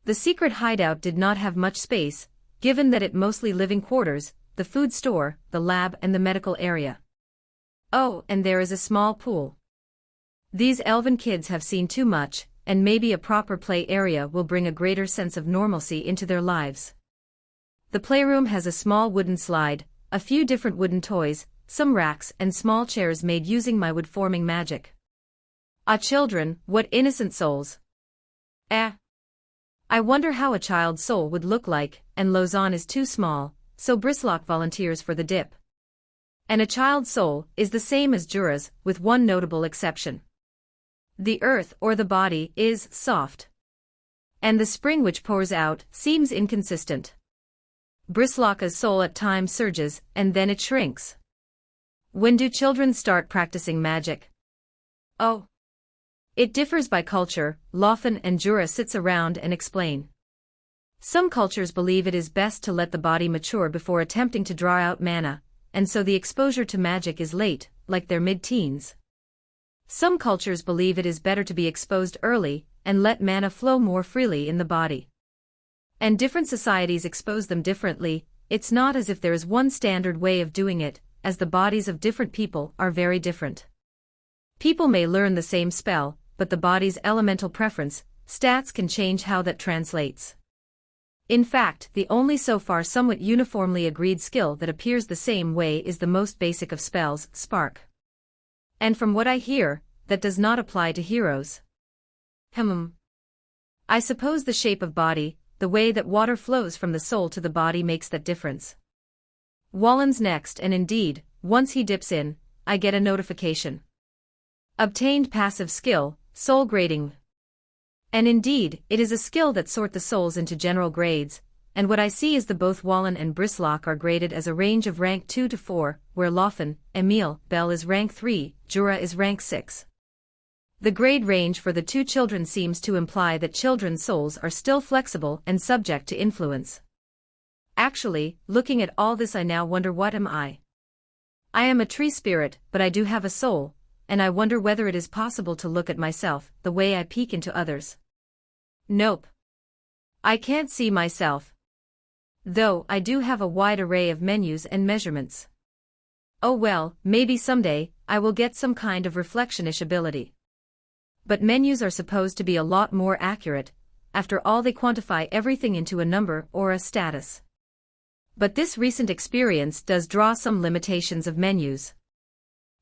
The secret hideout did not have much space, given that it mostly living quarters, the food store, the lab and the medical area. Oh, and there is a small pool. These elven kids have seen too much, and maybe a proper play area will bring a greater sense of normalcy into their lives. The playroom has a small wooden slide, a few different wooden toys, some racks and small chairs made using my wood-forming magic. Ah, children, what innocent souls. I wonder how a child's soul would look like, and Lozon is too small, so Bristlock volunteers for the dip. And a child's soul is the same as Jura's, with one notable exception. The earth or the body is soft. And the spring which pours out seems inconsistent. Bristlock's soul at times surges, and then it shrinks. When do children start practicing magic? Oh. It differs by culture. Lofan and Jura sits around and explain. Some cultures believe it is best to let the body mature before attempting to draw out mana, and so the exposure to magic is late, like their mid-teens. Some cultures believe it is better to be exposed early, and let mana flow more freely in the body. And different societies expose them differently. It's not as if there is one standard way of doing it, as the bodies of different people are very different. People may learn the same spell, but the body's elemental preference, stats can change how that translates. In fact, the only so far somewhat uniformly agreed skill that appears the same way is the most basic of spells, Spark. And from what I hear, that does not apply to heroes. I suppose the shape of body, the way that water flows from the soul to the body makes that difference. Wallen's next, and indeed, once he dips in, I get a notification. Obtained passive skill, soul grading. And indeed, it is a skill that sort the souls into general grades, and what I see is that both Wallen and Bristlock are graded as a range of rank 2 to 4, where Lofan, Emil, Bell is rank 3, Jura is rank 6. The grade range for the two children seems to imply that children's souls are still flexible and subject to influence. Actually, looking at all this I now wonder, what am I? I am a tree spirit, but I do have a soul, and I wonder whether it is possible to look at myself the way I peek into others. Nope. I can't see myself. Though I do have a wide array of menus and measurements. Oh well, maybe someday I will get some kind of reflection-ish ability. But menus are supposed to be a lot more accurate. After all, they quantify everything into a number or a status. But this recent experience does draw some limitations of menus.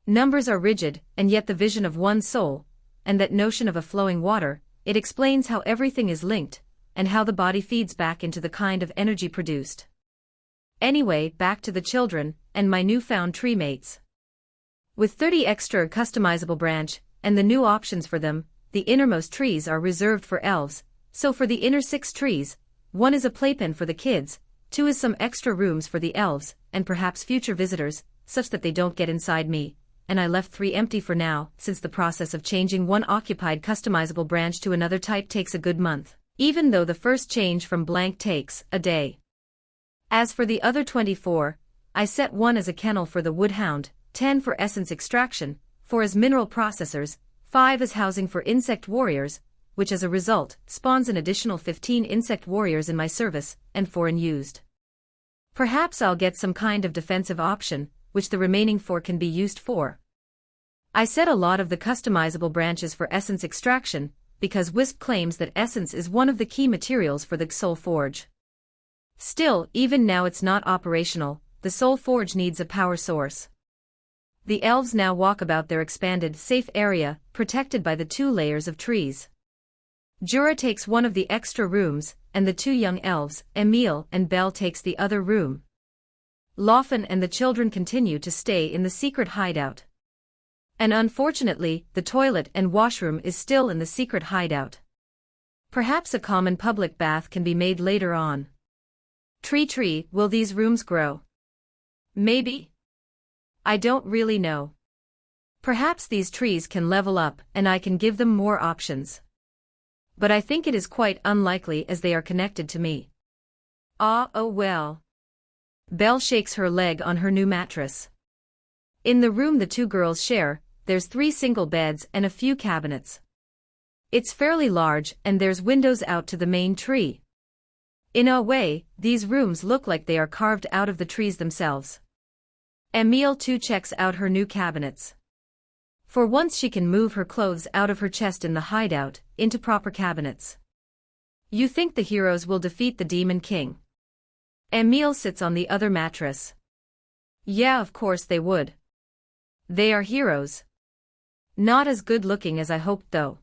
Numbers are rigid, and yet the vision of one soul, and that notion of a flowing water, it explains how everything is linked, and how the body feeds back into the kind of energy produced. Anyway, back to the children, and my newfound tree mates. With 30 extra customizable branch, and the new options for them, the innermost trees are reserved for elves, so for the inner 6 trees, 1 is a playpen for the kids, 2 is some extra rooms for the elves, and perhaps future visitors, such that they don't get inside me, and I left 3 empty for now, since the process of changing one occupied customizable branch to another type takes a good month, even though the first change from blank takes a day. As for the other 24, I set 1 as a kennel for the woodhound, 10 for essence extraction, 4 as mineral processors, 5 as housing for insect warriors, which as a result spawns an additional 15 insect warriors in my service, and 4 unused. Perhaps I'll get some kind of defensive option, which the remaining 4 can be used for. I set a lot of the customizable branches for essence extraction, because Wisp claims that essence is one of the key materials for the Soul Forge. Still, even now it's not operational, the Soul Forge needs a power source. The elves now walk about their expanded, safe area, protected by the 2 layers of trees. Jura takes 1 of the extra rooms, and the 2 young elves, Emil and Belle, takes the other room. Lofan and the children continue to stay in the secret hideout. And unfortunately, the toilet and washroom is still in the secret hideout. Perhaps a common public bath can be made later on. TreeTree, will these rooms grow? Maybe. I don't really know. Perhaps these trees can level up and I can give them more options. But I think it is quite unlikely as they are connected to me. Oh well. Belle shakes her leg on her new mattress. In the room the 2 girls share, there's 3 single beds and a few cabinets. It's fairly large and there's windows out to the main tree. In a way, these rooms look like they are carved out of the trees themselves. Emil too checks out her new cabinets. For once she can move her clothes out of her chest in the hideout, into proper cabinets. You think the heroes will defeat the Demon King? Emil sits on the other mattress. Yeah, of course they would. They are heroes. Not as good looking as I hoped though.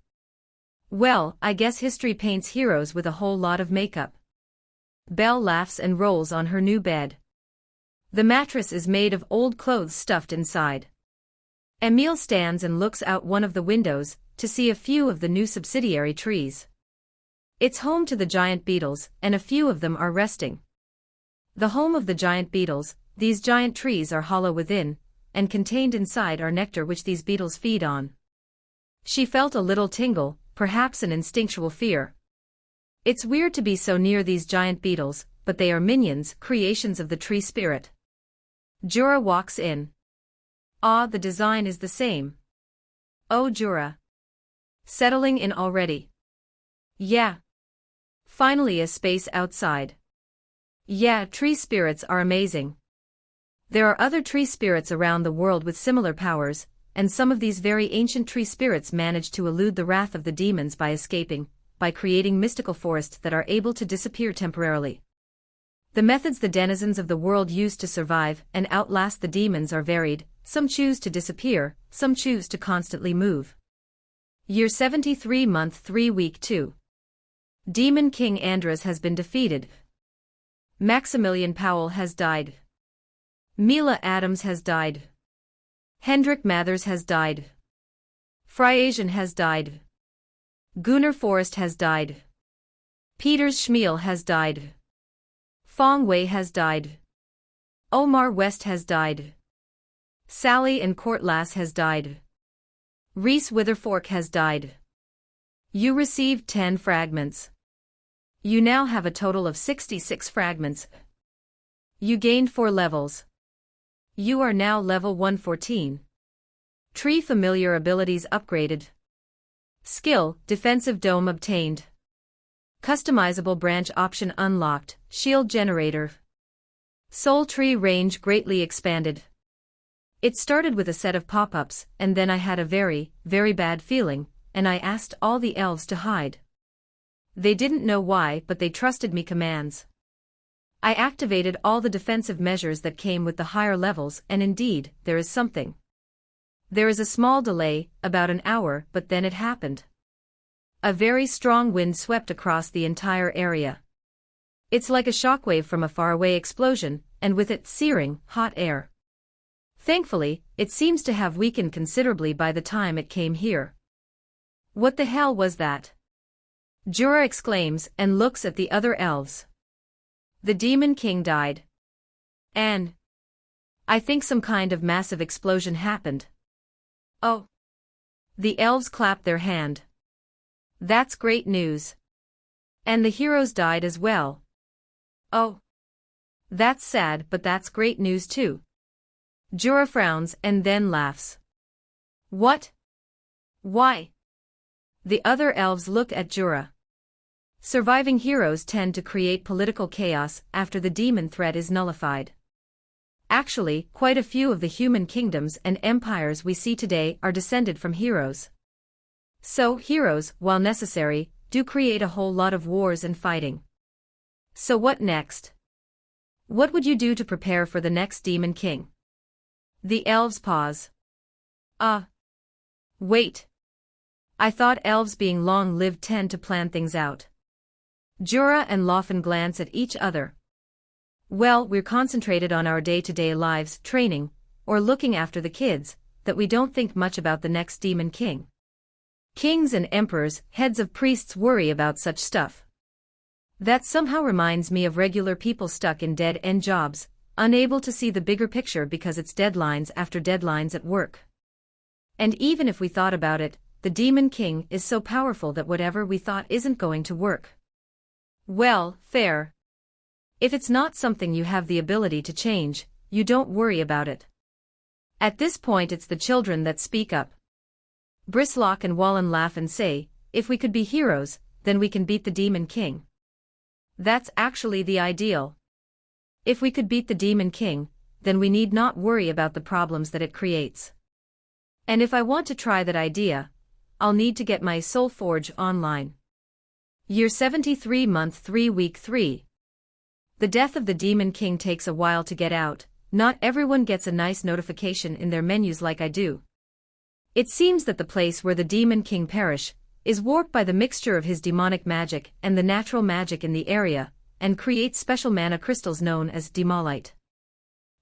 Well, I guess history paints heroes with a whole lot of makeup. Belle laughs and rolls on her new bed. The mattress is made of old clothes stuffed inside. Emile stands and looks out one of the windows to see a few of the new subsidiary trees. It's home to the giant beetles, and a few of them are resting. The home of the giant beetles, these giant trees are hollow within, and contained inside are nectar which these beetles feed on. She felt a little tingle, perhaps an instinctual fear. It's weird to be so near these giant beetles, but they are minions, creations of the tree spirit. Jura walks in. Ah, the design is the same. Oh, Jura. Settling in already. Yeah. Finally a space outside. Yeah, tree spirits are amazing. There are other tree spirits around the world with similar powers, and some of these very ancient tree spirits manage to elude the wrath of the demons by escaping, by creating mystical forests that are able to disappear temporarily. The methods the denizens of the world use to survive and outlast the demons are varied. Some choose to disappear, some choose to constantly move. Year 73 month 3 week 2. Demon King Andras has been defeated. Maximilian Powell has died. Mila Adams has died. Hendrik Mathers has died. Friasian has died. Gunnar Forrest has died. Peters Schmiel has died. Fong Wei has died. Omar West has died. Sally and Courtlass has died. Reese Witherfork has died. You received 10 fragments. You now have a total of 66 fragments. You gained 4 levels. You are now level 114. Tree familiar abilities upgraded. Skill, defensive dome obtained. Customizable branch option unlocked, shield generator. Soul tree range greatly expanded. It started with a set of pop-ups, and then I had a very, very bad feeling, and I asked all the elves to hide. They didn't know why, but they trusted me commands. I activated all the defensive measures that came with the higher levels, and indeed, there is something. There is a small delay, about an hour, but then it happened. A very strong wind swept across the entire area. It's like a shockwave from a faraway explosion, and with it searing, hot air. Thankfully, it seems to have weakened considerably by the time it came here. What the hell was that? Jura exclaims and looks at the other elves. The Demon King died. And I think some kind of massive explosion happened. Oh. The elves clapped their hand. That's great news. And the heroes died as well. Oh. That's sad, but that's great news too. Jura frowns and then laughs. What? Why? The other elves look at Jura. Surviving heroes tend to create political chaos after the demon threat is nullified. Actually, quite a few of the human kingdoms and empires we see today are descended from heroes. So, heroes, while necessary, do create a whole lot of wars and fighting. So what next? What would you do to prepare for the next Demon King? The elves pause. Wait. I thought elves being long-lived tend to plan things out. Jura and Lofen glance at each other. Well, we're concentrated on our day-to-day lives, training, or looking after the kids, that we don't think much about the next Demon King. Kings and emperors, heads of priests worry about such stuff. That somehow reminds me of regular people stuck in dead-end jobs, unable to see the bigger picture because it's deadlines after deadlines at work. And even if we thought about it, the Demon King is so powerful that whatever we thought isn't going to work. Well, fair. If it's not something you have the ability to change, you don't worry about it. At this point it's the children that speak up. Bristlock and Wallen laugh and say, if we could be heroes, then we can beat the Demon King. That's actually the ideal. If we could beat the Demon King, then we need not worry about the problems that it creates. And if I want to try that idea, I'll need to get my Soul Forge online. Year 73 month 3 week 3. The death of the Demon King takes a while to get out. Not everyone gets a nice notification in their menus like I do. It seems that the place where the Demon King perished is warped by the mixture of his demonic magic and the natural magic in the area, and creates special mana crystals known as demolite.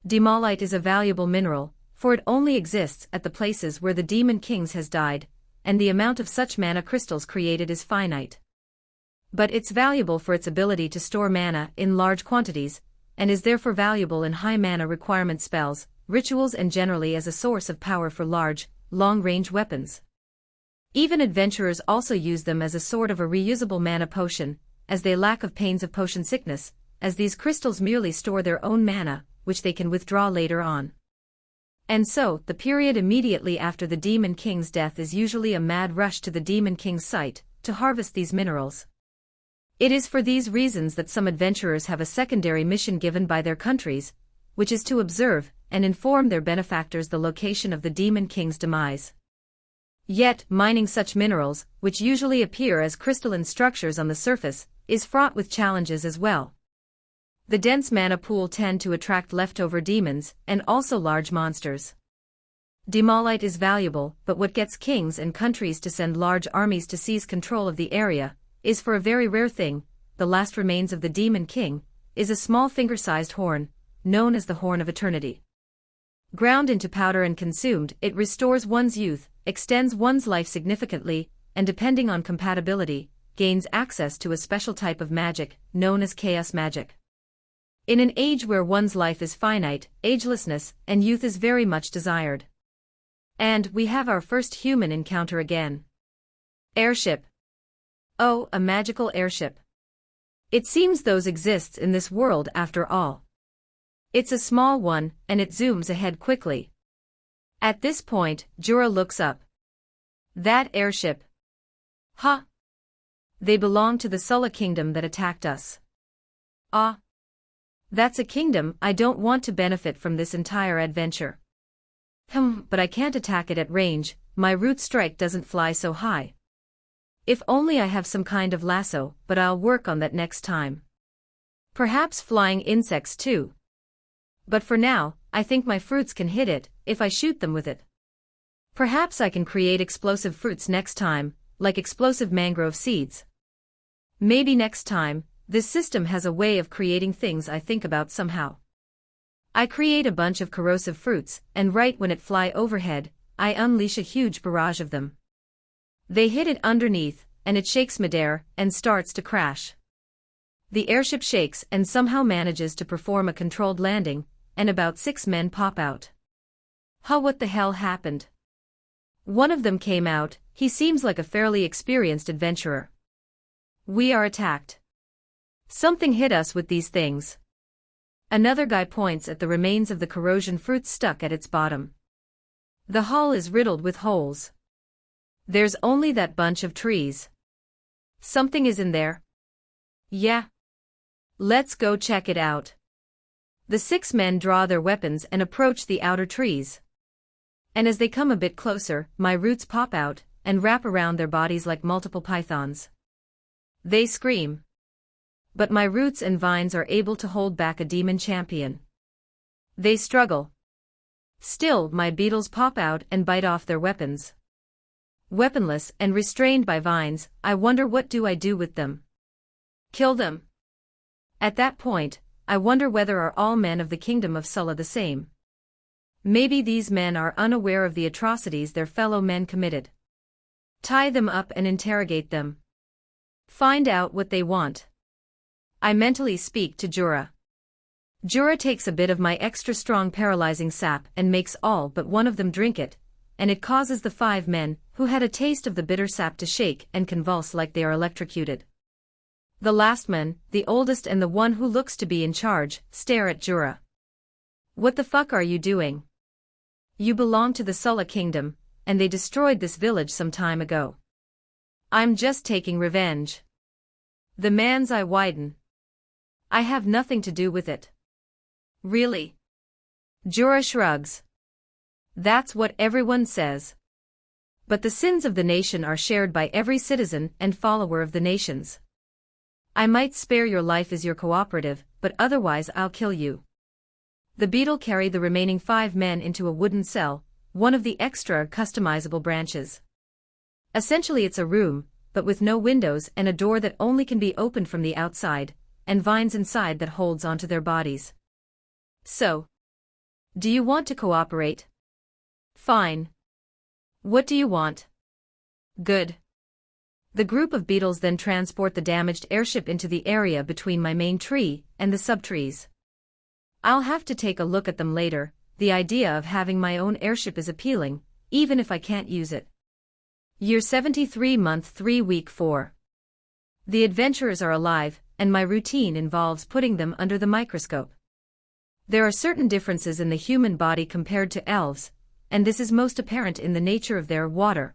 Demolite is a valuable mineral, for it only exists at the places where the demon kings has died, and the amount of such mana crystals created is finite. But it's valuable for its ability to store mana in large quantities, and is therefore valuable in high mana requirement spells, rituals and generally as a source of power for large, long-range weapons. Even adventurers also use them as a sort of a reusable mana potion, as they lack of pains of potion sickness, as these crystals merely store their own mana, which they can withdraw later on. And so, the period immediately after the Demon King's death is usually a mad rush to the Demon King's site, to harvest these minerals. It is for these reasons that some adventurers have a secondary mission given by their countries, which is to observe and inform their benefactors the location of the Demon King's demise. Yet, mining such minerals, which usually appear as crystalline structures on the surface, is fraught with challenges as well. The dense mana pool tend to attract leftover demons, and also large monsters. Demolite is valuable, but what gets kings and countries to send large armies to seize control of the area, is for a very rare thing. The last remains of the Demon King, is a small finger-sized horn, known as the Horn of Eternity. Ground into powder and consumed, it restores one's youth, extends one's life significantly, and depending on compatibility, gains access to a special type of magic, known as chaos magic. In an age where one's life is finite, agelessness and youth is very much desired. And we have our first human encounter again. Airship. Oh, a magical airship. It seems those exists in this world after all. It's a small one, and it zooms ahead quickly. At this point, Jura looks up. That airship. Huh? They belong to the Sulla kingdom that attacked us. Ah. That's a kingdom. I don't want to benefit from this entire adventure. But I can't attack it at range, my root strike doesn't fly so high. If only I have some kind of lasso, but I'll work on that next time. Perhaps flying insects too. But for now, I think my fruits can hit it, if I shoot them with it. Perhaps I can create explosive fruits next time, like explosive mangrove seeds. Maybe next time, this system has a way of creating things I think about somehow. I create a bunch of corrosive fruits, and right when it fly overhead, I unleash a huge barrage of them. They hit it underneath, and it shakes midair, and starts to crash. The airship shakes and somehow manages to perform a controlled landing, and about 6 men pop out. What the hell happened? One of them came out. He seems like a fairly experienced adventurer. We are attacked. Something hit us with these things. Another guy points at the remains of the corrosion fruits stuck at its bottom. The hull is riddled with holes. There's only that bunch of trees. Something is in there. Yeah. Let's go check it out. The 6 men draw their weapons and approach the outer trees. And as they come a bit closer, my roots pop out and wrap around their bodies like multiple pythons. They scream. But my roots and vines are able to hold back a demon champion. They struggle. Still, my beetles pop out and bite off their weapons. Weaponless and restrained by vines, I wonder what do I do with them? Kill them. At that point, I wonder whether are all men of the kingdom of Sulla the same. Maybe these men are unaware of the atrocities their fellow men committed. Tie them up and interrogate them. Find out what they want. I mentally speak to Jura. Jura takes a bit of my extra strong paralyzing sap and makes all but one of them drink it, and it causes the 5 men, who had a taste of the bitter sap, to shake and convulse like they are electrocuted. The last man, the oldest and the one who looks to be in charge, stare at Jura. What the fuck are you doing? You belong to the Sulla kingdom, and they destroyed this village some time ago. I'm just taking revenge. The man's eye widen. I have nothing to do with it. Really? Jura shrugs. That's what everyone says. But the sins of the nation are shared by every citizen and follower of the nations. I might spare your life as your cooperative, but otherwise I'll kill you. The beetle carried the remaining 5 men into a wooden cell, one of the extra customizable branches. Essentially it's a room, but with no windows and a door that only can be opened from the outside, and vines inside that holds onto their bodies. So, Do you want to cooperate? Fine. What do you want? Good. The group of beetles then transport the damaged airship into the area between my main tree and the subtrees. I'll have to take a look at them later. The idea of having my own airship is appealing, even if I can't use it. Year 73, month 3, week 4. The adventurers are alive, and my routine involves putting them under the microscope. There are certain differences in the human body compared to elves, and this is most apparent in the nature of their water.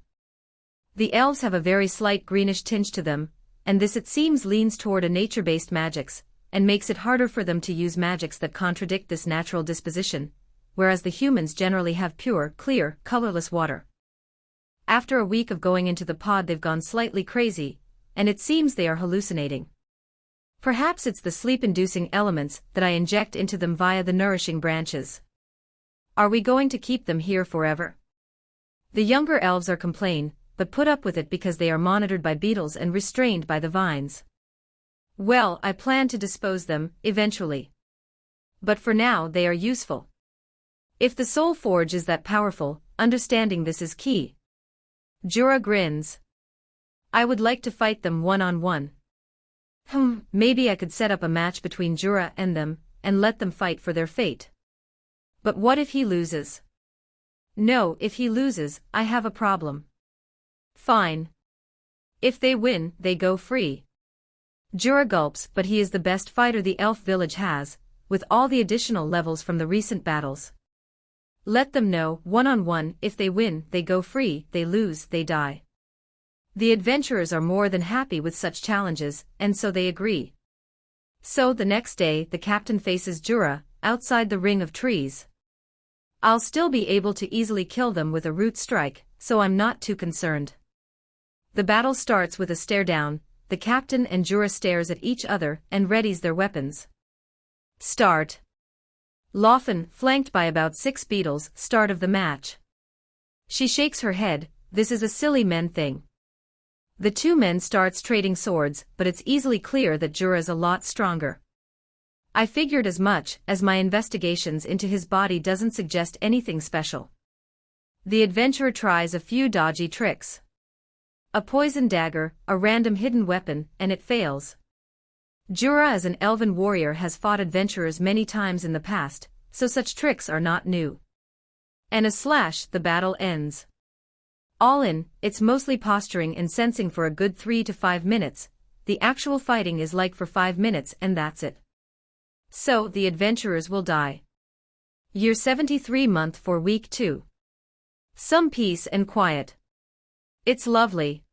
The elves have a very slight greenish tinge to them, and this it seems leans toward a nature-based magics, and makes it harder for them to use magics that contradict this natural disposition, whereas the humans generally have pure, clear, colorless water. After a week of going into the pod they've gone slightly crazy, and it seems they are hallucinating. Perhaps it's the sleep-inducing elements that I inject into them via the nourishing branches. Are we going to keep them here forever? The younger elves are complain, but put up with it because they are monitored by beetles and restrained by the vines. Well, I plan to dispose them, eventually. But for now they are useful. If the soul forge is that powerful, understanding this is key. Jura grins. I would like to fight them one-on-one. Maybe I could set up a match between Jura and them, and let them fight for their fate. But what if he loses? No, if he loses, I have a problem. Fine. If they win, they go free. Jura gulps, but he is the best fighter the elf village has, with all the additional levels from the recent battles. Let them know, one-on-one, if they win, they go free, they lose, they die. The adventurers are more than happy with such challenges, and so they agree. So the next day the captain faces Jura, outside the ring of trees. I'll still be able to easily kill them with a root strike, so I'm not too concerned. The battle starts with a stare down. The captain and Jura stares at each other and readies their weapons. Start. Lawfen, flanked by about 6 beetles, start of the match. She shakes her head, this is a silly men thing. The 2 men starts trading swords, but it's easily clear that Jura's a lot stronger. I figured as much, as my investigations into his body doesn't suggest anything special. The adventurer tries a few dodgy tricks. A poison dagger, a random hidden weapon, and it fails. Jura as an elven warrior has fought adventurers many times in the past, so such tricks are not new. And a slash, the battle ends. All in, it's mostly posturing and sensing for a good 3 to 5 minutes, the actual fighting is like for 5 minutes and that's it. So, the adventurers will die. Year 73, month 4, week 2. Some peace and quiet. It's lovely.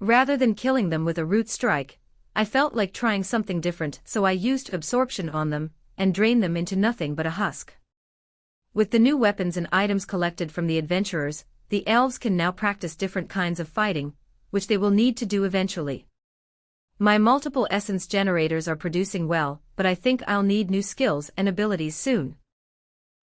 Rather than killing them with a root strike, I felt like trying something different, so I used absorption on them, and drained them into nothing but a husk. With the new weapons and items collected from the adventurers, the elves can now practice different kinds of fighting, which they will need to do eventually. My multiple essence generators are producing well, but I think I'll need new skills and abilities soon.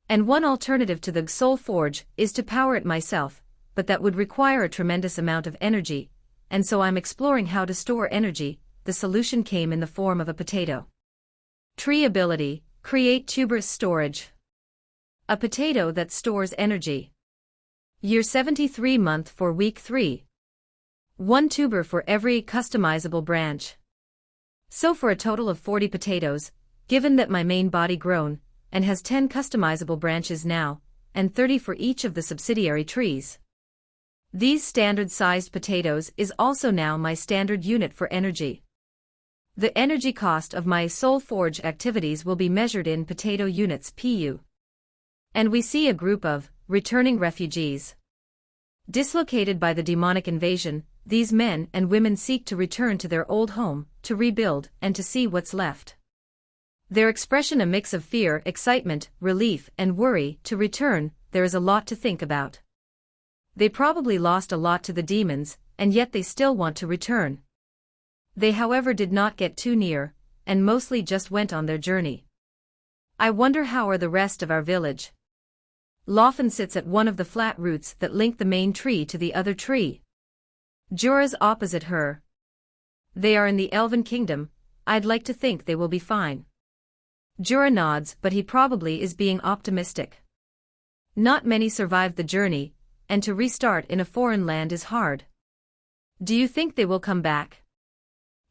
And one alternative to the soul forge is to power it myself, but that would require a tremendous amount of energy, and so I'm exploring how to store energy. The solution came in the form of a potato. Tree ability, create tuberous storage. A potato that stores energy. Year 73, month 4, week 3. 1 tuber for every customizable branch. So for a total of 40 potatoes, given that my main body grown, and has 10 customizable branches now, and 30 for each of the subsidiary trees. These standard-sized potatoes is also now my standard unit for energy. The energy cost of my soul forge activities will be measured in potato units (PU). And we see a group of returning refugees. Dislocated by the demonic invasion, these men and women seek to return to their old home, to rebuild, and to see what's left. Their expression a mix of fear, excitement, relief, and worry. To return, there is a lot to think about. They probably lost a lot to the demons, and yet they still want to return. They however did not get too near, and mostly just went on their journey. I wonder how are the rest of our village. Lawfen sits at one of the flat roots that link the main tree to the other tree. Jura's opposite her. They are in the Elven Kingdom, I'd like to think they will be fine. Jura nods, but he probably is being optimistic. Not many survive the journey, and to restart in a foreign land is hard. Do you think they will come back?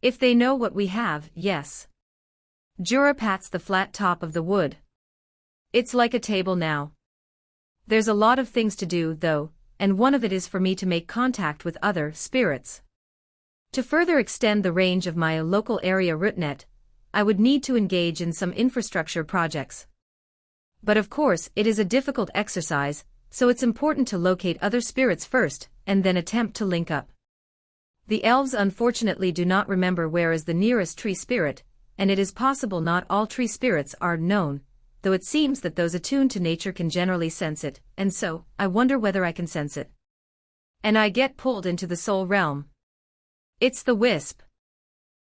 If they know what we have, yes. Jura pats the flat top of the wood. It's like a table now. There's a lot of things to do, though, and one of it is for me to make contact with other spirits. To further extend the range of my local area rootnet, I would need to engage in some infrastructure projects. But of course, it is a difficult exercise, so it's important to locate other spirits first, and then attempt to link up. The elves unfortunately do not remember where is the nearest tree spirit, and it is possible not all tree spirits are known, though it seems that those attuned to nature can generally sense it, and so, I wonder whether I can sense it. And I get pulled into the soul realm. It's the wisp.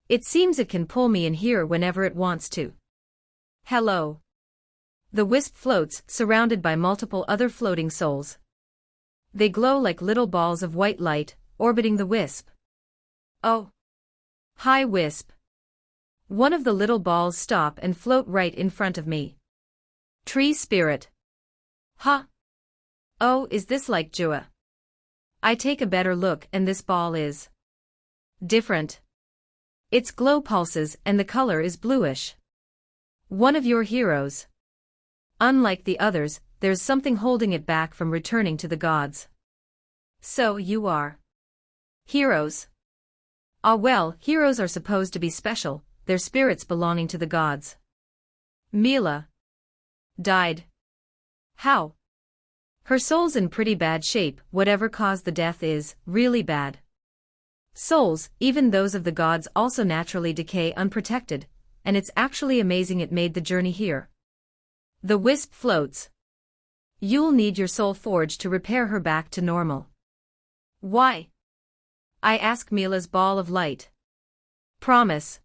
It seems it can pull me in here whenever it wants to. Hello. The wisp floats, surrounded by multiple other floating souls. They glow like little balls of white light, orbiting the wisp. Oh. Hi, wisp. One of the little balls stop and float right in front of me. Tree spirit. Huh. Oh, is this like Jua? I take a better look and this ball is different. Its glow pulses and the color is bluish. One of your heroes. Unlike the others, there's something holding it back from returning to the gods. So you are heroes. Ah well, heroes are supposed to be special, they're spirits belonging to the gods. Mila died. How? Her soul's in pretty bad shape, whatever caused the death is really bad. Souls, even those of the gods, also naturally decay unprotected, and it's actually amazing it made the journey here. The wisp floats. You'll need your soul forge to repair her back to normal. Why? I ask Mila's ball of light. Promise.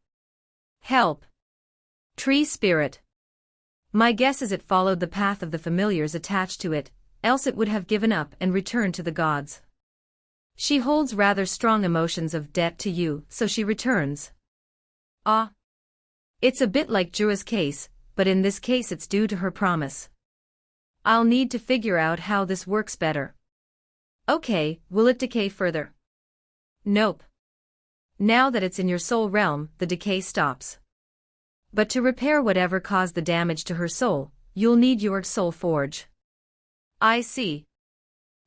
Help. Tree spirit. My guess is it followed the path of the familiars attached to it, else it would have given up and returned to the gods. She holds rather strong emotions of debt to you, so she returns. Ah. It's a bit like Jura's case, but in this case it's due to her promise. I'll need to figure out how this works better. Okay, will it decay further? Nope. Now that it's in your soul realm, the decay stops. But to repair whatever caused the damage to her soul, you'll need your soul forge. I see.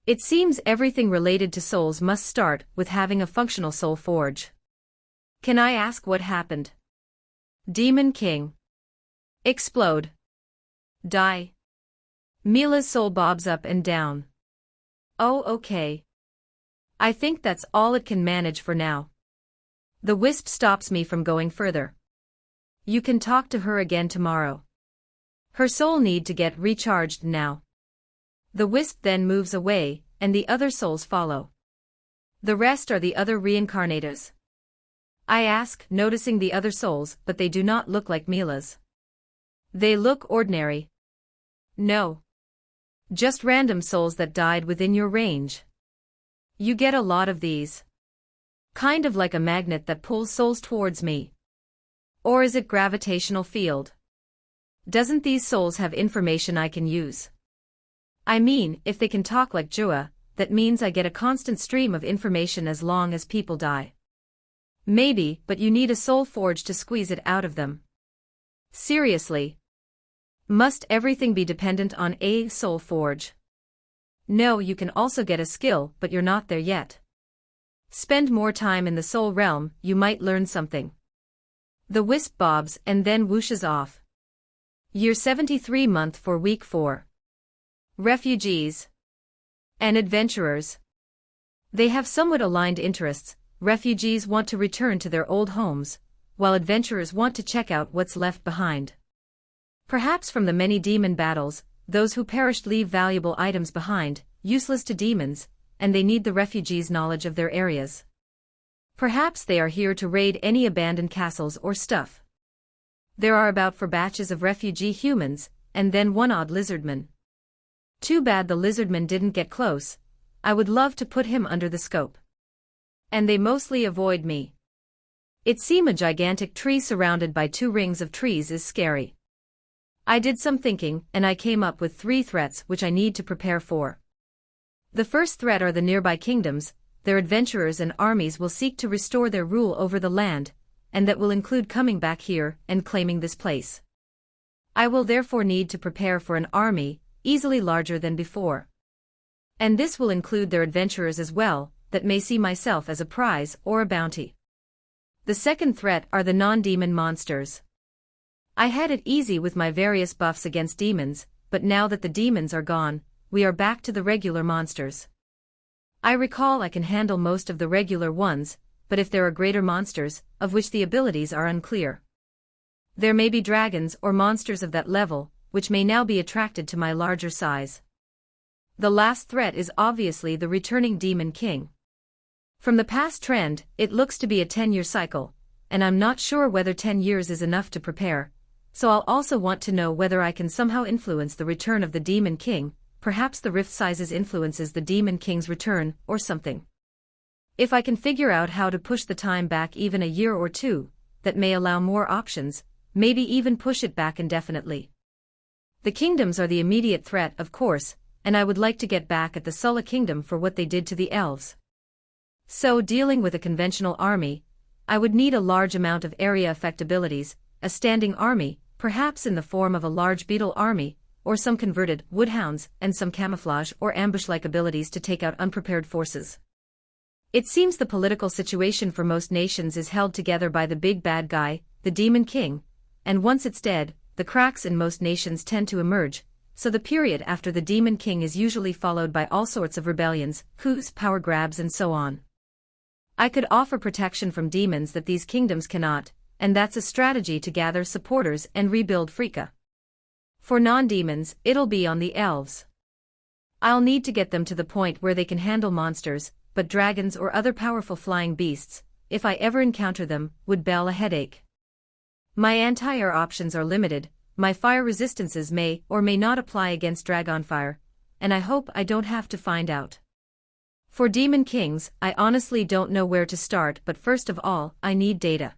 It seems everything related to souls must start with having a functional soul forge. Can I ask what happened? Demon King. Explode. Die. Mila's soul bobs up and down. Oh, okay. I think that's all it can manage for now. The wisp stops me from going further. You can talk to her again tomorrow. Her soul need to get recharged now. The wisp then moves away, and the other souls follow. The rest are the other reincarnators. I ask, noticing the other souls, but they do not look like Mila's. They look ordinary. No. Just random souls that died within your range. You get a lot of these. Kind of like a magnet that pulls souls towards me. Or is it gravitational field? Doesn't these souls have information I can use? I mean, if they can talk like Jua, that means I get a constant stream of information as long as people die. Maybe, but you need a soul forge to squeeze it out of them. Seriously? Must everything be dependent on a soul forge? No, you can also get a skill, but you're not there yet. Spend more time in the soul realm, you might learn something. The wisp bobs and then whooshes off. Year 73 month for week 4. Refugees and adventurers. They have somewhat aligned interests. Refugees want to return to their old homes, while adventurers want to check out what's left behind. Perhaps from the many demon battles, those who perished leave valuable items behind, useless to demons, and they need the refugees' knowledge of their areas. Perhaps they are here to raid any abandoned castles or stuff. There are about 4 batches of refugee humans, and then one odd lizardman. Too bad the lizardman didn't get close. I would love to put him under the scope. And they mostly avoid me. It seems a gigantic tree surrounded by 2 rings of trees is scary. I did some thinking, and I came up with 3 threats which I need to prepare for. The first threat are the nearby kingdoms. Their adventurers and armies will seek to restore their rule over the land, and that will include coming back here and claiming this place. I will therefore need to prepare for an army, easily larger than before. And this will include their adventurers as well, that may see myself as a prize or a bounty. The second threat are the non-demon monsters. I had it easy with my various buffs against demons, but now that the demons are gone, we are back to the regular monsters. I recall I can handle most of the regular ones, but if there are greater monsters, of which the abilities are unclear. There may be dragons or monsters of that level, which may now be attracted to my larger size. The last threat is obviously the returning Demon King. From the past trend, it looks to be a 10-year cycle, and I'm not sure whether 10 years is enough to prepare, so I'll also want to know whether I can somehow influence the return of the Demon King. Perhaps the rift sizes influences the Demon King's return, or something. If I can figure out how to push the time back even a year or two, that may allow more options, maybe even push it back indefinitely. The kingdoms are the immediate threat, of course, and I would like to get back at the Sulla Kingdom for what they did to the elves. So dealing with a conventional army, I would need a large amount of area effect abilities, a standing army, perhaps in the form of a large beetle army, or some converted woodhounds, and some camouflage or ambush-like abilities to take out unprepared forces. It seems the political situation for most nations is held together by the big bad guy, the Demon King, and once it's dead, the cracks in most nations tend to emerge, so the period after the Demon King is usually followed by all sorts of rebellions, coups, power grabs and so on. I could offer protection from demons that these kingdoms cannot, and that's a strategy to gather supporters and rebuild Frika. For non-demons, it'll be on the elves. I'll need to get them to the point where they can handle monsters, but dragons or other powerful flying beasts, if I ever encounter them, would bell a headache. My anti-air options are limited, my fire resistances may or may not apply against dragonfire, and I hope I don't have to find out. For Demon Kings, I honestly don't know where to start, but first of all, I need data.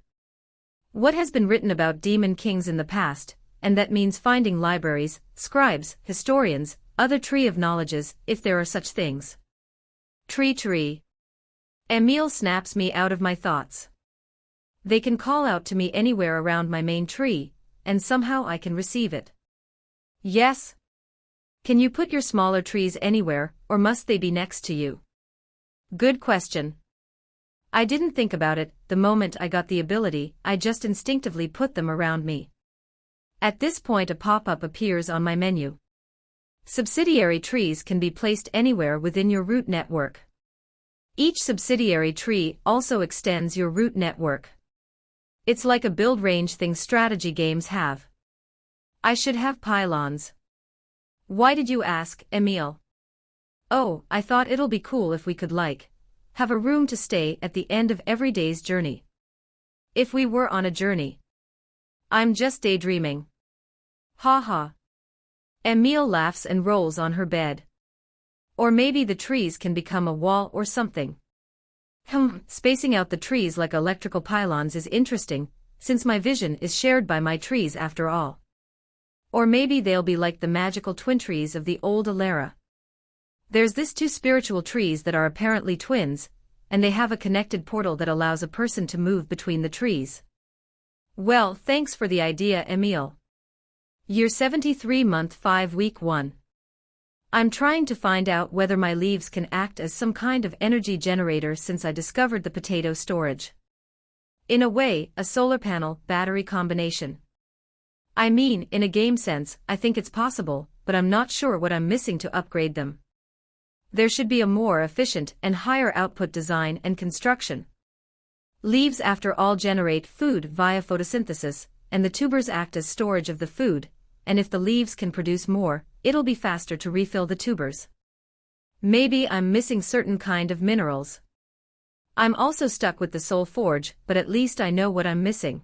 What has been written about Demon Kings in the past, and that means finding libraries, scribes, historians, other tree of knowledges, if there are such things. TreeTree. Emil snaps me out of my thoughts. They can call out to me anywhere around my main tree, and somehow I can receive it. Yes? Can you put your smaller trees anywhere, or must they be next to you? Good question. I didn't think about it. The moment I got the ability, I just instinctively put them around me. At this point a pop-up appears on my menu. Subsidiary trees can be placed anywhere within your root network. Each subsidiary tree also extends your root network. It's like a build range thing strategy games have. I should have pylons. Why did you ask, Emil? Oh, I thought it'll be cool if we could have a room to stay at the end of every day's journey. If we were on a journey. I'm just daydreaming. Ha ha. Emil laughs and rolls on her bed. Or maybe the trees can become a wall or something. Spacing out the trees like electrical pylons is interesting, since my vision is shared by my trees after all. Or maybe they'll be like the magical twin trees of the old Alara. There's this 2 spiritual trees that are apparently twins, and they have a connected portal that allows a person to move between the trees. Well, thanks for the idea, Emil. Year 73 Month 5 Week 1. I'm trying to find out whether my leaves can act as some kind of energy generator since I discovered the potato storage. In a way, a solar panel battery combination. I mean, in a game sense, I think it's possible, but I'm not sure what I'm missing to upgrade them. There should be a more efficient and higher output design and construction. Leaves after all generate food via photosynthesis, and the tubers act as storage of the food, and if the leaves can produce more, it'll be faster to refill the tubers. Maybe I'm missing certain kind of minerals. I'm also stuck with the soul forge, but at least I know what I'm missing.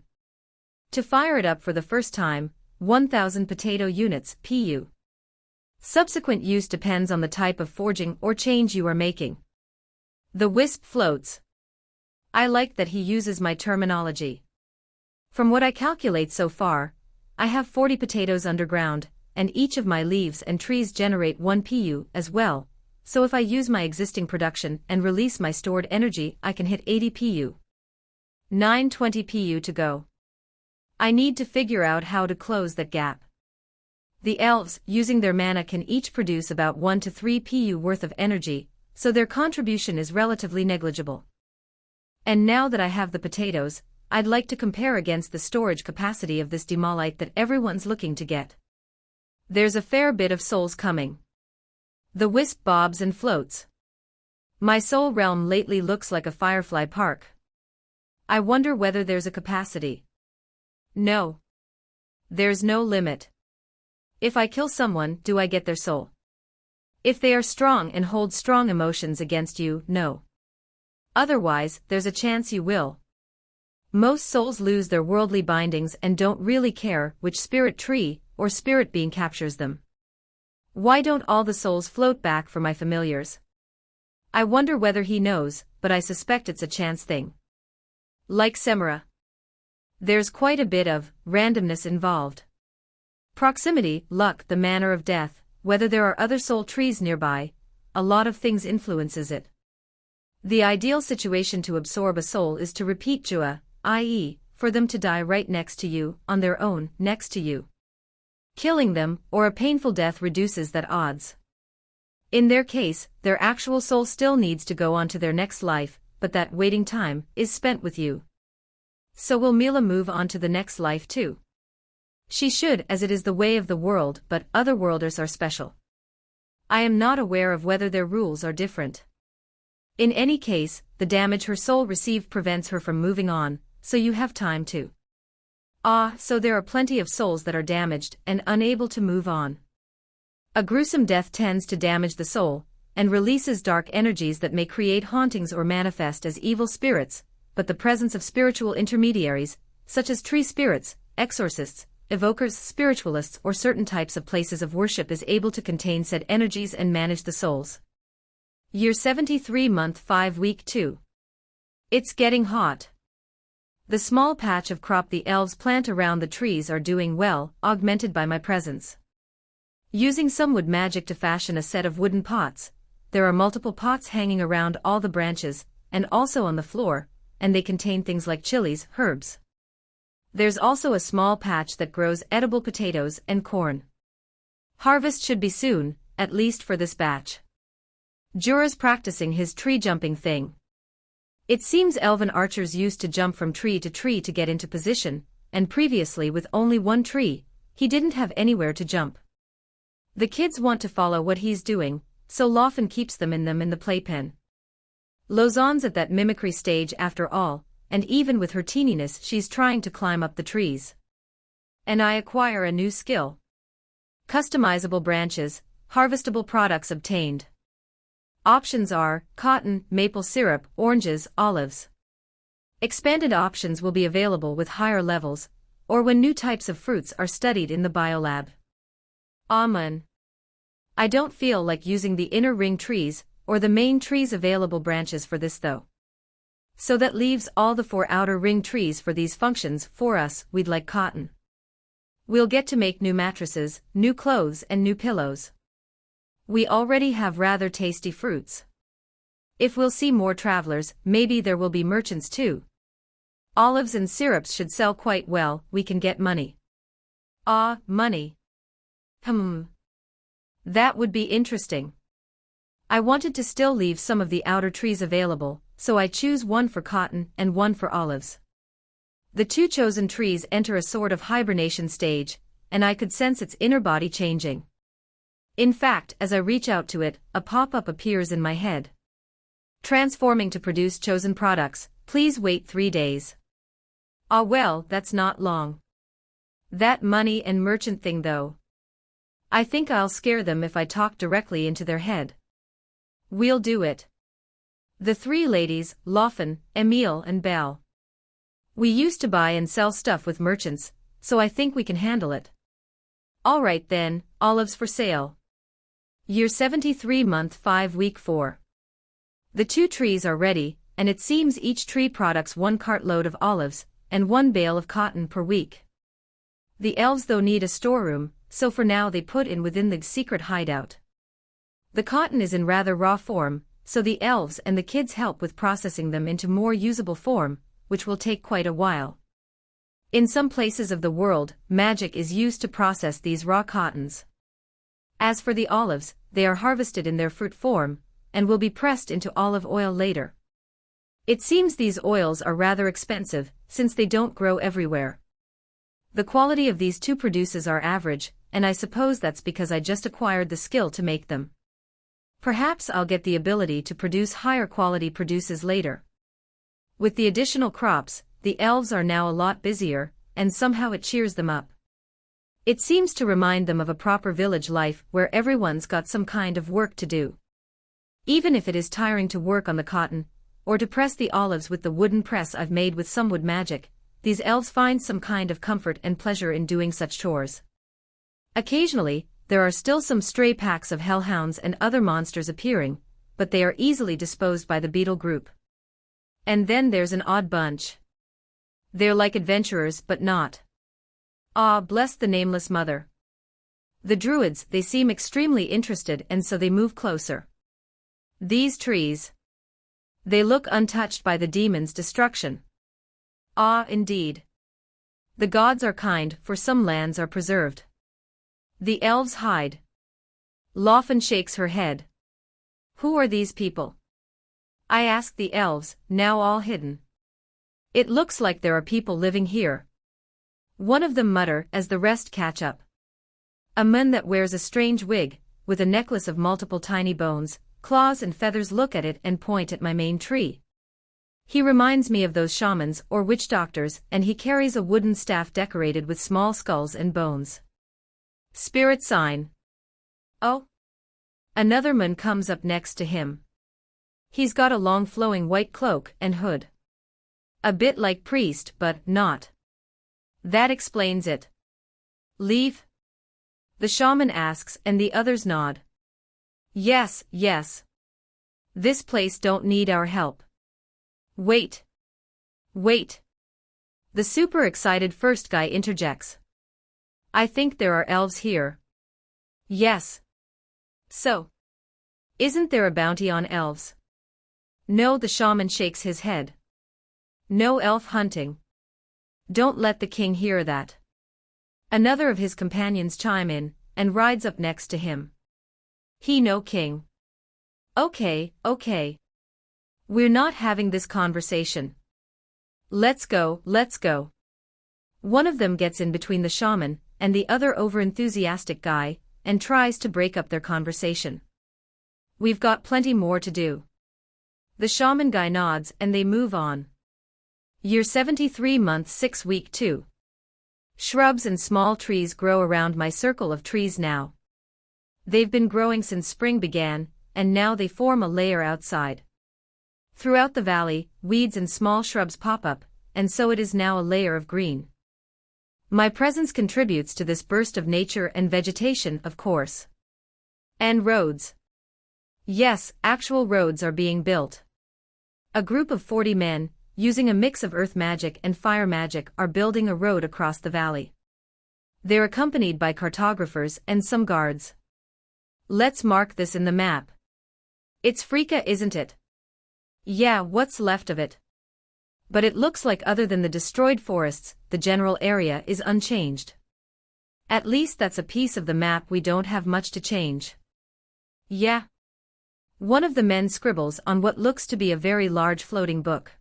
To fire it up for the first time, 1000 potato units PU. Subsequent use depends on the type of forging or change you are making. The wisp floats. I like that he uses my terminology. From what I calculate so far, I have 40 potatoes underground, and each of my leaves and trees generate 1 pu as well, so if I use my existing production and release my stored energy I can hit 80 pu. 920 pu to go. I need to figure out how to close that gap. The elves, using their mana, can each produce about 1 to 3 pu worth of energy, so their contribution is relatively negligible. And now that I have the potatoes, I'd like to compare against the storage capacity of this demolite that everyone's looking to get. There's a fair bit of souls coming. The wisp bobs and floats. My soul realm lately looks like a firefly park. I wonder whether there's a capacity. No. There's no limit. If I kill someone, do I get their soul? If they are strong and hold strong emotions against you, no. Otherwise, there's a chance you will. Most souls lose their worldly bindings and don't really care which spirit tree or spirit being captures them. Why don't all the souls float back for my familiars? I wonder whether he knows, but I suspect it's a chance thing. Like Semira. There's quite a bit of randomness involved. Proximity, luck, the manner of death, whether there are other soul trees nearby, a lot of things influences it. The ideal situation to absorb a soul is to repeat Jua, i.e., for them to die right next to you, on their own, next to you. Killing them, or a painful death, reduces that odds. In their case, their actual soul still needs to go on to their next life, but that waiting time is spent with you. So will Mila move on to the next life too? She should, as it is the way of the world, but otherworlders are special. I am not aware of whether their rules are different. In any case, the damage her soul received prevents her from moving on, so you have time to. So there are plenty of souls that are damaged and unable to move on. A gruesome death tends to damage the soul, and releases dark energies that may create hauntings or manifest as evil spirits, but the presence of spiritual intermediaries, such as tree spirits, exorcists, evokers, spiritualists, or certain types of places of worship is able to contain said energies and manage the souls. Year 73 month 5 week 2. It's getting hot. The small patch of crop the elves plant around the trees are doing well, augmented by my presence. Using some wood magic to fashion a set of wooden pots, there are multiple pots hanging around all the branches, and also on the floor, and they contain things like chilies, herbs. There's also a small patch that grows edible potatoes and corn. Harvest should be soon, at least for this batch. Jura's practicing his tree jumping thing. It seems elven archers used to jump from tree to tree to get into position, and previously with only one tree, he didn't have anywhere to jump. The kids want to follow what he's doing, so Lawfen keeps them in the playpen. Lausanne's at that mimicry stage after all, and even with her teeniness she's trying to climb up the trees. And I acquire a new skill. Customizable branches, harvestable products obtained. Options are cotton, maple syrup, oranges, olives. Expanded options will be available with higher levels, or when new types of fruits are studied in the biolab. Amen. I don't feel like using the inner ring trees, or the main trees available branches for this though. So that leaves all the 4 outer ring trees for these functions. For us, we'd like cotton. We'll get to make new mattresses, new clothes and new pillows. We already have rather tasty fruits. If we'll see more travelers, maybe there will be merchants too. Olives and syrups should sell quite well, we can get money. Money. That would be interesting. I wanted to still leave some of the outer trees available, so I choose one for cotton and one for olives. The 2 chosen trees enter a sort of hibernation stage, and I could sense its inner body changing. In fact, as I reach out to it, a pop-up appears in my head. Transforming to produce chosen products, please wait 3 days. Well, that's not long. That money and merchant thing though. I think I'll scare them if I talk directly into their head. We'll do it. The 3 ladies, Lawfen, Emile and Belle. We used to buy and sell stuff with merchants, so I think we can handle it. Alright then, olives for sale. Year 73 month 5 week 4. The 2 trees are ready, and it seems each tree products 1 cartload of olives, and 1 bale of cotton per week. The elves though need a storeroom, so for now they put in within the secret hideout. The cotton is in rather raw form, so the elves and the kids help with processing them into more usable form, which will take quite a while. In some places of the world, magic is used to process these raw cottons. As for the olives, they are harvested in their fruit form, and will be pressed into olive oil later. It seems these oils are rather expensive, since they don't grow everywhere. The quality of these two produces are average, and I suppose that's because I just acquired the skill to make them. Perhaps I'll get the ability to produce higher quality produces later. With the additional crops, the elves are now a lot busier, and somehow it cheers them up. It seems to remind them of a proper village life where everyone's got some kind of work to do. Even if it is tiring to work on the cotton, or to press the olives with the wooden press I've made with some wood magic, these elves find some kind of comfort and pleasure in doing such chores. Occasionally, there are still some stray packs of hellhounds and other monsters appearing, but they are easily disposed by the beetle group. And then there's an odd bunch. They're like adventurers but not. Ah, bless the nameless mother. The druids, they seem extremely interested and so they move closer. These trees. They look untouched by the demon's destruction. Ah, indeed. The gods are kind, for some lands are preserved. The elves hide. Lofn shakes her head. Who are these people? I ask the elves, now all hidden. It looks like there are people living here. One of them mutter as the rest catch up. A man that wears a strange wig, with a necklace of multiple tiny bones, claws and feathers look at it and point at my main tree. He reminds me of those shamans or witch doctors, and he carries a wooden staff decorated with small skulls and bones. Spirit sign. Oh. Another man comes up next to him. He's got a long flowing white cloak and hood. A bit like priest, but not. That explains it. Leave? The shaman asks and the others nod. Yes, yes. This place don't need our help. Wait. Wait. The super excited first guy interjects. I think there are elves here. Yes. So. Isn't there a bounty on elves? No, the shaman shakes his head. No elf hunting. Don't let the king hear that. Another of his companions chime in, and rides up next to him. He no king. Okay, okay. We're not having this conversation. Let's go, let's go. One of them gets in between the shaman and the other overenthusiastic guy, and tries to break up their conversation. We've got plenty more to do. The shaman guy nods and they move on. Year 73 month 6 week 2. Shrubs and small trees grow around my circle of trees now. They've been growing since spring began, and now they form a layer outside. Throughout the valley, weeds and small shrubs pop up, and so it is now a layer of green. My presence contributes to this burst of nature and vegetation, of course. And roads. Yes, actual roads are being built. A group of 40 men, using a mix of earth magic and fire magic, are building a road across the valley. They're accompanied by cartographers and some guards. Let's mark this in the map. It's Freaka, isn't it? Yeah, what's left of it. But it looks like other than the destroyed forests, the general area is unchanged. At least that's a piece of the map we don't have much to change. Yeah. One of the men scribbles on what looks to be a very large floating book.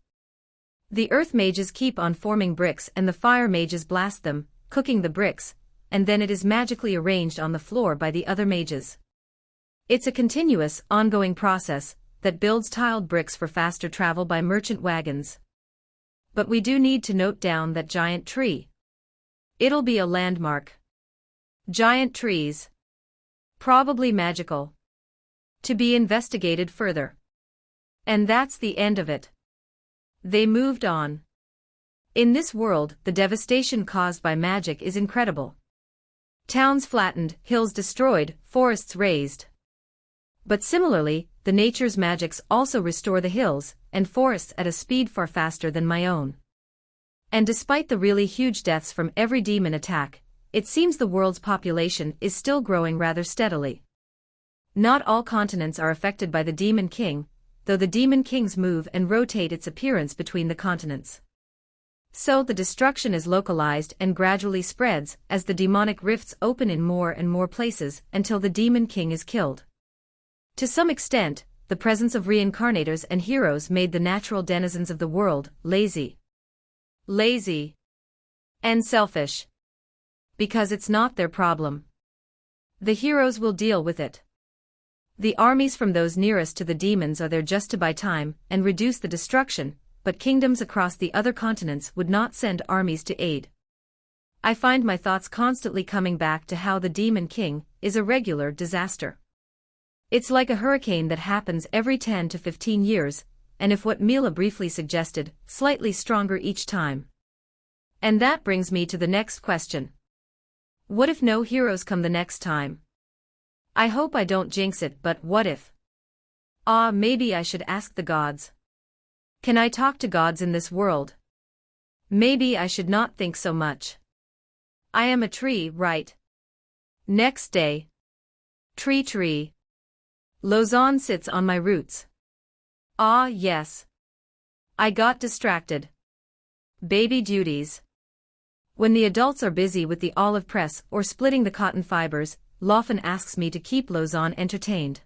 The earth mages keep on forming bricks and the fire mages blast them, cooking the bricks, and then it is magically arranged on the floor by the other mages. It's a continuous, ongoing process that builds tiled bricks for faster travel by merchant wagons. But we do need to note down that giant tree. It'll be a landmark. Giant trees. Probably magical. To be investigated further. And that's the end of it. They moved on. In this world, the devastation caused by magic is incredible. Towns flattened, hills destroyed, forests razed. But similarly, the nature's magics also restore the hills and forests at a speed far faster than my own. And despite the really huge deaths from every demon attack, it seems the world's population is still growing rather steadily. Not all continents are affected by the Demon King, though the Demon Kings move and rotate its appearance between the continents. So the destruction is localized and gradually spreads as the demonic rifts open in more and more places until the Demon King is killed. To some extent, the presence of reincarnators and heroes made the natural denizens of the world lazy. Lazy. And selfish. Because it's not their problem. The heroes will deal with it. The armies from those nearest to the demons are there just to buy time and reduce the destruction, but kingdoms across the other continents would not send armies to aid. I find my thoughts constantly coming back to how the Demon King is a regular disaster. It's like a hurricane that happens every 10 to 15 years, and if what Mila briefly suggested, slightly stronger each time. And that brings me to the next question. What if no heroes come the next time? I hope I don't jinx it, but what if? Maybe I should ask the gods. Can I talk to gods in this world? Maybe I should not think so much. I am a tree, right? Next day. TreeTree. Lausanne sits on my roots. Yes. I got distracted. Baby duties. When the adults are busy with the olive press or splitting the cotton fibers, Laufen asks me to keep Lausanne entertained.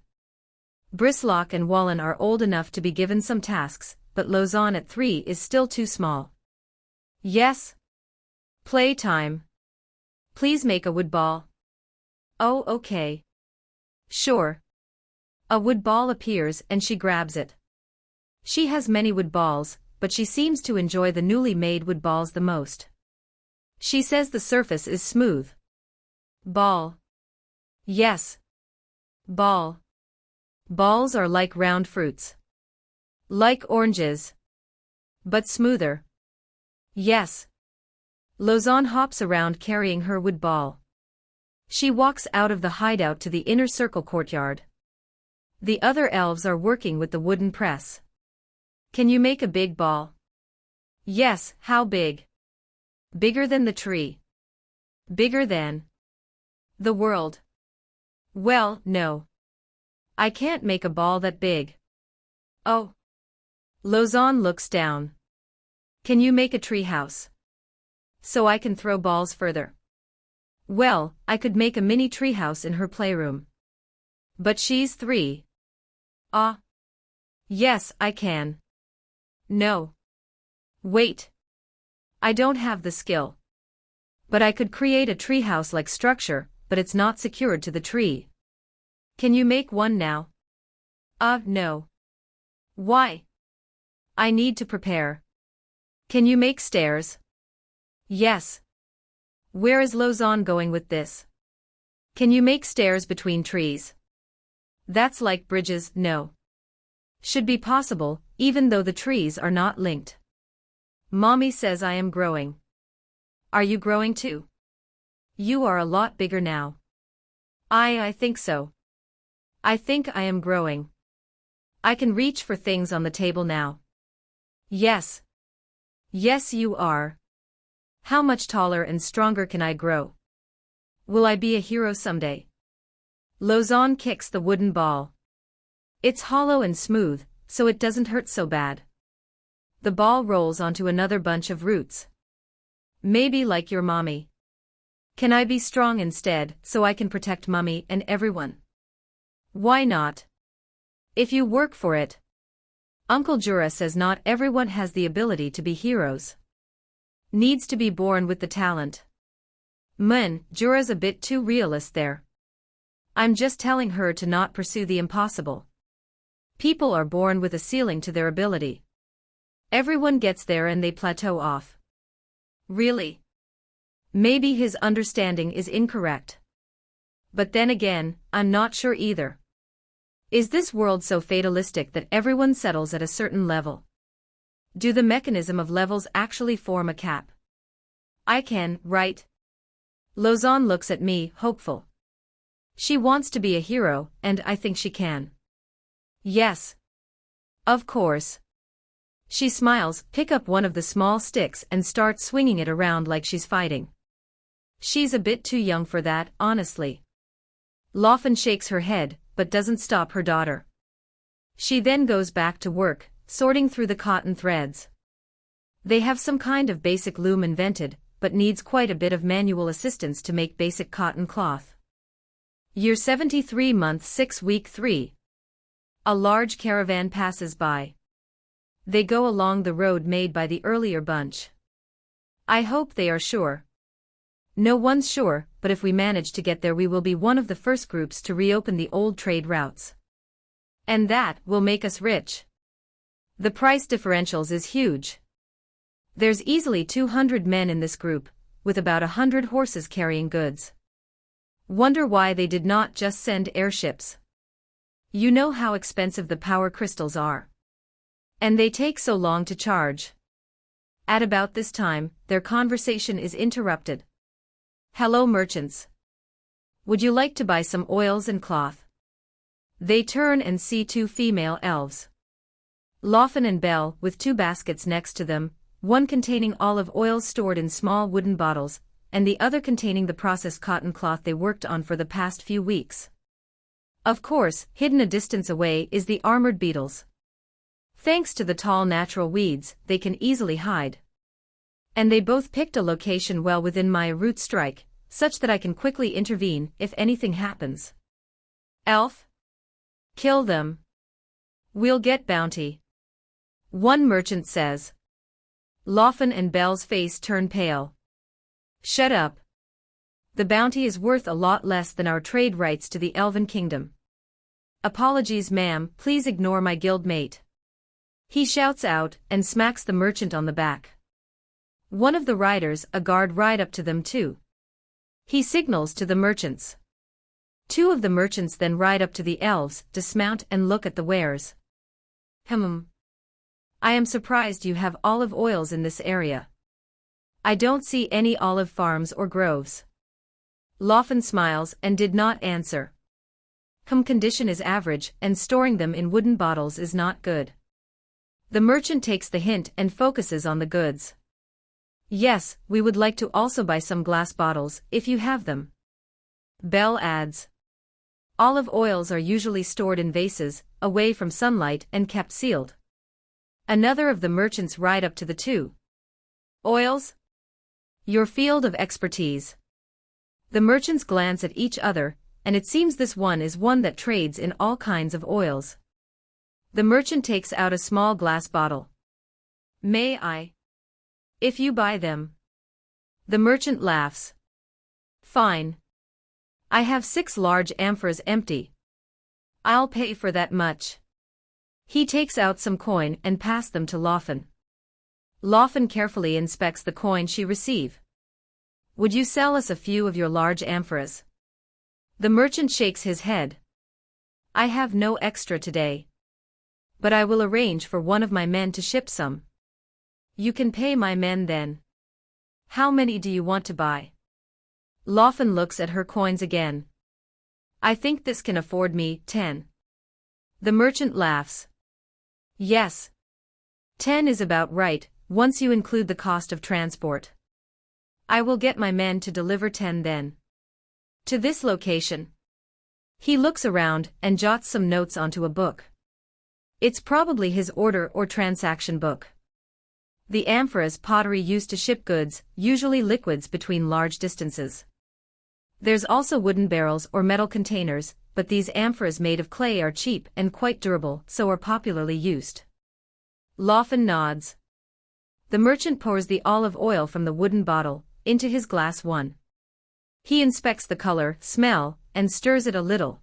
Brislock and Wallen are old enough to be given some tasks, but Lausanne at 3 is still too small. Yes. Playtime. Please make a wood ball. Oh, okay. Sure. A wood ball appears and she grabs it. She has many wood balls, but she seems to enjoy the newly made wood balls the most. She says the surface is smooth. Ball. Yes. Ball. Balls are like round fruits. Like oranges. But smoother. Yes. Lausanne hops around carrying her wood ball. She walks out of the hideout to the inner circle courtyard. The other elves are working with the wooden press. Can you make a big ball? Yes, how big? Bigger than the tree. Bigger than the world. Well, no. I can't make a ball that big. Oh. Lausanne looks down. Can you make a tree house? So I can throw balls further. Well, I could make a mini tree house in her playroom. But she's 3. Yes, I can. No. Wait. I don't have the skill. But I could create a treehouse-like structure, but it's not secured to the tree. Can you make one now? No. Why? I need to prepare. Can you make stairs? Yes. Where is Lausanne going with this? Can you make stairs between trees? That's like bridges, no. Should be possible, even though the trees are not linked. Mommy says I am growing. Are you growing too? You are a lot bigger now. I think so. I think I am growing. I can reach for things on the table now. Yes. Yes, you are. How much taller and stronger can I grow? Will I be a hero someday? Lausanne kicks the wooden ball. It's hollow and smooth, so it doesn't hurt so bad. The ball rolls onto another bunch of roots. Maybe like your mommy. Can I be strong instead, so I can protect mommy and everyone? Why not? If you work for it. Uncle Jura says not everyone has the ability to be heroes. Needs to be born with the talent. Jura's a bit too realist there. I'm just telling her to not pursue the impossible. People are born with a ceiling to their ability. Everyone gets there and they plateau off. Really? Maybe his understanding is incorrect. But then again, I'm not sure either. Is this world so fatalistic that everyone settles at a certain level? Do the mechanism of levels actually form a cap? I can, right? Lausanne looks at me, hopeful. She wants to be a hero, and I think she can. Yes. Of course. She smiles, pick up one of the small sticks and start swinging it around like she's fighting. She's a bit too young for that, honestly. Laufen shakes her head, but doesn't stop her daughter. She then goes back to work, sorting through the cotton threads. They have some kind of basic loom invented, but needs quite a bit of manual assistance to make basic cotton cloth. Year 73, month 6, week 3. A large caravan passes by. They go along the road made by the earlier bunch. I hope they are sure. No one's sure, but if we manage to get there we will be one of the first groups to reopen the old trade routes. And that will make us rich. The price differentials is huge. There's easily 200 men in this group, with about 100 horses carrying goods. Wonder why they did not just send airships. You know how expensive the power crystals are. And they take so long to charge. At about this time, their conversation is interrupted. Hello merchants. Would you like to buy some oils and cloth? They turn and see two female elves. Laufen and Belle with two baskets next to them, one containing olive oils stored in small wooden bottles, and the other containing the processed cotton cloth they worked on for the past few weeks. Of course, hidden a distance away is the armored beetles. Thanks to the tall natural weeds, they can easily hide. And they both picked a location well within my route strike, such that I can quickly intervene if anything happens. Elf? Kill them. We'll get bounty. One merchant says. Laufen and Belle's face turn pale. Shut up. The bounty is worth a lot less than our trade rights to the Elven Kingdom. Apologies ma'am, please ignore my guildmate. He shouts out and smacks the merchant on the back. One of the riders, a guard, ride up to them too. He signals to the merchants. Two of the merchants then ride up to the elves, dismount and look at the wares. I am surprised you have olive oils in this area. I don't see any olive farms or groves. Laufen smiles and did not answer. Condition is average and storing them in wooden bottles is not good. The merchant takes the hint and focuses on the goods. Yes, we would like to also buy some glass bottles, if you have them. Belle adds. Olive oils are usually stored in vases, away from sunlight and kept sealed. Another of the merchants ride up to the two. Oils? Your field of expertise. The merchants glance at each other, and it seems this one is one that trades in all kinds of oils. The merchant takes out a small glass bottle. May I? If you buy them. The merchant laughs. Fine. I have 6 large amphoras empty. I'll pay for that much. He takes out some coin and passes them to Laufen. Laufen carefully inspects the coin she receives. Would you sell us a few of your large amphoras? The merchant shakes his head. I have no extra today. But I will arrange for one of my men to ship some. You can pay my men then. How many do you want to buy? Laufen looks at her coins again. I think this can afford me 10. The merchant laughs. Yes. 10 is about right, once you include the cost of transport. I will get my men to deliver 10 then. To this location. He looks around and jots some notes onto a book. It's probably his order or transaction book. The amphoras pottery used to ship goods, usually liquids between large distances. There's also wooden barrels or metal containers, but these amphoras made of clay are cheap and quite durable, so are popularly used. Laufen nods. The merchant pours the olive oil from the wooden bottle into his glass one. He inspects the color, smell, and stirs it a little.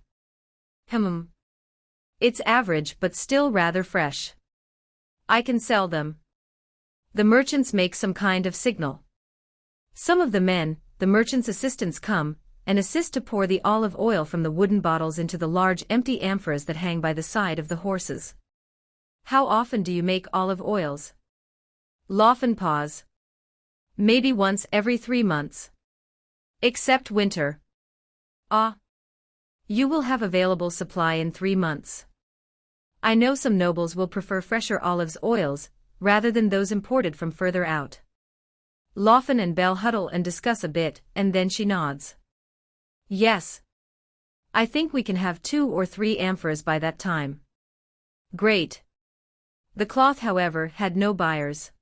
It's average but still rather fresh. I can sell them. The merchants make some kind of signal. Some of the men, the merchant's assistants, come and assist to pour the olive oil from the wooden bottles into the large empty amphoras that hang by the side of the horses. How often do you make olive oils? Laufen pause. Maybe once every 3 months. Except winter. Ah. You will have available supply in 3 months. I know some nobles will prefer fresher olive oils, rather than those imported from further out. Loffen and Belle huddle and discuss a bit, and then she nods. Yes. I think we can have 2 or 3 amphoras by that time. Great. The cloth, however, had no buyers.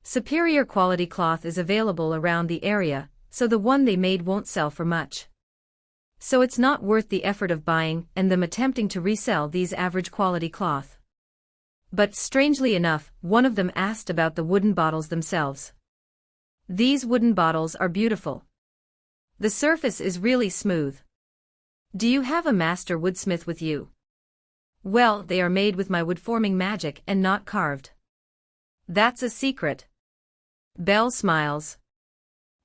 Superior quality cloth is available around the area, so the one they made won't sell for much. So it's not worth the effort of buying and them attempting to resell these average quality cloth. But strangely enough, one of them asked about the wooden bottles themselves. These wooden bottles are beautiful. The surface is really smooth. Do you have a master woodsmith with you? Well, they are made with my wood-forming magic and not carved. That's a secret. Belle smiles.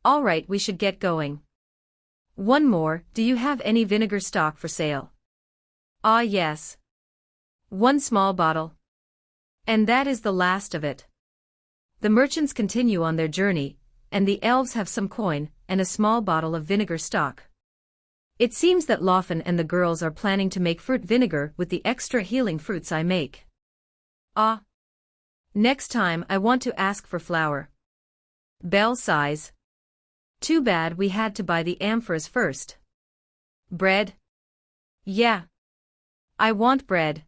All right, we should get going. One more, do you have any vinegar stock for sale? Ah, yes. 1 small bottle. And that is the last of it. The merchants continue on their journey, and the elves have some coin and a small bottle of vinegar stock. It seems that Loffen and the girls are planning to make fruit vinegar with the extra healing fruits I make. Ah. Next time I want to ask for flour. Belle sighs. Too bad we had to buy the amphoras first. Bread? Yeah. I want bread.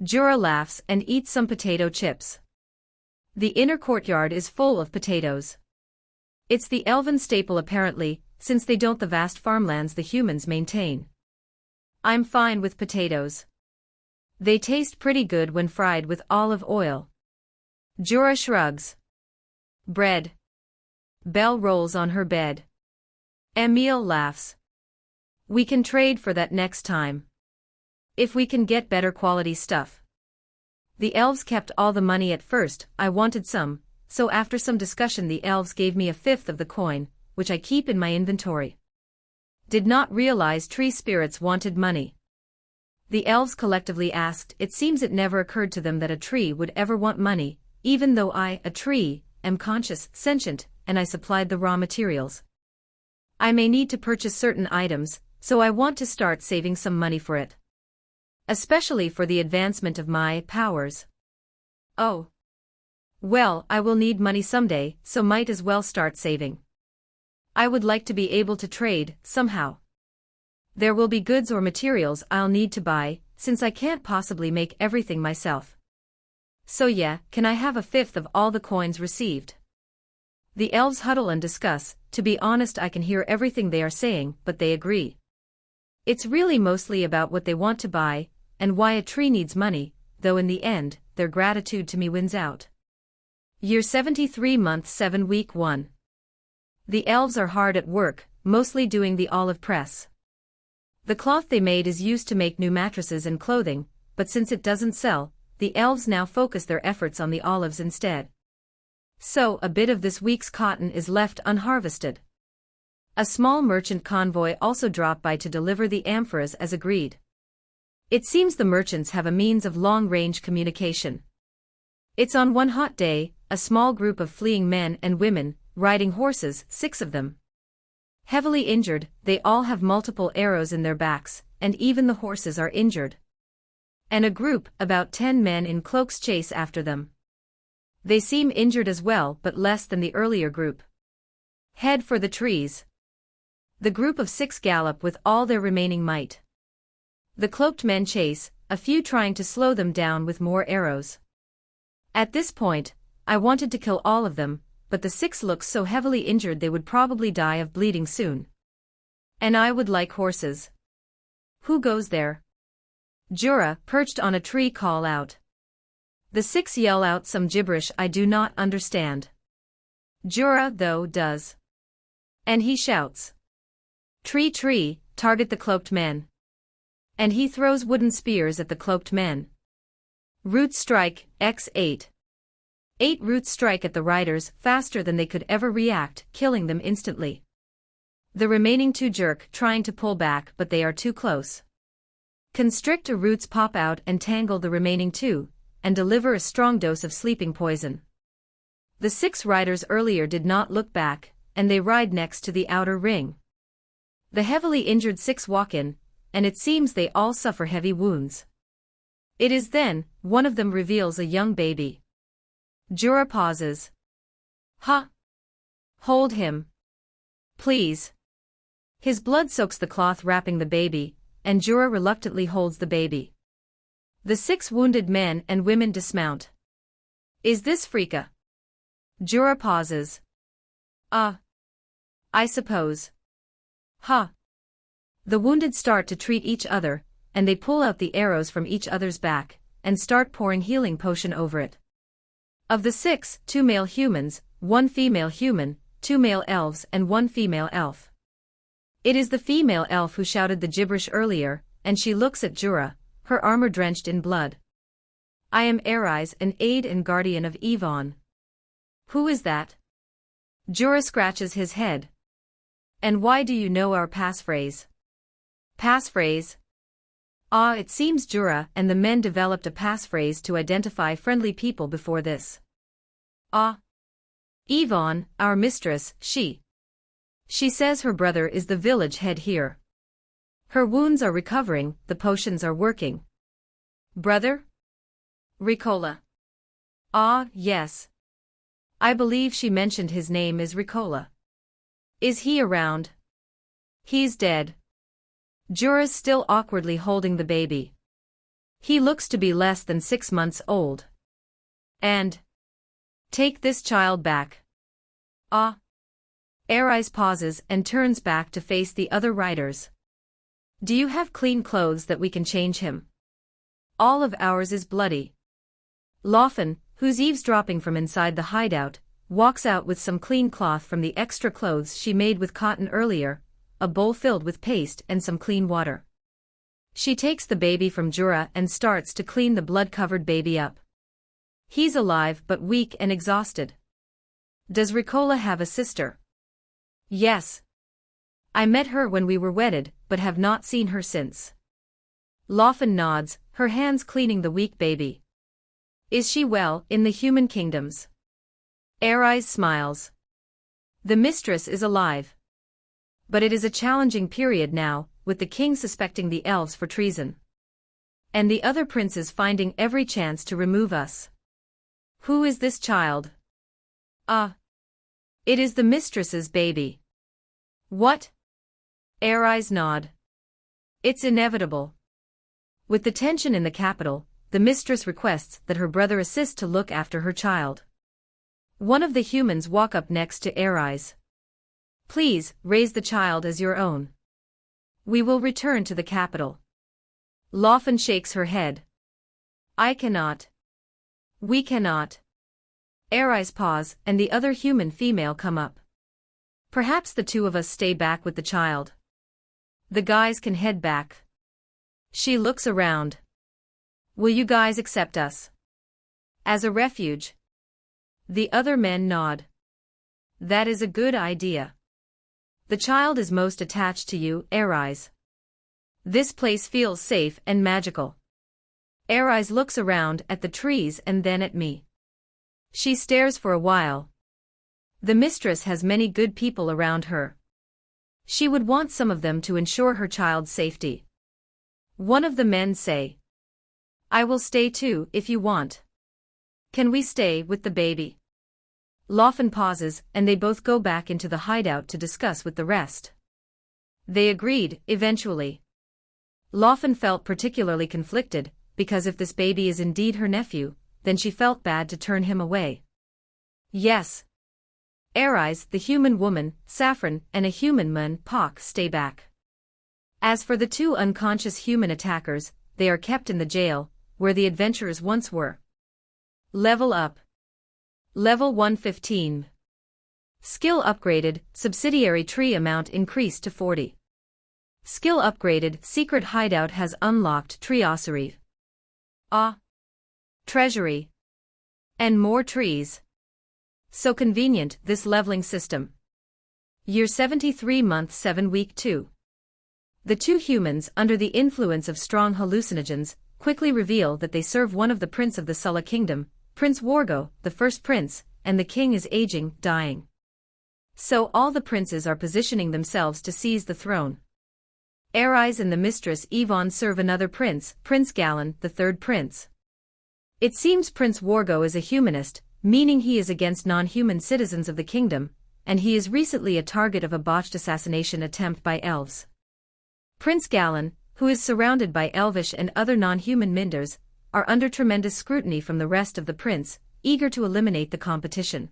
Jura laughs and eats some potato chips. The inner courtyard is full of potatoes. It's the elven staple apparently, since they don't the vast farmlands the humans maintain. I'm fine with potatoes. They taste pretty good when fried with olive oil. Jura shrugs. Bread. Belle rolls on her bed. Emile laughs. We can trade for that next time. If we can get better quality stuff. The elves kept all the money at first, I wanted some, so after some discussion the elves gave me 1/5 of the coin, which I keep in my inventory. Did not realize tree spirits wanted money. The elves collectively asked, it seems it never occurred to them that a tree would ever want money, even though I, a tree, am conscious, sentient, and I supplied the raw materials. I may need to purchase certain items, so I want to start saving some money for it. Especially for the advancement of my powers. Oh. Well, I will need money someday, so might as well start saving. I would like to be able to trade, somehow. There will be goods or materials I'll need to buy, since I can't possibly make everything myself. So yeah, can I have 1/5 of all the coins received? The elves huddle and discuss, to be honest I can hear everything they are saying, but they agree. It's really mostly about what they want to buy, and why a tree needs money, though in the end, their gratitude to me wins out. Year 73 month 7 week 1. The elves are hard at work, mostly doing the olive press. The cloth they made is used to make new mattresses and clothing, but since it doesn't sell, the elves now focus their efforts on the olives instead. So, a bit of this week's cotton is left unharvested. A small merchant convoy also dropped by to deliver the amphoras as agreed. It seems the merchants have a means of long-range communication. It's on one hot day, a small group of fleeing men and women, riding horses, 6 of them. Heavily injured, they all have multiple arrows in their backs, and even the horses are injured. And a group, about 10 men in cloaks chase after them. They seem injured as well but less than the earlier group. Head for the trees. The group of 6 gallop with all their remaining might. The cloaked men chase, a few trying to slow them down with more arrows. At this point, I wanted to kill all of them, but the 6 look so heavily injured they would probably die of bleeding soon. And I would like horses. Who goes there? Jura, perched on a tree, call out. The 6 yell out some gibberish I do not understand. Jura, though, does. And he shouts. TreeTree, target the cloaked men. And he throws wooden spears at the cloaked men. Root strike, x8. 8 roots strike at the riders faster than they could ever react, killing them instantly. The remaining 2 jerk, trying to pull back but they are too close. Constrictor roots pop out and tangle the remaining 2, and deliver a strong dose of sleeping poison. The 6 riders earlier did not look back, and they ride next to the outer ring. The heavily injured 6 walk in, and it seems they all suffer heavy wounds. It is then, one of them reveals a young baby. Jura pauses. Ha! Hold him. Please. His blood soaks the cloth wrapping the baby, and Jura reluctantly holds the baby. The 6 wounded men and women dismount. Is this Frika? Jura pauses. I suppose. Ha. The wounded start to treat each other, and they pull out the arrows from each other's back, and start pouring healing potion over it. Of the 6, 2 male humans, 1 female human, 2 male elves and 1 female elf. It is the female elf who shouted the gibberish earlier, and she looks at Jura, her armor drenched in blood. I am Aeons, an aide and guardian of Aeons. Who is that? Jura scratches his head. And why do you know our passphrase? Passphrase? It seems Jura and the men developed a passphrase to identify friendly people before this. Aeons, our mistress, she says her brother is the village head here. Her wounds are recovering, the potions are working. Brother? Ricola. Yes. I believe she mentioned his name is Ricola. Is he around? He's dead. Jura's still awkwardly holding the baby. He looks to be less than 6 months old. And take this child back. Aeons pauses and turns back to face the other riders. Do you have clean clothes that we can change him? All of ours is bloody. Lofen, who's eavesdropping from inside the hideout, walks out with some clean cloth from the extra clothes she made with cotton earlier, a bowl filled with paste and some clean water. She takes the baby from Jura and starts to clean the blood-covered baby up. He's alive but weak and exhausted. Does Ricola have a sister? Yes. I met her when we were wedded, but have not seen her since. Lofen nods, her hands cleaning the weak baby. Is she well in the human kingdoms? Aeons smiles. The mistress is alive. But it is a challenging period now, with the king suspecting the elves for treason. And the other princes finding every chance to remove us. Who is this child? It is the mistress's baby. What? Aeons nod. It's inevitable. With the tension in the capital, the mistress requests that her brother assist to look after her child. One of the humans walk up next to Aeons. Please, raise the child as your own. We will return to the capital. Lofen shakes her head. I cannot. We cannot. Aeons pause, and the other human female come up. Perhaps the 2 of us stay back with the child. The guys can head back. She looks around. Will you guys accept us? As a refuge? The other men nod. That is a good idea. The child is most attached to you, Aeons. This place feels safe and magical. Aeons looks around at the trees and then at me. She stares for a while. The mistress has many good people around her. She would want some of them to ensure her child's safety. One of the men say, I will stay too if you want. Can we stay with the baby? Lofen pauses and they both go back into the hideout to discuss with the rest. They agreed, eventually. Lofen felt particularly conflicted, because if this baby is indeed her nephew, then she felt bad to turn him away. Yes. Aeons, the human woman, Saffron, and a human man, Pak, stay back. As for the 2 unconscious human attackers, they are kept in the jail, where the adventurers once were. Level up. Level 115. Skill upgraded, subsidiary tree amount increased to 40. Skill upgraded, secret hideout has unlocked treeossery. Treasury. And more trees. So convenient, this leveling system. Year 73 month 7 week 2. The 2 humans, under the influence of strong hallucinogens, quickly reveal that they serve one of the prince of the Sulla kingdom, Prince Wargo, the first prince, and the king is aging, dying. So all the princes are positioning themselves to seize the throne. Aeons and the mistress Aeons serve another prince, Prince Galen, the third prince. It seems Prince Wargo is a humanist, meaning he is against non-human citizens of the kingdom, and he is recently a target of a botched assassination attempt by elves. Prince Galen, who is surrounded by elvish and other non-human minders, are under tremendous scrutiny from the rest of the prince, eager to eliminate the competition.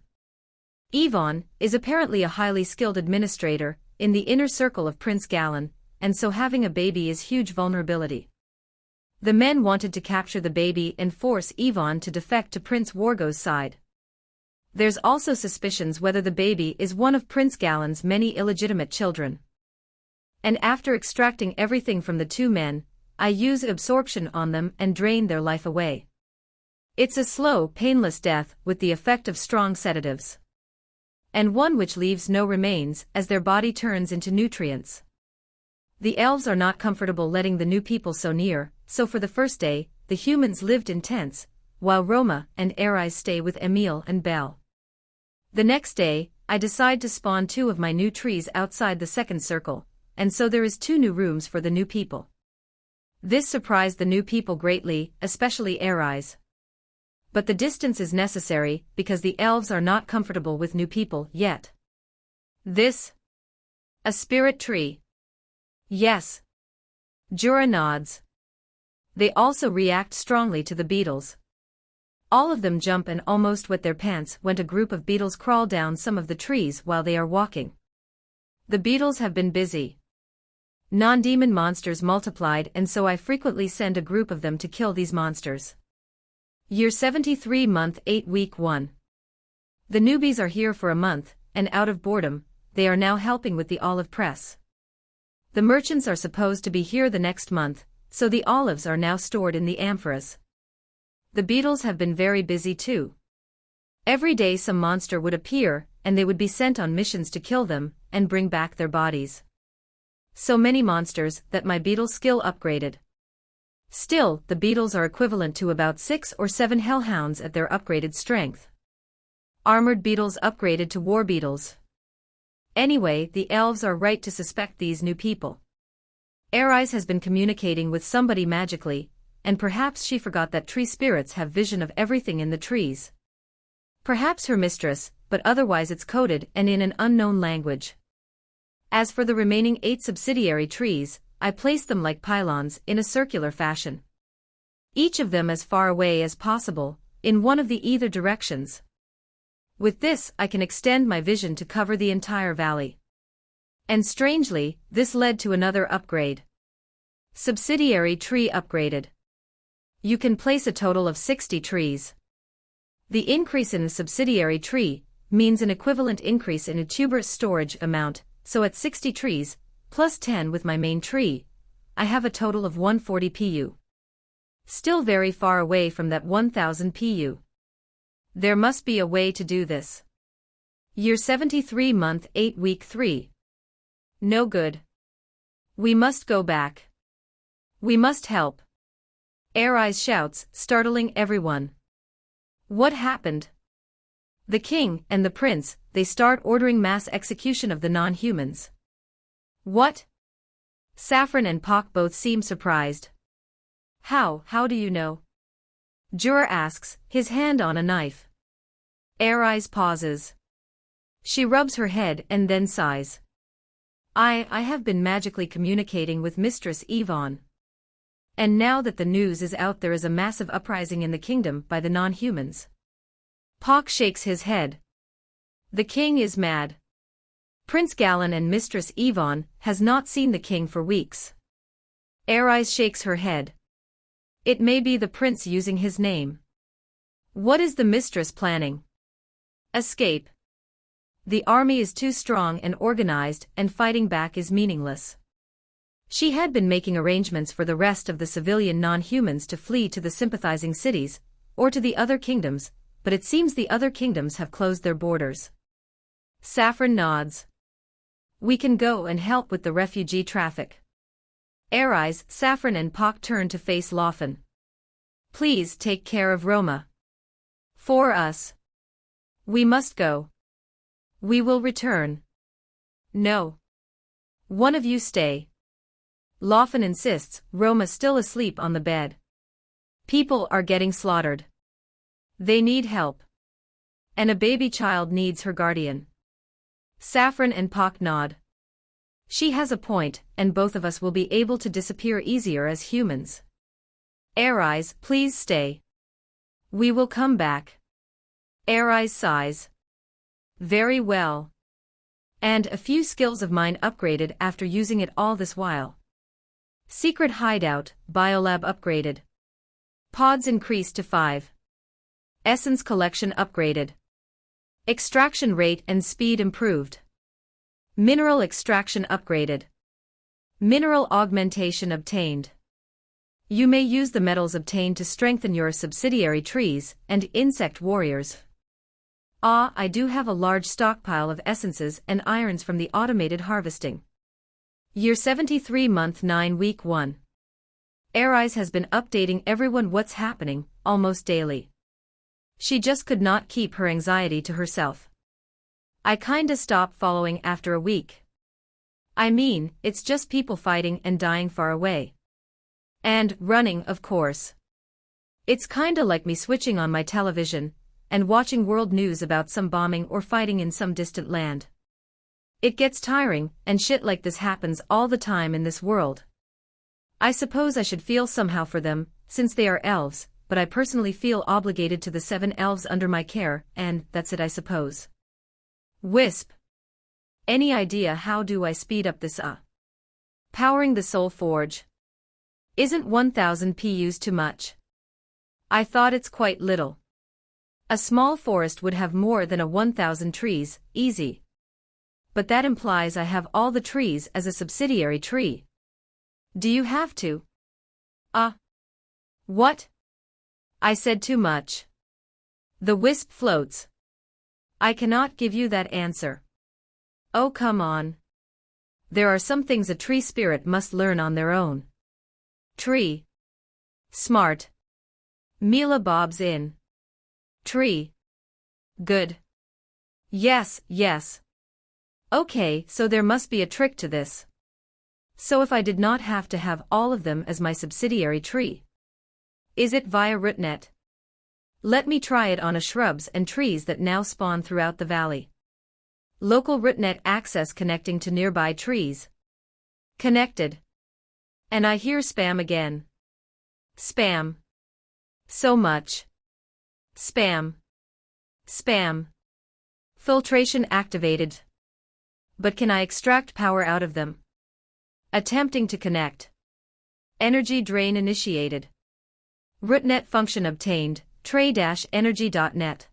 Yvonne is apparently a highly skilled administrator in the inner circle of Prince Galen, and so having a baby is huge vulnerability. The men wanted to capture the baby and force Yvonne to defect to Prince Wargo's side. There's also suspicions whether the baby is one of Prince Galen's many illegitimate children. And after extracting everything from the two men, I use absorption on them and drain their life away. It's a slow, painless death with the effect of strong sedatives. And one which leaves no remains as their body turns into nutrients. The elves are not comfortable letting the new people so near, so for the first day, the humans lived in tents, while Roma and Aeons stay with Emil and Belle. The next day, I decide to spawn 2 of my new trees outside the second circle, and so there is 2 new rooms for the new people. This surprised the new people greatly, especially Aeons. But the distance is necessary because the elves are not comfortable with new people yet. This? A spirit tree? Yes. Jura nods. They also react strongly to the beetles. All of them jump and almost wet their pants when a group of beetles crawl down some of the trees while they are walking. The beetles have been busy. Non-demon monsters multiplied, and so I frequently send a group of them to kill these monsters. Year 73, month 8, week 1. The newbies are here for a month, and out of boredom, they are now helping with the olive press. The merchants are supposed to be here the next month, so the olives are now stored in the amphoras. The beetles have been very busy too. Every day some monster would appear, and they would be sent on missions to kill them, and bring back their bodies. So many monsters that my beetle skill upgraded. Still, the beetles are equivalent to about 6 or 7 hellhounds at their upgraded strength. Armored beetles upgraded to war beetles. Anyway, the elves are right to suspect these new people. Aeons has been communicating with somebody magically, and perhaps she forgot that tree spirits have vision of everything in the trees. Perhaps her mistress, but otherwise it's coded and in an unknown language. As for the remaining 8 subsidiary trees, I place them like pylons in a circular fashion. Each of them as far away as possible, in one of the either directions. With this I can extend my vision to cover the entire valley. And strangely, this led to another upgrade. Subsidiary tree upgraded. You can place a total of 60 trees. The increase in a subsidiary tree means an equivalent increase in a tuberous storage amount, so at 60 trees, plus 10 with my main tree, I have a total of 140 pu. Still very far away from that 1000 pu. There must be a way to do this. Year 73, month 8, week 3. No good. We must go back. We must help. Aeons shouts, startling everyone. What happened? The king and the prince, they start ordering mass execution of the non-humans. What? Saffron and Pock both seem surprised. How do you know? Jura asks, his hand on a knife. Aeons pauses. She rubs her head and then sighs. I have been magically communicating with Mistress Yvonne. And now that the news is out, there is a massive uprising in the kingdom by the non-humans. Pock shakes his head. The king is mad. Prince Galen and Mistress Yvonne has not seen the king for weeks. Aeons shakes her head. It may be the prince using his name. What is the mistress planning? Escape. The army is too strong and organized, and fighting back is meaningless. She had been making arrangements for the rest of the civilian non-humans to flee to the sympathizing cities, or to the other kingdoms, but it seems the other kingdoms have closed their borders. Saffron nods. We can go and help with the refugee traffic. Aeons, Saffron and Pock turn to face Laufen. Please take care of Roma. For us. We must go. We will return. No. One of you stay. Laufen insists, Roma still asleep on the bed. People are getting slaughtered. They need help. And a baby child needs her guardian. Saffron and Pock nod. She has a point, and both of us will be able to disappear easier as humans. Arise, please stay. We will come back. Arise sighs. Very well. And a few skills of mine upgraded after using it all this while. Secret hideout, biolab upgraded. Pods increased to 5. Essence collection upgraded. Extraction rate and speed improved. Mineral extraction upgraded. Mineral augmentation obtained. You may use the metals obtained to strengthen your subsidiary trees and insect warriors. I do have a large stockpile of essences and irons from the automated harvesting. Year 73 month 9 week 1. Arise has been updating everyone what's happening, almost daily. She just could not keep her anxiety to herself. I kinda stopped following after a week. I mean, it's just people fighting and dying far away. And running, of course. It's kinda like me switching on my television and watching world news about some bombing or fighting in some distant land. It gets tiring, and shit like this happens all the time in this world. I suppose I should feel somehow for them, since they are elves, but I personally feel obligated to the 7 elves under my care, and that's it I suppose. Wisp. Any idea how do I speed up this powering the soul forge? Isn't 1000 PUs too much? I thought it's quite little. A small forest would have more than 1000 trees, easy. But that implies I have all the trees as a subsidiary tree. Do you have to? What? I said too much. The wisp floats. I cannot give you that answer. Oh come on. There are some things a tree spirit must learn on their own. Tree. Smart. Mila bobs in. Tree. Good. Yes. Okay, so there must be a trick to this. So if I did not have to have all of them as my subsidiary tree. Is it via rootnet? Let me try it on shrubs and trees that now spawn throughout the valley. Local rootnet access connecting to nearby trees. Connected. And I hear spam again. Spam. So much. Spam. Filtration activated. But can I extract power out of them? Attempting to connect. Energy drain initiated. Rootnet function obtained, tray-energy.net.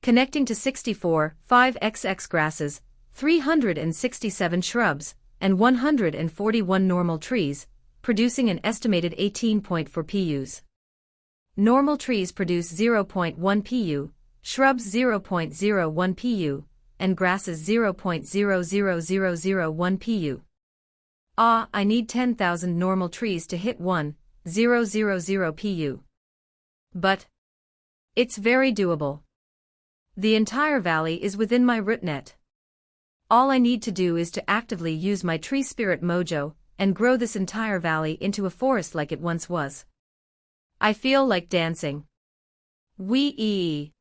Connecting to 64, 5xx grasses, 367 shrubs, and 141 normal trees, producing an estimated 18.4 PUs. Normal trees produce 0.1 PU, shrubs 0.01 PU, and grasses 0.00001 PU. I need 10,000 normal trees to hit 1,000 PU. But it's very doable. The entire valley is within my rootnet. All I need to do is to actively use my tree spirit mojo and grow this entire valley into a forest like it once was. I feel like dancing. Wee.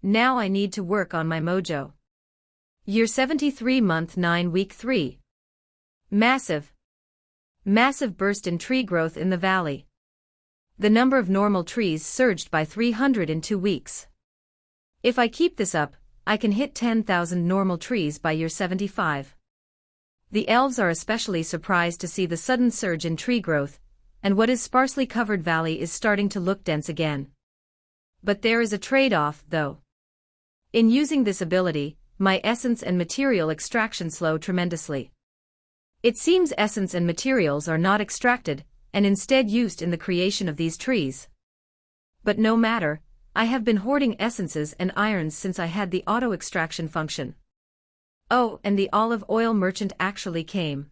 Now I need to work on my mojo. Year 73 month 9 week 3. Massive burst in tree growth in the valley. The number of normal trees surged by 300 in 2 weeks. If I keep this up, I can hit 10,000 normal trees by year 75. The elves are especially surprised to see the sudden surge in tree growth, and what is sparsely covered valley is starting to look dense again. But there is a trade-off, though. In using this ability, my essence and material extraction slow tremendously. It seems essence and materials are not extracted, and instead used in the creation of these trees. But no matter, I have been hoarding essences and irons since I had the auto-extraction function. Oh, and the olive oil merchant actually came.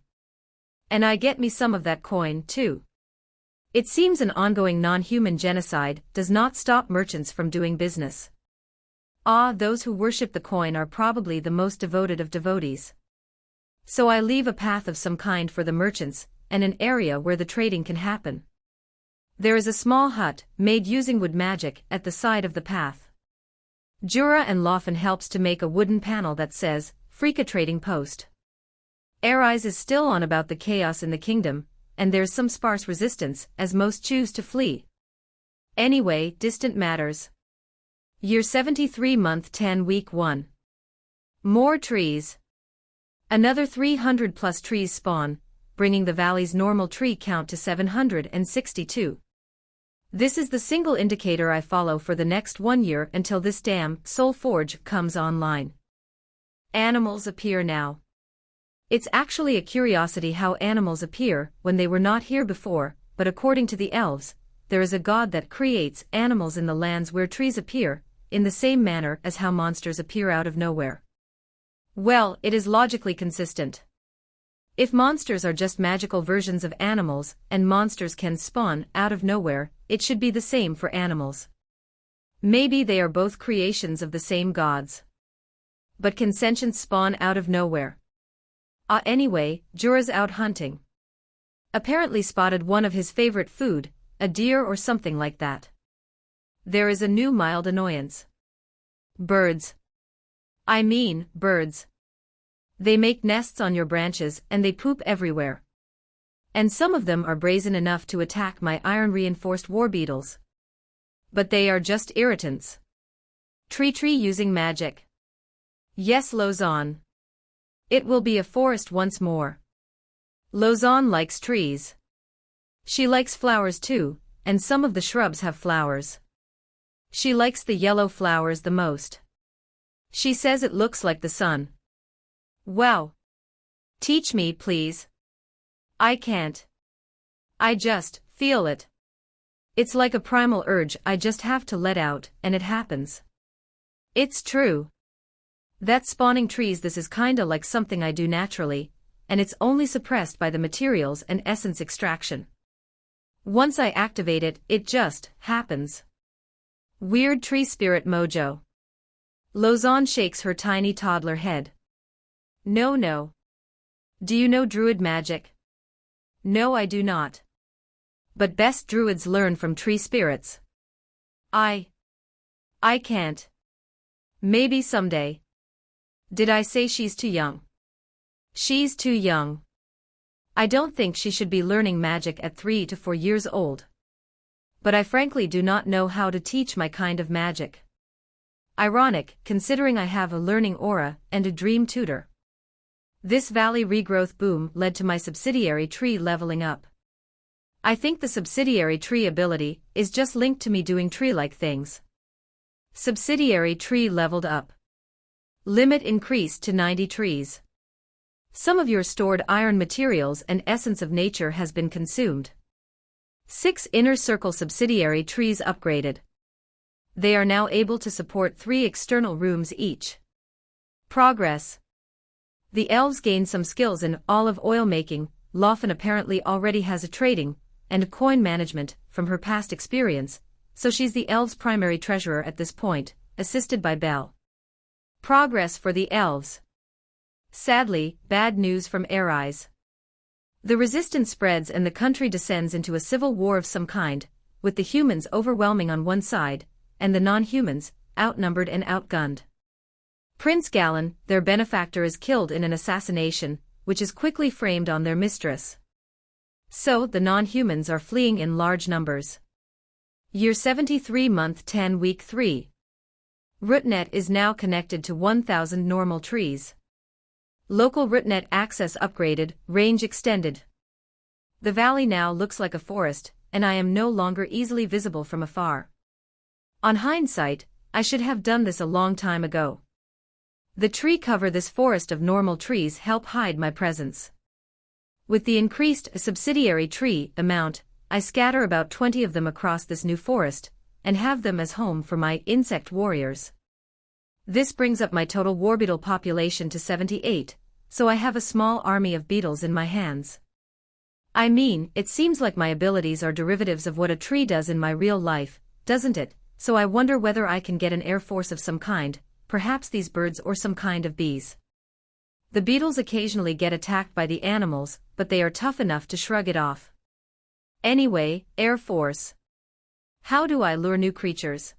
And I get me some of that coin, too. It seems an ongoing non-human genocide does not stop merchants from doing business. Those who worship the coin are probably the most devoted of devotees. So I leave a path of some kind for the merchants, and an area where the trading can happen. There is a small hut, made using wood magic, at the side of the path. Jura and Laufen helps to make a wooden panel that says, Freaka trading post. Aeons is still on about the chaos in the kingdom, and there's some sparse resistance as most choose to flee. Anyway, distant matters. Year 73 month 10 week 1. More trees. Another 300 plus trees spawn, bringing the valley's normal tree count to 762. This is the single indicator I follow for the next 1 year until this damn Soul Forge comes online. Animals appear now. It's actually a curiosity how animals appear when they were not here before, but according to the elves, there is a god that creates animals in the lands where trees appear, in the same manner as how monsters appear out of nowhere. Well, it is logically consistent. If monsters are just magical versions of animals, and monsters can spawn out of nowhere, it should be the same for animals. Maybe they are both creations of the same gods. But can sentients spawn out of nowhere? Anyway, Jura's out hunting. Apparently spotted one of his favorite food, a deer or something like that. There is a new mild annoyance. Birds. I mean, birds. They make nests on your branches and they poop everywhere. And some of them are brazen enough to attack my iron-reinforced war beetles. But they are just irritants. TreeTree using magic. Yes, Lozon. It will be a forest once more. Lozon likes trees. She likes flowers too, and some of the shrubs have flowers. She likes the yellow flowers the most. She says it looks like the sun. Wow. Teach me, please. I can't. I just feel it. It's like a primal urge I just have to let out, and it happens. It's true. That spawning trees, this is kinda like something I do naturally, and it's only suppressed by the materials and essence extraction. Once I activate it, it just happens. Weird tree spirit mojo. Lozon shakes her tiny toddler head. No. Do you know druid magic? No, I do not. But best druids learn from tree spirits. I can't. Maybe someday. Did I say she's too young? She's too young. I don't think she should be learning magic at 3 to 4 years old. But I frankly do not know how to teach my kind of magic. Ironic, considering I have a learning aura and a dream tutor. This valley regrowth boom led to my subsidiary tree leveling up. I think the subsidiary tree ability is just linked to me doing tree-like things. Subsidiary tree leveled up. Limit increased to 90 trees. Some of your stored iron materials and essence of nature has been consumed. 6 inner circle subsidiary trees upgraded. They are now able to support 3 external rooms each. Progress. The elves gained some skills in olive oil making. Lofin apparently already has a trading and coin management from her past experience, so she's the elves' primary treasurer at this point, assisted by Belle. Progress for the elves. Sadly, bad news from Aeons. The resistance spreads and the country descends into a civil war of some kind, with the humans overwhelming on one side, and the non-humans, outnumbered and outgunned. Prince Galen, their benefactor, is killed in an assassination, which is quickly framed on their mistress. So, the non-humans are fleeing in large numbers. Year 73 month 10 week 3. Rootnet is now connected to 1,000 normal trees. Local rootnet access upgraded, range extended. The valley now looks like a forest, and I am no longer easily visible from afar. On hindsight, I should have done this a long time ago. The tree cover this forest of normal trees help hide my presence. With the increased subsidiary tree amount, I scatter about 20 of them across this new forest, and have them as home for my insect warriors. This brings up my total war beetle population to 78, so I have a small army of beetles in my hands. I mean, it seems like my abilities are derivatives of what a tree does in my real life, doesn't it? So I wonder whether I can get an air force of some kind, perhaps these birds or some kind of bees. The beetles occasionally get attacked by the animals, but they are tough enough to shrug it off. Anyway, Air Force. How do I lure new creatures?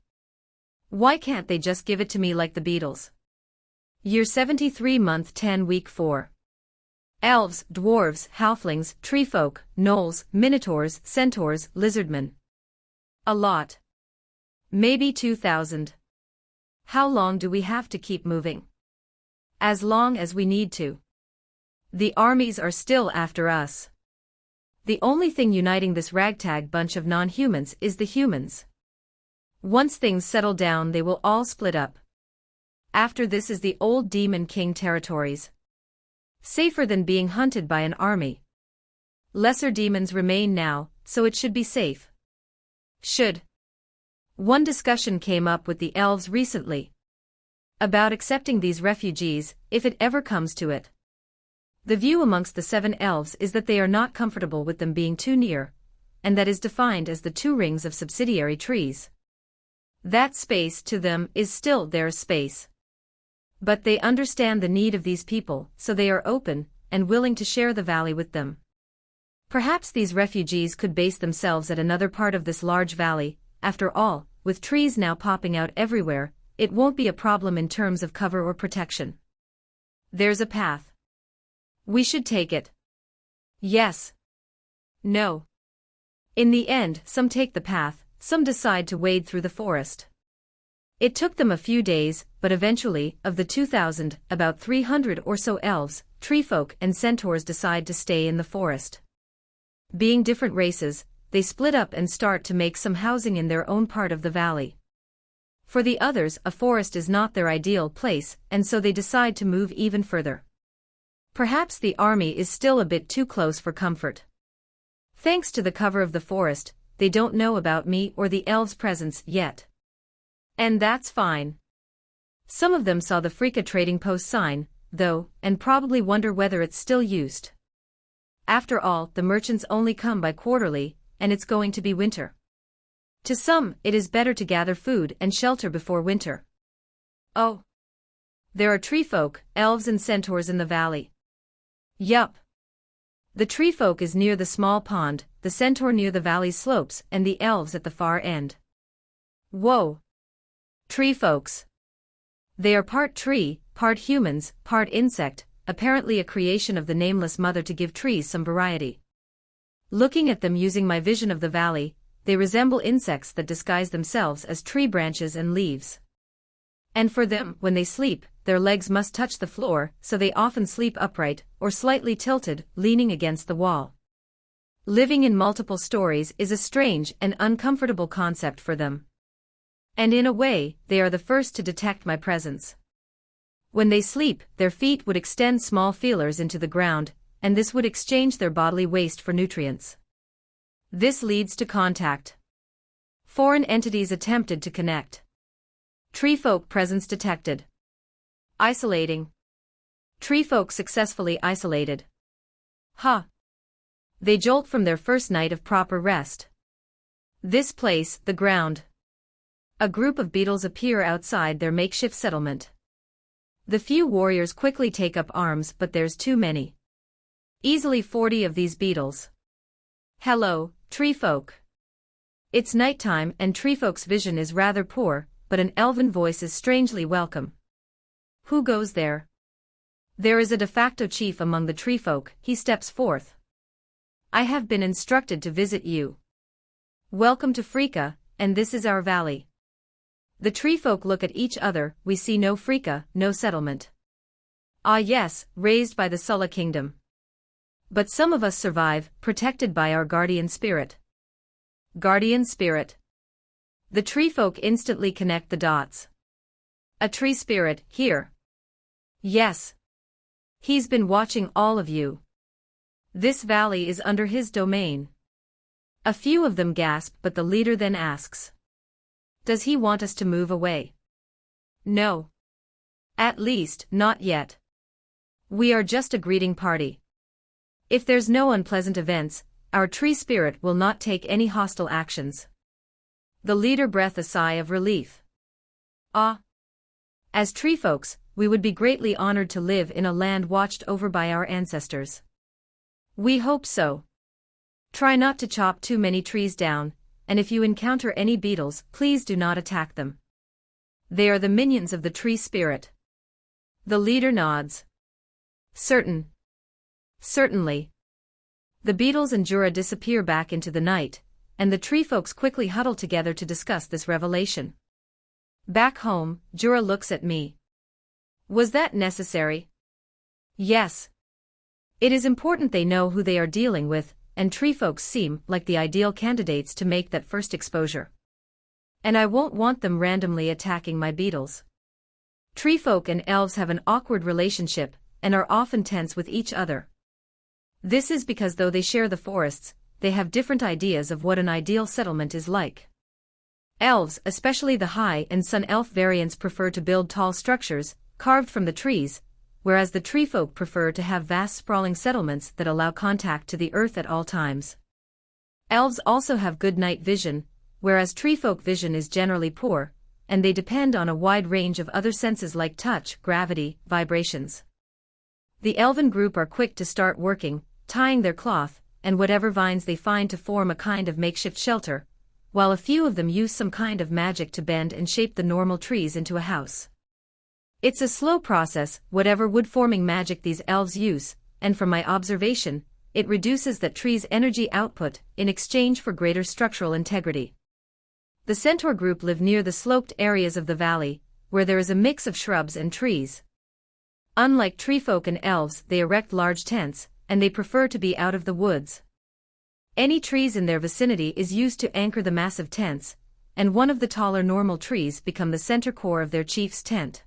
Why can't they just give it to me like the beetles? Year 73 month 10 week 4. Elves, dwarves, halflings, treefolk, gnolls, minotaurs, centaurs, lizardmen. A lot. Maybe 2,000. How long do we have to keep moving? As long as we need to. The armies are still after us. The only thing uniting this ragtag bunch of non-humans is the humans. Once things settle down, they will all split up. After this is the old Demon King territories. Safer than being hunted by an army. Lesser demons remain now, so it should be safe. One discussion came up with the elves recently. About accepting these refugees, if it ever comes to it. The view amongst the 7 elves is that they are not comfortable with them being too near, and that is defined as the 2 rings of subsidiary trees. That space to them is still their space. But they understand the need of these people, so they are open and willing to share the valley with them. Perhaps these refugees could base themselves at another part of this large valley. After all, with trees now popping out everywhere, it won't be a problem in terms of cover or protection. There's a path. We should take it. Yes. No. In the end, some take the path, some decide to wade through the forest. It took them a few days, but eventually, of the 2,000, about 300 or so elves, treefolk and centaurs decide to stay in the forest. Being different races, they split up and start to make some housing in their own part of the valley. For the others, a forest is not their ideal place, and so they decide to move even further. Perhaps the army is still a bit too close for comfort. Thanks to the cover of the forest, they don't know about me or the elves' presence yet. And that's fine. Some of them saw the Freaka trading post sign, though, and probably wonder whether it's still used. After all, the merchants only come by quarterly, and it's going to be winter. To some, it is better to gather food and shelter before winter. Oh. There are treefolk, elves and centaurs in the valley. Yup. The treefolk is near the small pond, the centaur near the valley's slopes, and the elves at the far end. Whoa. Treefolks. They are part tree, part humans, part insect, apparently a creation of the nameless mother to give trees some variety. Looking at them using my vision of the valley, they resemble insects that disguise themselves as tree branches and leaves. And for them, when they sleep, their legs must touch the floor, so they often sleep upright, or slightly tilted, leaning against the wall. Living in multiple stories is a strange and uncomfortable concept for them. And in a way, they are the first to detect my presence. When they sleep, their feet would extend small feelers into the ground, and this would exchange their bodily waste for nutrients. This leads to contact. Foreign entities attempted to connect. Treefolk presence detected. Isolating. Treefolk successfully isolated. Huh. They jolt from their first night of proper rest. This place, the ground. A group of beetles appear outside their makeshift settlement. The few warriors quickly take up arms, but there's too many. Easily 40 of these beetles. Hello, treefolk. It's nighttime and treefolk's vision is rather poor, but an elven voice is strangely welcome. Who goes there? There is a de facto chief among the treefolk, he steps forth. I have been instructed to visit you. Welcome to Freaka, and this is our valley. The treefolk look at each other, we see no Freaka, no settlement. Ah yes, raised by the Sulla kingdom. But some of us survive, protected by our guardian spirit. Guardian spirit. The treefolk instantly connect the dots. A tree spirit, here. Yes. He's been watching all of you. This valley is under his domain. A few of them gasp, but the leader then asks. Does he want us to move away? No. At least, not yet. We are just a greeting party. If there's no unpleasant events, our tree spirit will not take any hostile actions. The leader breathed a sigh of relief. Ah. As treefolks, we would be greatly honored to live in a land watched over by our ancestors. We hope so. Try not to chop too many trees down, and if you encounter any beetles, please do not attack them. They are the minions of the tree spirit. The leader nods. Certainly. The beetles and Jura disappear back into the night, and the tree folks quickly huddle together to discuss this revelation. Back home, Jura looks at me. Was that necessary? Yes. It is important they know who they are dealing with, and tree folks seem like the ideal candidates to make that first exposure. And I won't want them randomly attacking my beetles. Tree folk and elves have an awkward relationship, and are often tense with each other. This is because though they share the forests, they have different ideas of what an ideal settlement is like. Elves, especially the high and sun elf variants, prefer to build tall structures, carved from the trees, whereas the tree folk prefer to have vast sprawling settlements that allow contact to the earth at all times. Elves also have good night vision, whereas tree folk vision is generally poor, and they depend on a wide range of other senses like touch, gravity, vibrations. The elven group are quick to start working, tying their cloth, and whatever vines they find to form a kind of makeshift shelter, while a few of them use some kind of magic to bend and shape the normal trees into a house. It's a slow process, whatever wood-forming magic these elves use, and from my observation, it reduces that tree's energy output in exchange for greater structural integrity. The centaur group live near the sloped areas of the valley, where there is a mix of shrubs and trees. Unlike treefolk and elves, they erect large tents, and they prefer to be out of the woods. Any trees in their vicinity is used to anchor the massive tents, and one of the taller normal trees become the center core of their chief's tent.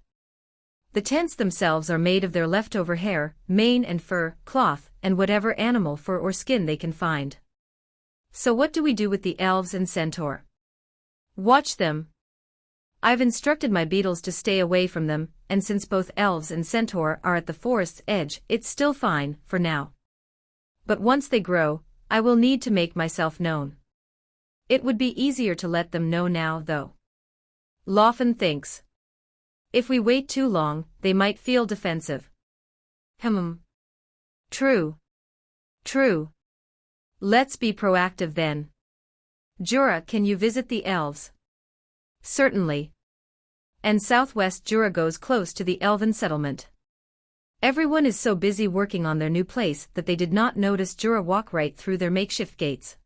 The tents themselves are made of their leftover hair, mane and fur, cloth, and whatever animal fur or skin they can find. So what do we do with the elves and centaur? Watch them. I've instructed my beetles to stay away from them, and since both elves and centaur are at the forest's edge, it's still fine, for now. But once they grow, I will need to make myself known. It would be easier to let them know now, though. Lawfen thinks. If we wait too long, they might feel defensive. True. Let's be proactive then. Jura, can you visit the elves? Certainly. And southwest Jura goes close to the elven settlement. Everyone is so busy working on their new place that they did not notice Jura walk right through their makeshift gates.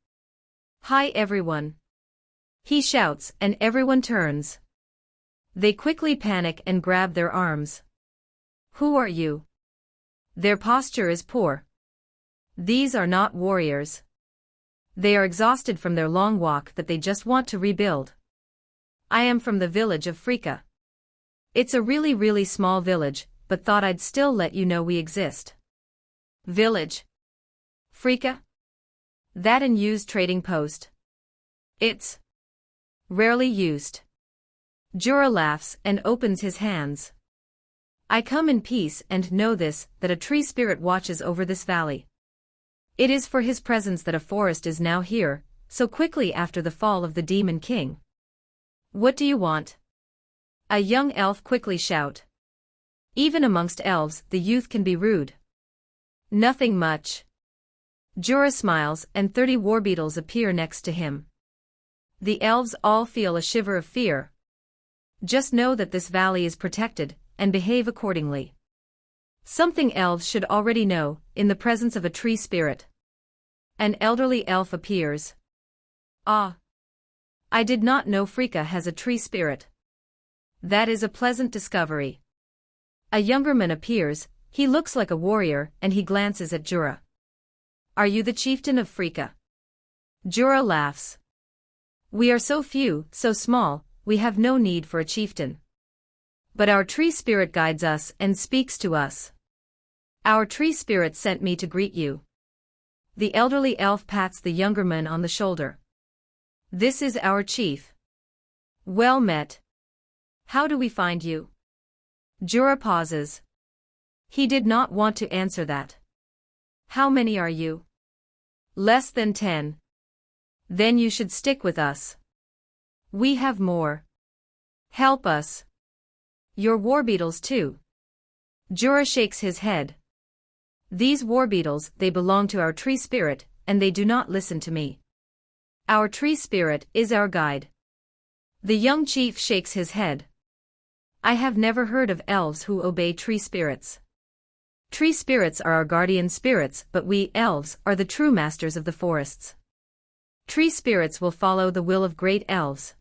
Hi everyone. He shouts, and everyone turns. They quickly panic and grab their arms. Who are you? Their posture is poor. These are not warriors. They are exhausted from their long walk that they just want to rebuild. I am from the village of Frika. It's a really small village, but thought I'd still let you know we exist. Village? Frika? That unused trading post. It's rarely used. Jura laughs and opens his hands. I come in peace and know this, that a tree spirit watches over this valley. It is for his presence that a forest is now here, so quickly after the fall of the Demon King. What do you want? A young elf quickly shout. Even amongst elves, the youth can be rude. Nothing much. Jura smiles and 30 war beetles appear next to him. The elves all feel a shiver of fear. Just know that this valley is protected, and behave accordingly. Something elves should already know, in the presence of a tree spirit. An elderly elf appears. Ah. I did not know Frika has a tree spirit. That is a pleasant discovery. A younger man appears, he looks like a warrior, and he glances at Jura. Are you the chieftain of Frika? Jura laughs. We are so few, so small, we have no need for a chieftain. But our tree spirit guides us and speaks to us. Our tree spirit sent me to greet you. The elderly elf pats the younger man on the shoulder. This is our chief. Well met. How do we find you? Jura pauses. He did not want to answer that. How many are you? Less than 10. Then you should stick with us. We have more. Help us. Your war beetles too. Jura shakes his head. These war beetles, they belong to our tree spirit, and they do not listen to me. Our tree spirit is our guide. The young chief shakes his head. I have never heard of elves who obey tree spirits. Tree spirits are our guardian spirits, but we, elves, are the true masters of the forests. Tree spirits will follow the will of great elves.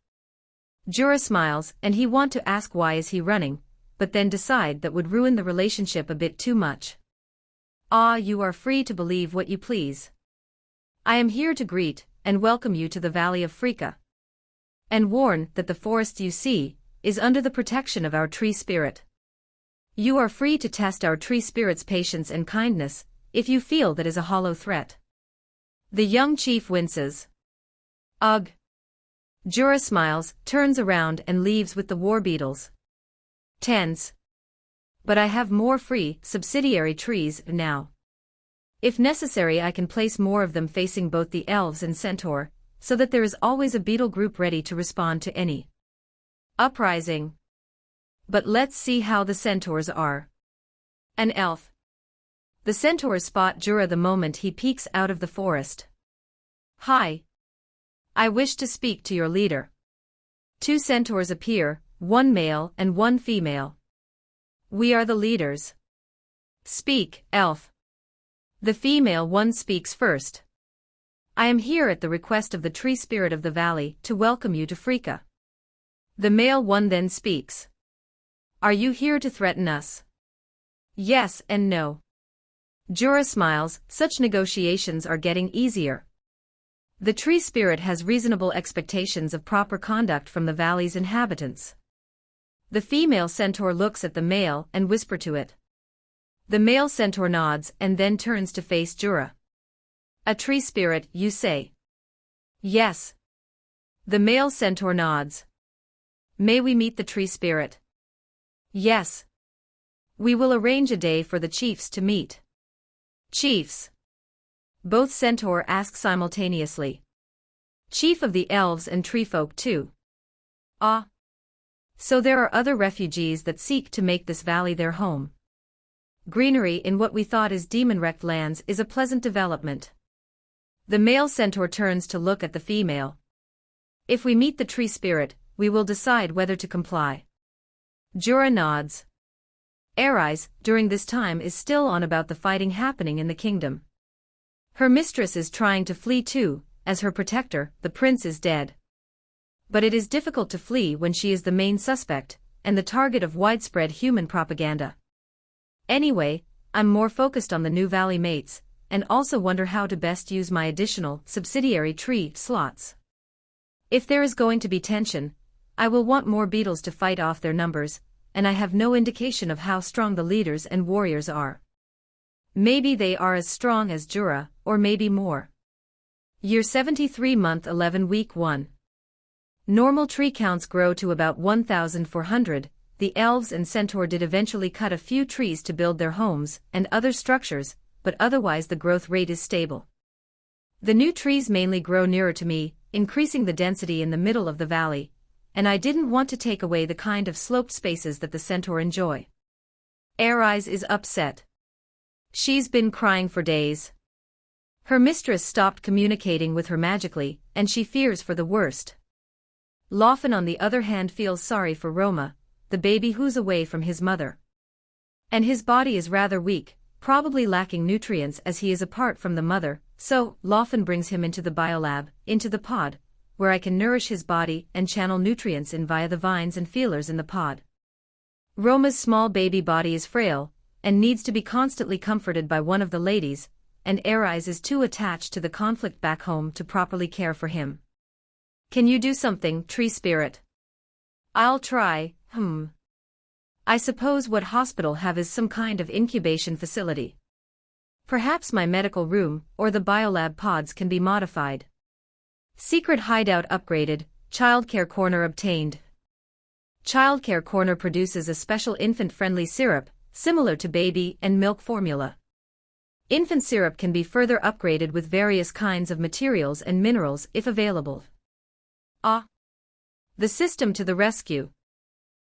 Jura smiles, and he want to ask why is he running, but then decide that would ruin the relationship a bit too much. Ah, you are free to believe what you please. I am here to greet and welcome you to the Valley of Frika. And warn that the forest you see is under the protection of our tree spirit. You are free to test our tree spirit's patience and kindness, if you feel that is a hollow threat. The young chief winces. Ugh. Jura smiles, turns around and leaves with the war beetles. Tense. But I have more free, subsidiary trees now. If necessary, I can place more of them facing both the elves and centaur, so that there is always a beetle group ready to respond to any uprising. But let's see how the centaurs are. An elf. The centaurs spot Jura the moment he peeks out of the forest. Hi. I wish to speak to your leader. Two centaurs appear, one male and one female. We are the leaders. Speak, elf. The female one speaks first. I am here at the request of the tree spirit of the valley to welcome you to Frika. The male one then speaks. Are you here to threaten us? Yes and no. Jura smiles, such negotiations are getting easier. The tree spirit has reasonable expectations of proper conduct from the valley's inhabitants. The female centaur looks at the male and whispers to it. The male centaur nods and then turns to face Jura. A tree spirit, you say? Yes. The male centaur nods. May we meet the tree spirit? Yes. We will arrange a day for the chiefs to meet. Chiefs. Both centaur ask simultaneously. Chief of the elves and treefolk too. Ah. So there are other refugees that seek to make this valley their home. Greenery in what we thought is demon-wrecked lands is a pleasant development. The male centaur turns to look at the female. If we meet the tree spirit, we will decide whether to comply. Jura nods. Aeons, during this time, is still on about the fighting happening in the kingdom. Her mistress is trying to flee too, as her protector, the prince, is dead. But it is difficult to flee when she is the main suspect, and the target of widespread human propaganda. Anyway, I'm more focused on the new valley mates, and also wonder how to best use my additional, subsidiary tree slots. If there is going to be tension, I will want more beetles to fight off their numbers, and I have no indication of how strong the leaders and warriors are. Maybe they are as strong as Jura, or maybe more. Year 73, month 11, week 1. Normal tree counts grow to about 1,400. The elves and centaur did eventually cut a few trees to build their homes and other structures, but otherwise the growth rate is stable. The new trees mainly grow nearer to me, increasing the density in the middle of the valley, and I didn't want to take away the kind of sloped spaces that the centaur enjoy. Aeons is upset. She's been crying for days. Her mistress stopped communicating with her magically, and she fears for the worst. Lawfen, on the other hand, feels sorry for Roma, the baby who's away from his mother. And his body is rather weak, probably lacking nutrients as he is apart from the mother, so Lawfen brings him into the biolab, into the pod, where I can nourish his body and channel nutrients in via the vines and feelers in the pod. Roma's small baby body is frail, and needs to be constantly comforted by one of the ladies, and Aeons is too attached to the conflict back home to properly care for him. Can you do something, tree spirit? I'll try. I suppose what hospital have is some kind of incubation facility. Perhaps my medical room or the biolab pods can be modified. Secret hideout upgraded, childcare corner obtained. Childcare corner produces a special infant-friendly syrup, similar to baby and milk formula. Infant syrup can be further upgraded with various kinds of materials and minerals if available. Ah! The system to the rescue.